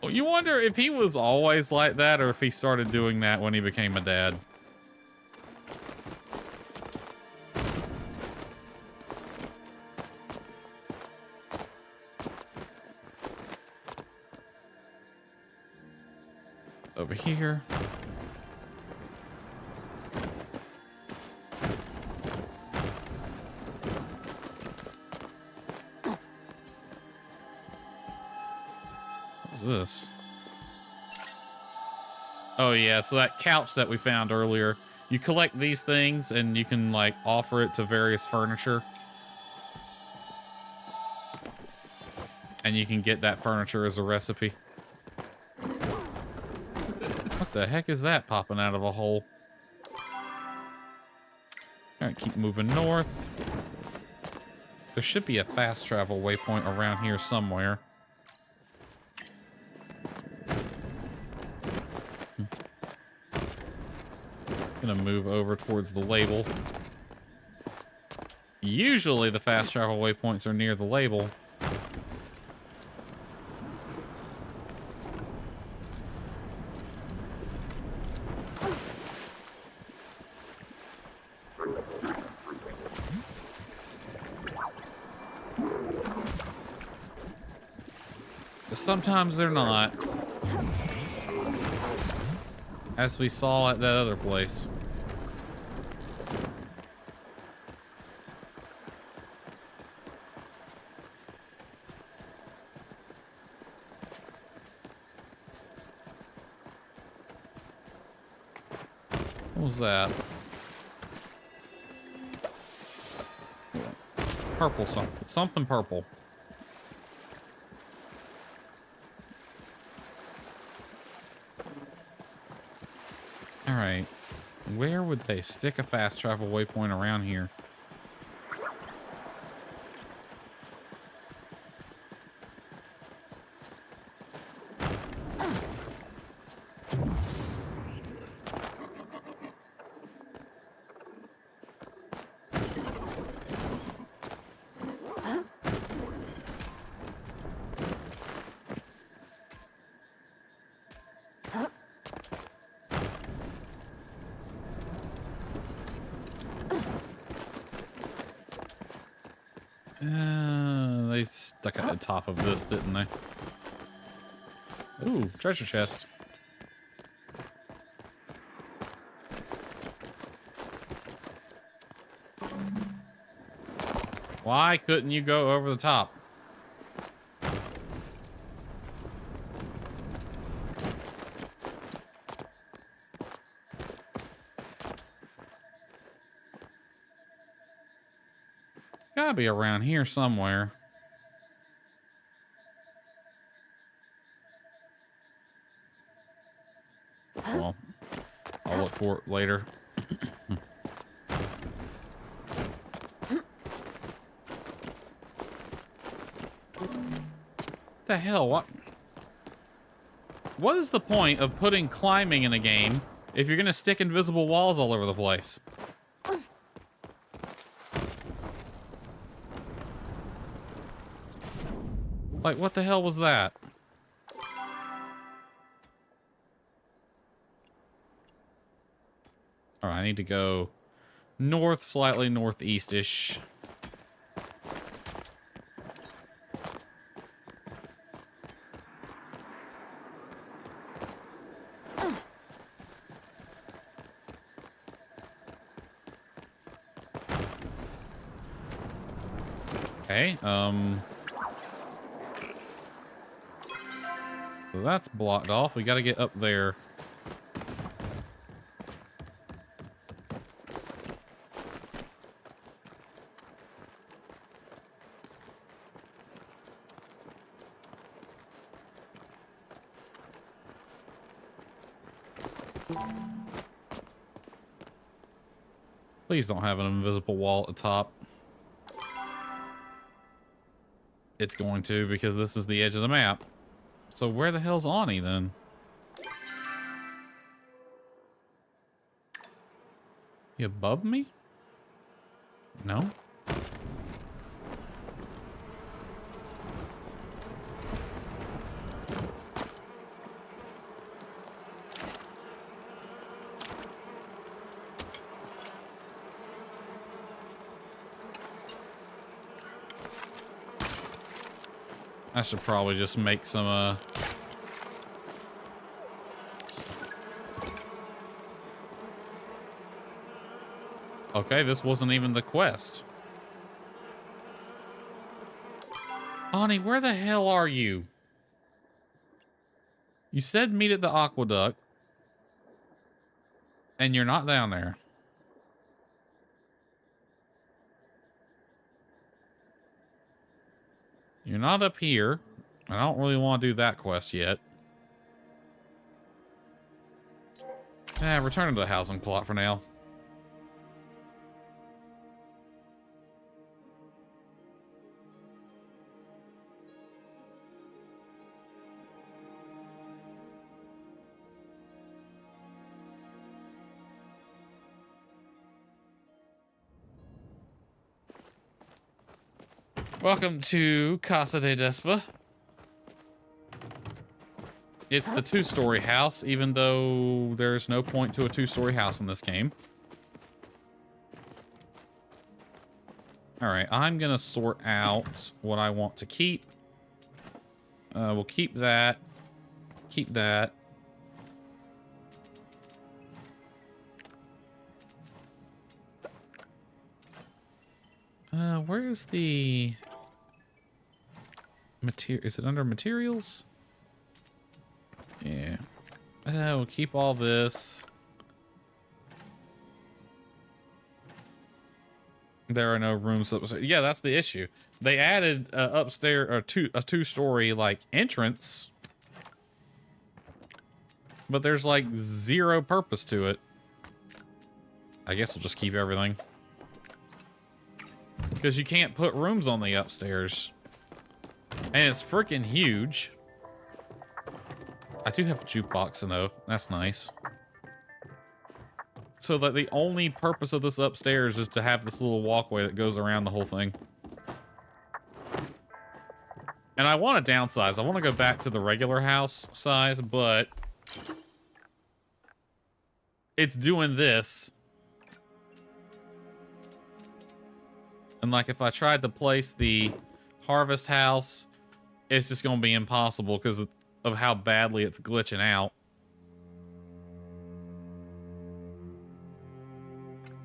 Well, you wonder if he was always like that or if he started doing that when he became a dad. Over here. What's this? Oh yeah, so that couch that we found earlier, you collect these things and you can like offer it to various furniture. And you can get that furniture as a recipe. What the heck is that popping out of a hole? Alright, keep moving north. There should be a fast travel waypoint around here somewhere. Gonna move over towards the label. Usually the fast travel waypoints are near the label. But sometimes they're not. As we saw at that other place. What was that? Purple something. Something purple. Alright. Where would they stick a fast travel waypoint around here? They stuck at the top of this, didn't they? Ooh, treasure chest. Why couldn't you go over the top? Gotta be around here somewhere. Well, I'll look for it later. The hell? What is the point of putting climbing in a game if you're gonna stick invisible walls all over the place? Like, what the hell was that? All right, I need to go north, slightly northeast-ish. Okay, so that's blocked off. We got to get up there. Please don't have an invisible wall at the top. It's going to, because this is the edge of the map. So where the hell's Ani then? You above me? No? I should probably just make some, Okay, this wasn't even the quest. Ani, where the hell are you? You said meet at the aqueduct. And you're not down there. You're not up here. I don't really want to do that quest yet. Return to the housing plot for now. Welcome to Casa de Despa. It's the two-story house, even though there's no point to a two-story house in this game. Alright, I'm gonna sort out what I want to keep. We'll keep that. Keep that. Where's the... Is it under materials? Yeah. We'll keep all this. There are no rooms upstairs. Yeah, that's the issue. They added upstairs or a two-story like entrance, but there's like zero purpose to it. I guess we'll just keep everything because you can't put rooms on the upstairs. And it's freaking huge. I do have a jukebox, though. That's nice. So that the only purpose of this upstairs is to have this little walkway that goes around the whole thing. And I want to downsize. I want to go back to the regular house size, but it's doing this. And like if I tried to place the harvest house, it's just going to be impossible because of how badly it's glitching out.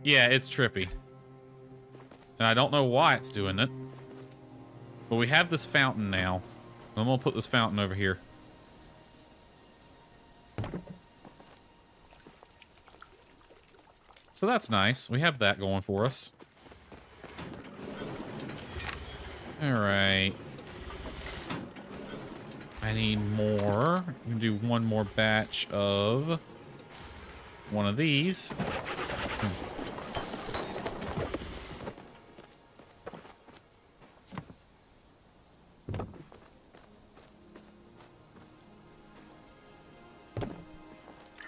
Yeah, it's trippy. And I don't know why it's doing it. But we have this fountain now. I'm going to put this fountain over here. So that's nice. We have that going for us. Alright. I need more. We can do one more batch of one of these.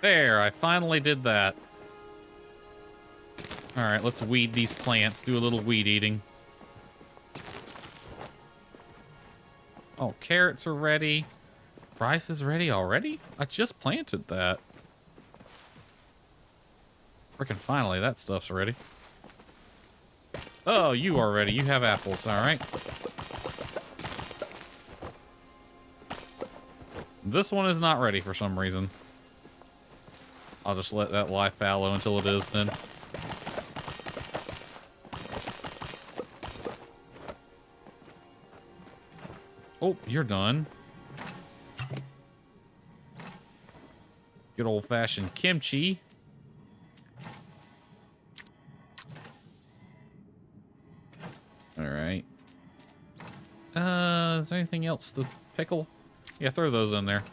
There, I finally did that. Alright, let's weed these plants. Do a little weed eating. Oh, carrots are ready. Rice is ready already? I just planted that. Frickin' finally, that stuff's ready. Oh, you are ready. You have apples, alright. This one is not ready for some reason. I'll just let that lie fallow until it is then. Oh, you're done. Good old-fashioned kimchi. All right. Is there anything else to pickle? Yeah, throw those in there.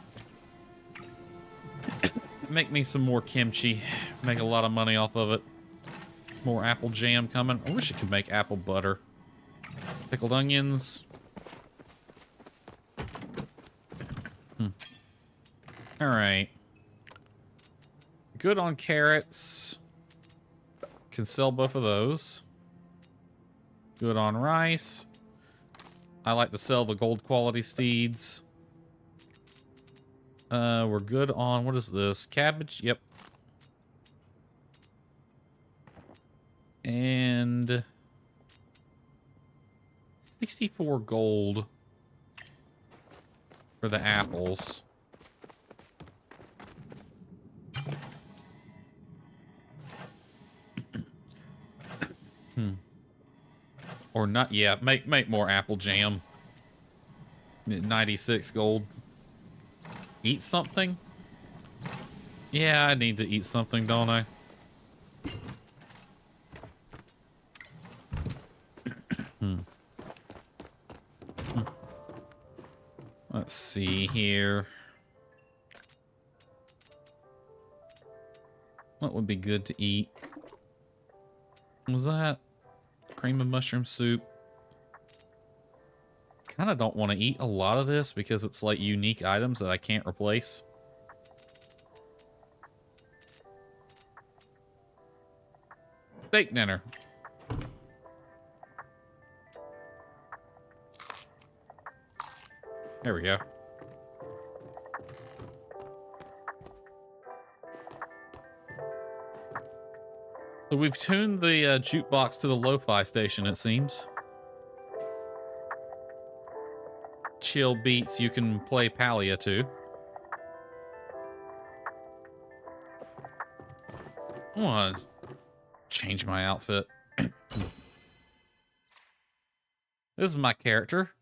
Make me some more kimchi. Make a lot of money off of it. More apple jam coming. I wish it could make apple butter. Pickled onions. All right. Good on carrots. Can sell both of those. Good on rice. I like to sell the gold quality seeds. We're good on, what is this? Cabbage? Yep. And 64 gold for the apples. Or not, yeah, make more apple jam. 96 gold. Eat something? Yeah, I need to eat something, don't I? Let's see here. What would be good to eat? Was that cream of mushroom soup? Kind of don't want to eat a lot of this because it's like unique items that I can't replace. Steak dinner. There we go. So we've tuned the jukebox to the lo-fi station, it seems. Chill beats you can play Palia to. I want to change my outfit. This is my character.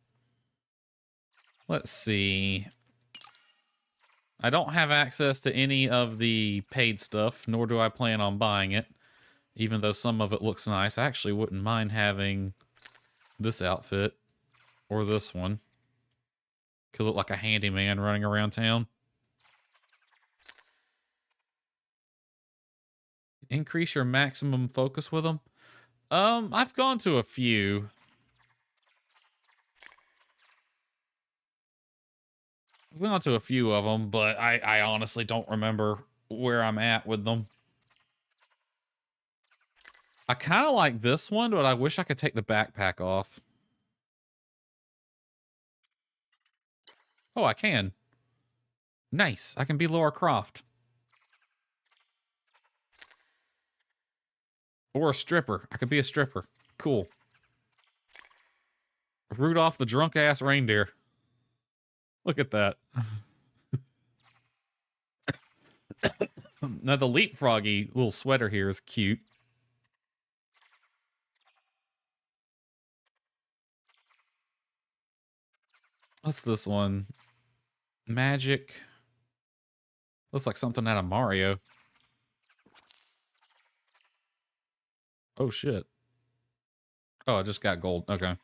Let's see. I don't have access to any of the paid stuff, nor do I plan on buying it. Even though some of it looks nice, I actually wouldn't mind having this outfit or this one. Could look like a handyman running around town. Increase your maximum focus with them. I've gone to a few. I've gone to a few of them, but I honestly don't remember where I'm at with them. I kind of like this one, but I wish I could take the backpack off. Oh, I can. Nice. I can be Laura Croft. Or a stripper. I could be a stripper. Cool. Rudolph the drunk-ass reindeer. Look at that. Now, the leapfroggy little sweater here is cute. What's this one? Magic. Looks like something out of Mario. Oh, shit. Oh, I just got gold. Okay.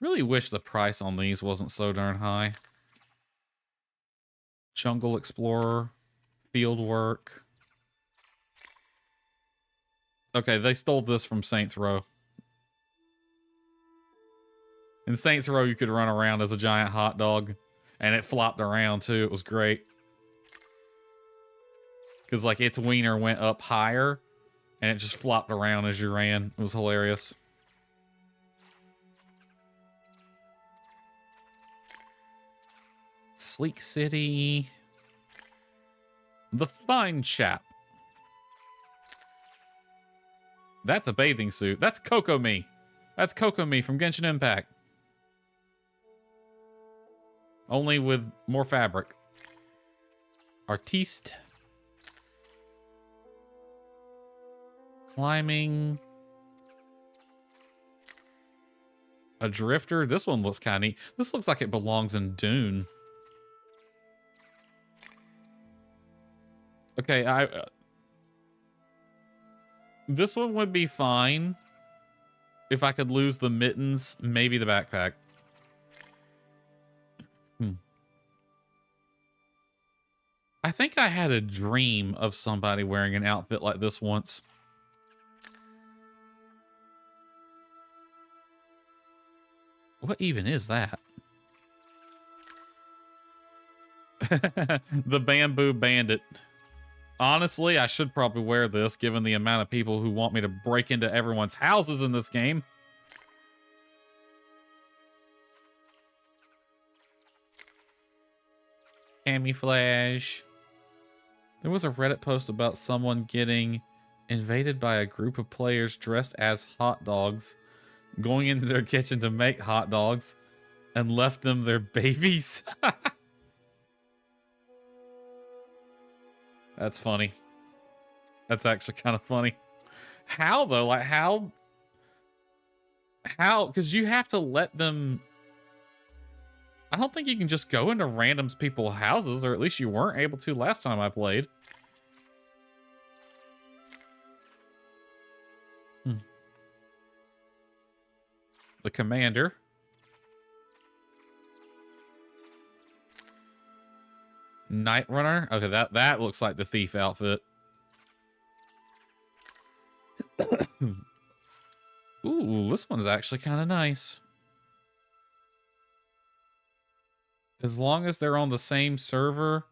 Really wish the price on these wasn't so darn high. Jungle Explorer. Field work. Okay, they stole this from Saints Row. In Saints Row, you could run around as a giant hot dog, and it flopped around, too. It was great. Because, like, its wiener went up higher, and it just flopped around as you ran. It was hilarious. Sleek City. The Fine Chap. That's a bathing suit. That's Kokomi. That's Kokomi from Genshin Impact. Only with more fabric. Artiste. Climbing. A drifter. This one looks kind of neat. This looks like it belongs in Dune. Okay, this one would be fine if I could lose the mittens, maybe the backpack. I think I had a dream of somebody wearing an outfit like this once. What even is that? The Bamboo Bandit. Honestly, I should probably wear this given the amount of people who want me to break into everyone's houses in this game. Camouflage. There was a Reddit post about someone getting invaded by a group of players dressed as hot dogs, going into their kitchen to make hot dogs, and left them their babies. That's funny. That's actually kind of funny. How, though? Like, how? Because you have to let them... I don't think you can just go into random people's houses, or at least you weren't able to last time I played. The commander. Night Runner. Okay, that looks like the thief outfit. Ooh, this one's actually kind of nice. As long as they're on the same server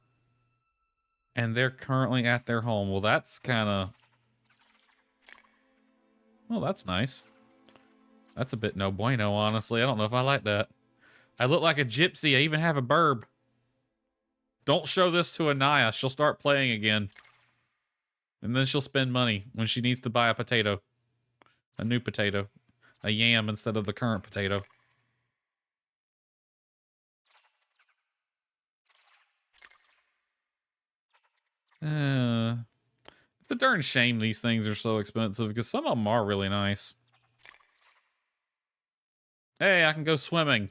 and they're currently at their home. Well, that's kind of... Well, that's nice. That's a bit no bueno, honestly. I don't know if I like that. I look like a gypsy. I even have a burb. Don't show this to Anaya. She'll start playing again. And then she'll spend money when she needs to buy a potato. A new potato. A yam instead of the current potato. It's a darn shame these things are so expensive because some of them are really nice. Hey, I can go swimming.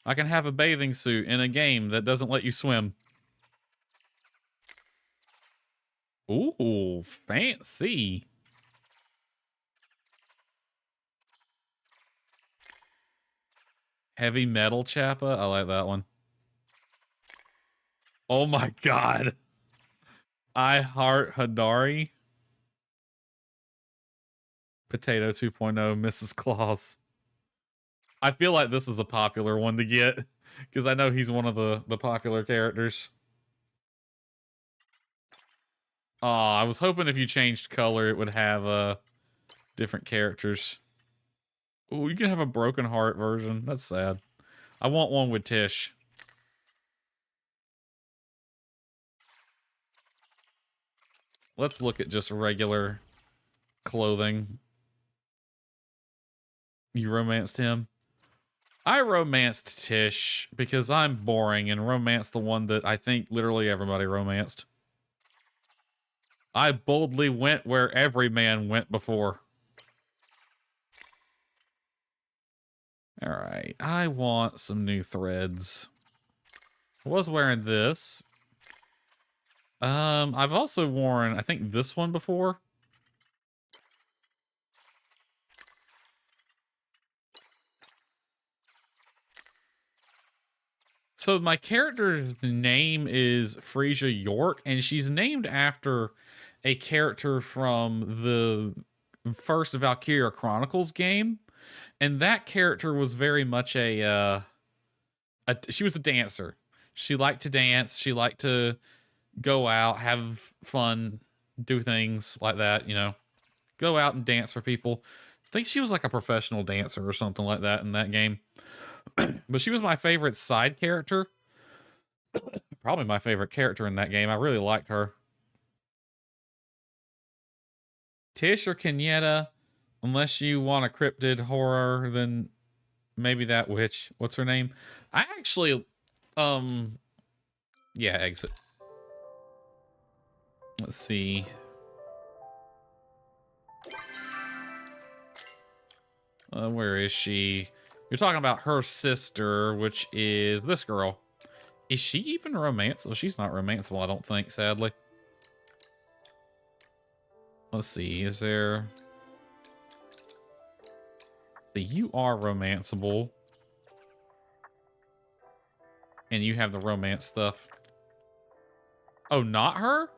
I can have a bathing suit in a game that doesn't let you swim. Ooh, fancy. Heavy metal Chappa. I like that one. Oh my god. I heart Hadari. Potato 2.0, Mrs. Claus. I feel like this is a popular one to get because I know he's one of the popular characters. I was hoping if you changed color, it would have different characters. Ooh, you can have a broken heart version. That's sad. I want one with Tish. Let's look at just regular clothing. You romanced him? I romanced Tish because I'm boring and romanced the one that I think literally everybody romanced. I boldly went where every man went before. All right, I want some new threads. I was wearing this. I've also worn, I think, this one before. So my character's name is Frisia York, and she's named after a character from the first Valkyria Chronicles game. And that character was very much she was a dancer. She liked to dance. She liked to go out, have fun, do things like that, you know. Go out and dance for people. I think she was like a professional dancer or something like that in that game. But she was my favorite side character. Probably my favorite character in that game. I really liked her. Tish or Kenyetta, unless you want a cryptid horror, then maybe that witch. What's her name? I actually, yeah, exit. Let's see. Where is she? You're talking about her sister, which is this girl. Is she even romanceable? She's not romanceable, I don't think, sadly. Let's see, is there... See, you are romanceable. And you have the romance stuff. Oh, not her?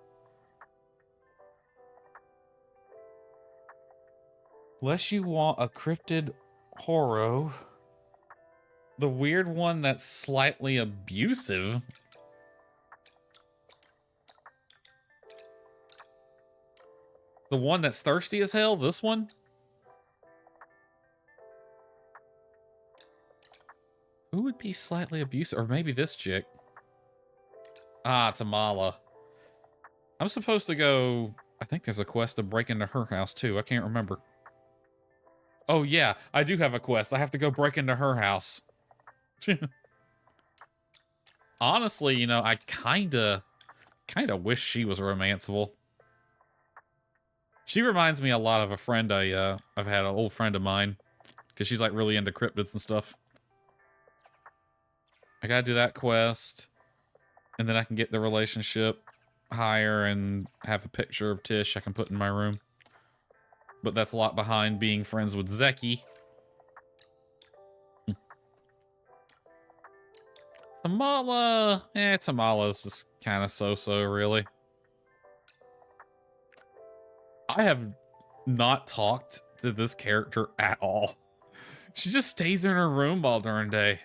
Unless you want a cryptid horo. The weird one that's slightly abusive. The one that's thirsty as hell, this one? Who would be slightly abusive? Or maybe this chick. Ah, Tamala. I'm supposed to go... I think there's a quest to break into her house, too. I can't remember. Oh, yeah. I do have a quest. I have to go break into her house. Honestly, you know, I kinda wish she was romanceable. She reminds me a lot of a friend I've had, an old friend of mine. Because she's, like, really into cryptids and stuff. I gotta do that quest. And then I can get the relationship higher and have a picture of Tish I can put in my room. But that's a lot behind being friends with Zeki. Tamala. Tamala's just kind of so-so, really. I have not talked to this character at all. She just stays in her room all darn day.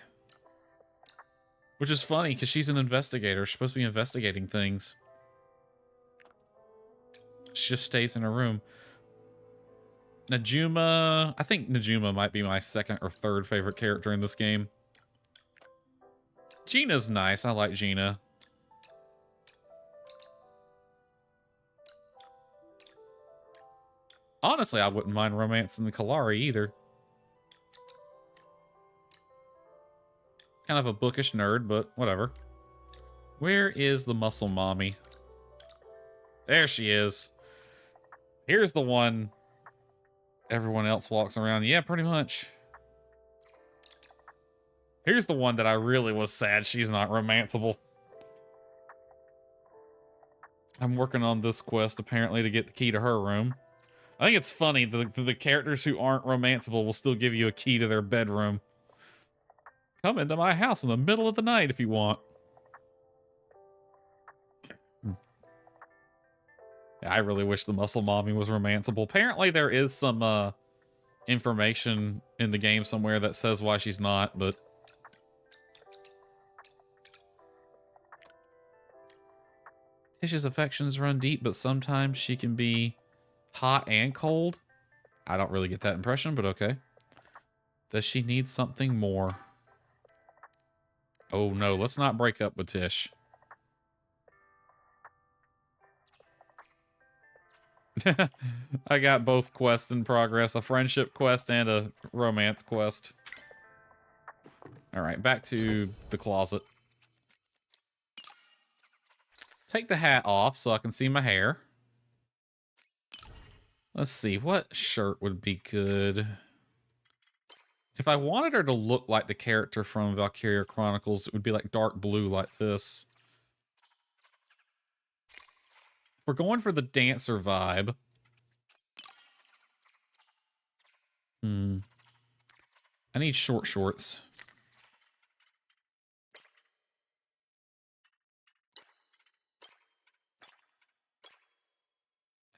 Which is funny, because she's an investigator. She's supposed to be investigating things. She just stays in her room. Najuma... I think Najuma might be my second or third favorite character in this game. Gina's nice. I like Gina. Honestly, I wouldn't mind romancing the Kalari either. Kind of a bookish nerd, but whatever. Where is the muscle mommy? There she is. Here's the one everyone else walks around. Yeah, pretty much. Here's the one that I really was sad she's not romanceable. I'm working on this quest, apparently, to get the key to her room. I think it's funny, the characters who aren't romanceable will still give you a key to their bedroom. Come into my house in the middle of the night if you want. Yeah, I really wish the muscle mommy was romanceable. Apparently there is some information in the game somewhere that says why she's not, but... Tish's affections run deep, but sometimes she can be hot and cold. I don't really get that impression, but okay. Does she need something more? Oh no, let's not break up with Tish. I got both quests in progress, a friendship quest and a romance quest. Alright, back to the closet. Take the hat off so I can see my hair. Let's see, what shirt would be good? If I wanted her to look like the character from Valkyria Chronicles, it would be like dark blue like this. We're going for the dancer vibe. I need short shorts.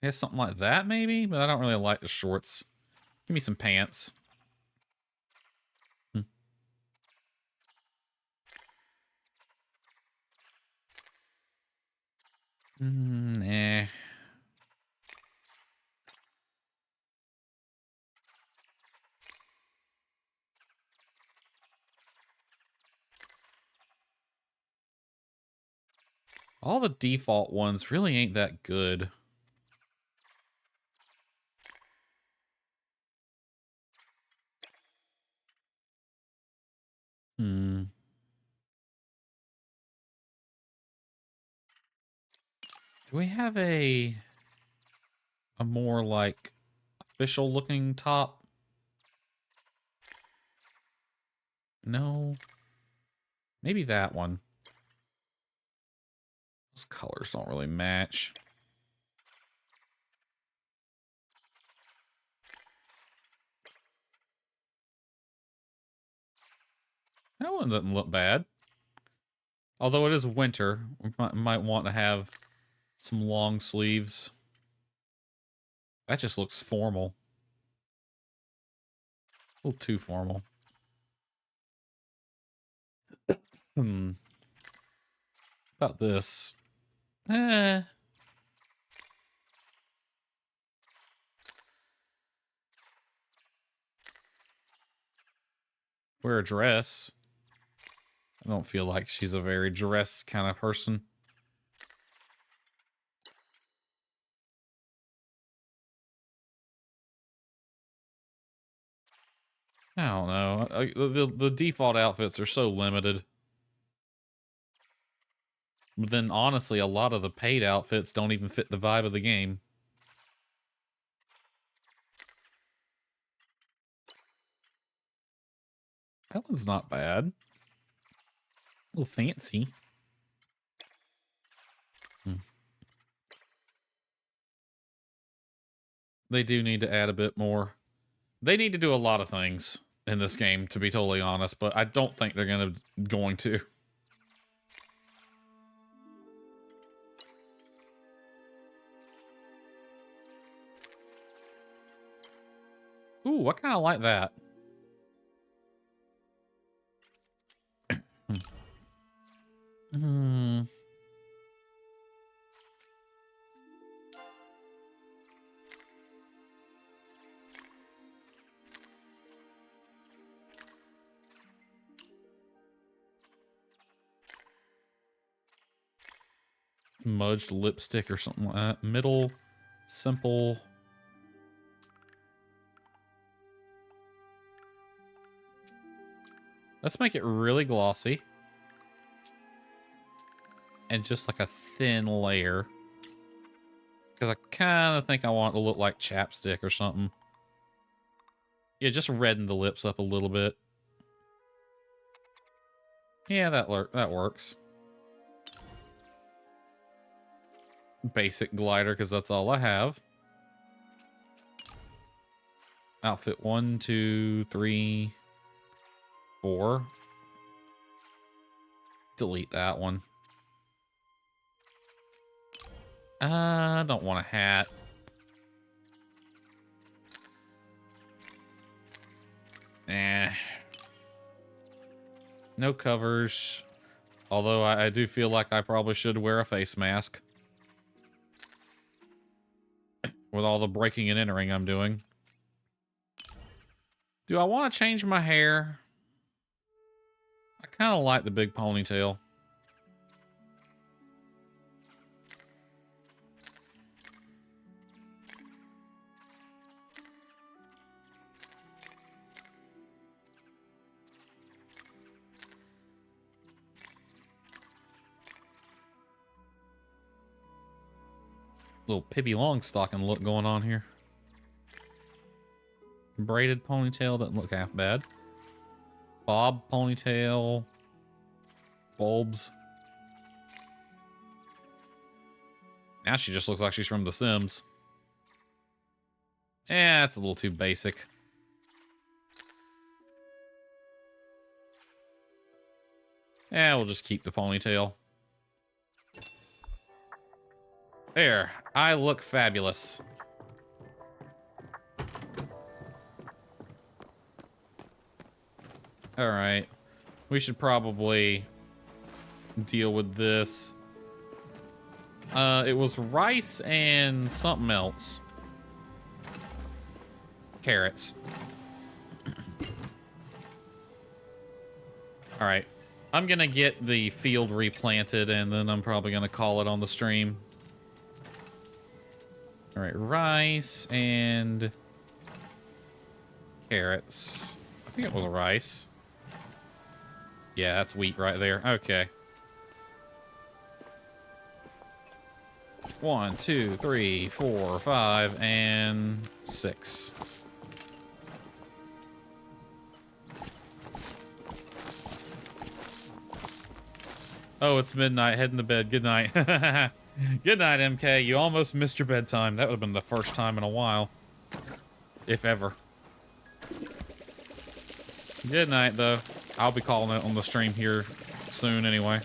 I guess something like that, maybe? But I don't really like the shorts. Give me some pants. Nah. All the default ones really ain't that good. Do we have a more like official looking top? No. Maybe that one. Those colors don't really match. That one doesn't look bad. Although it is winter, we might want to have some long sleeves. That just looks formal. A little too formal. About this. Wear a dress. I don't feel like she's a very dress kind of person. I don't know. The default outfits are so limited. But then, honestly, a lot of the paid outfits don't even fit the vibe of the game. That one's not bad. A little fancy. They do need to add a bit more. They need to do a lot of things in this game, to be totally honest, but I don't think they're going to. Ooh, I kind of like that. Smudged lipstick or something like that. Middle, simple. Let's make it really glossy. And just like a thin layer. Because I kind of think I want it to look like chapstick or something. Yeah, just redden the lips up a little bit. Yeah, that works. Basic glider, because that's all I have. Outfit 1, 2, 3, 4. Delete that one. I don't want a hat. No covers. Although I do feel like I probably should wear a face mask. With all the breaking and entering I'm doing. Do I want to change my hair? I kind of like the big ponytail. Little Pippi Longstocking look going on here. Braided ponytail doesn't look half bad. Bob ponytail. Bulbs. Now she just looks like she's from The Sims. That's a little too basic. Yeah, we'll just keep the ponytail. There, I look fabulous. All right, we should probably deal with this. It was rice and something else. Carrots. All right, I'm gonna get the field replanted and then I'm probably gonna call it on the stream. All right, rice and carrots. I think it was rice. Yeah, that's wheat right there. Okay. 1, 2, 3, 4, 5, and 6. Oh, it's midnight. Heading to bed. Good night. Good night, MK. You almost missed your bedtime. That would have been the first time in a while. If ever. Good night, though. I'll be calling it on the stream here soon anyway.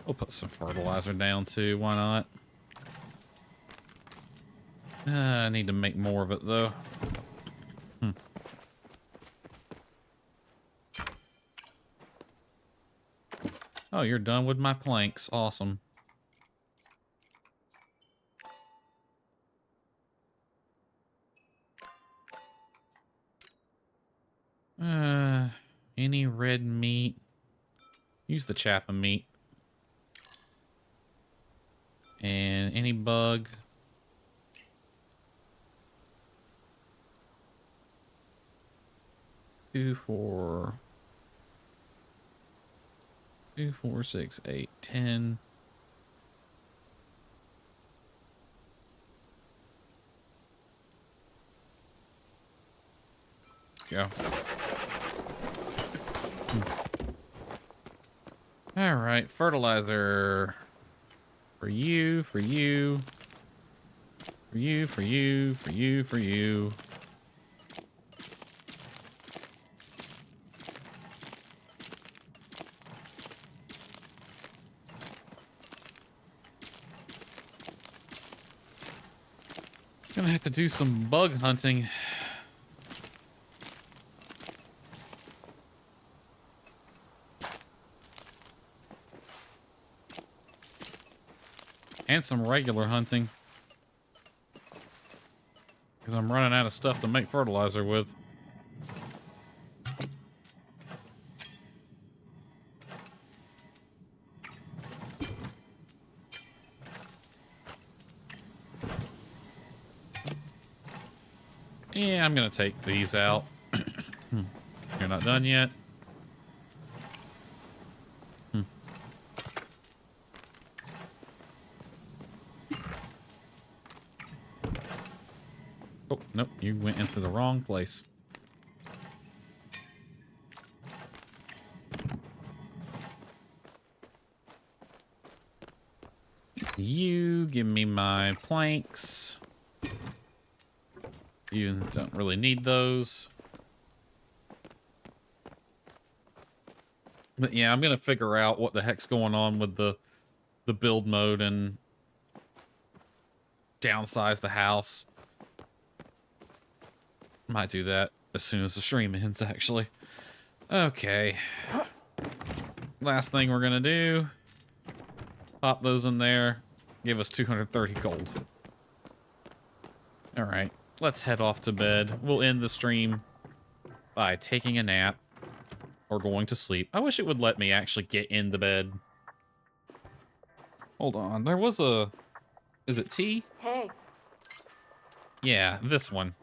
We'll put some fertilizer down too. Why not? I need to make more of it though. Oh, you're done with my planks. Awesome. Any red meat? Use the chappa meat. And any bug? Two, four, 6, 8, 10. Go. All right, fertilizer for you, for you, for you, for you, for you, for you. Gonna have to do some bug hunting. And some regular hunting. Because I'm running out of stuff to make fertilizer with. Yeah, I'm gonna take these out. You're not done yet. Oh, nope, you went into the wrong place. You give me my planks. You don't really need those. But yeah, I'm gonna figure out what the heck's going on with the build mode and downsize the house. Might do that as soon as the stream ends, actually. Okay. Last thing we're gonna do. Pop those in there. Give us 230 gold. Alright. Let's head off to bed. We'll end the stream by taking a nap or going to sleep. I wish it would let me actually get in the bed. Hold on. There was a... Is it T? Hey. Yeah, this one.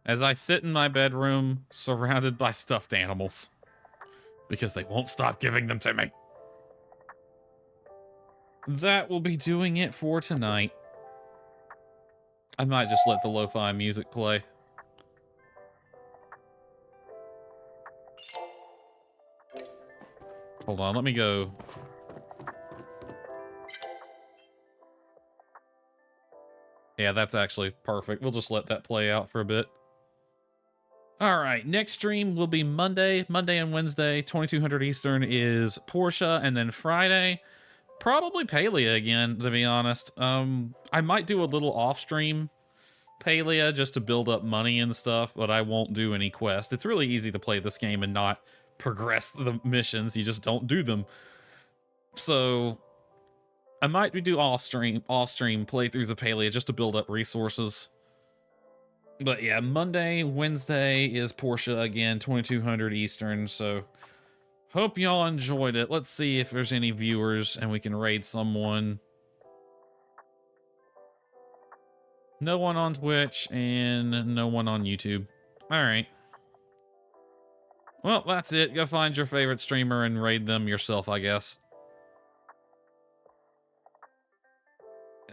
As I sit in my bedroom, surrounded by stuffed animals. Because they won't stop giving them to me. That will be doing it for tonight. I might just let the lo-fi music play. Hold on, let me go. Yeah, that's actually perfect. We'll just let that play out for a bit. All right, next stream will be Monday. Monday and Wednesday, 2200 Eastern is Portia, and then Friday, probably Palia again, to be honest. I might do a little off stream Palia just to build up money and stuff, but I won't do any quests. It's really easy to play this game and not progress the missions. You just don't do them. So I might do off-stream playthroughs of Palia just to build up resources. But yeah, Monday, Wednesday is Portia again, 2200 Eastern, so hope y'all enjoyed it. Let's see if there's any viewers and we can raid someone. No one on Twitch and no one on YouTube. Alright. Well, that's it. Go find your favorite streamer and raid them yourself, I guess.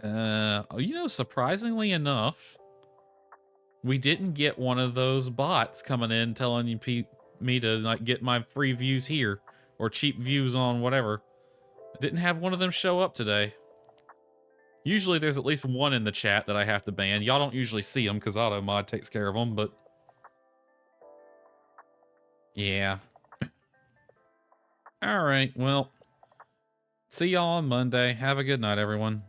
You know, surprisingly enough, we didn't get one of those bots coming in telling me to like get my free views here or cheap views on whatever. I didn't have one of them show up today. Usually there's at least one in the chat that I have to ban. Y'all don't usually see them because AutoMod takes care of them, but yeah. All right, well, see y'all on Monday. Have a good night, everyone.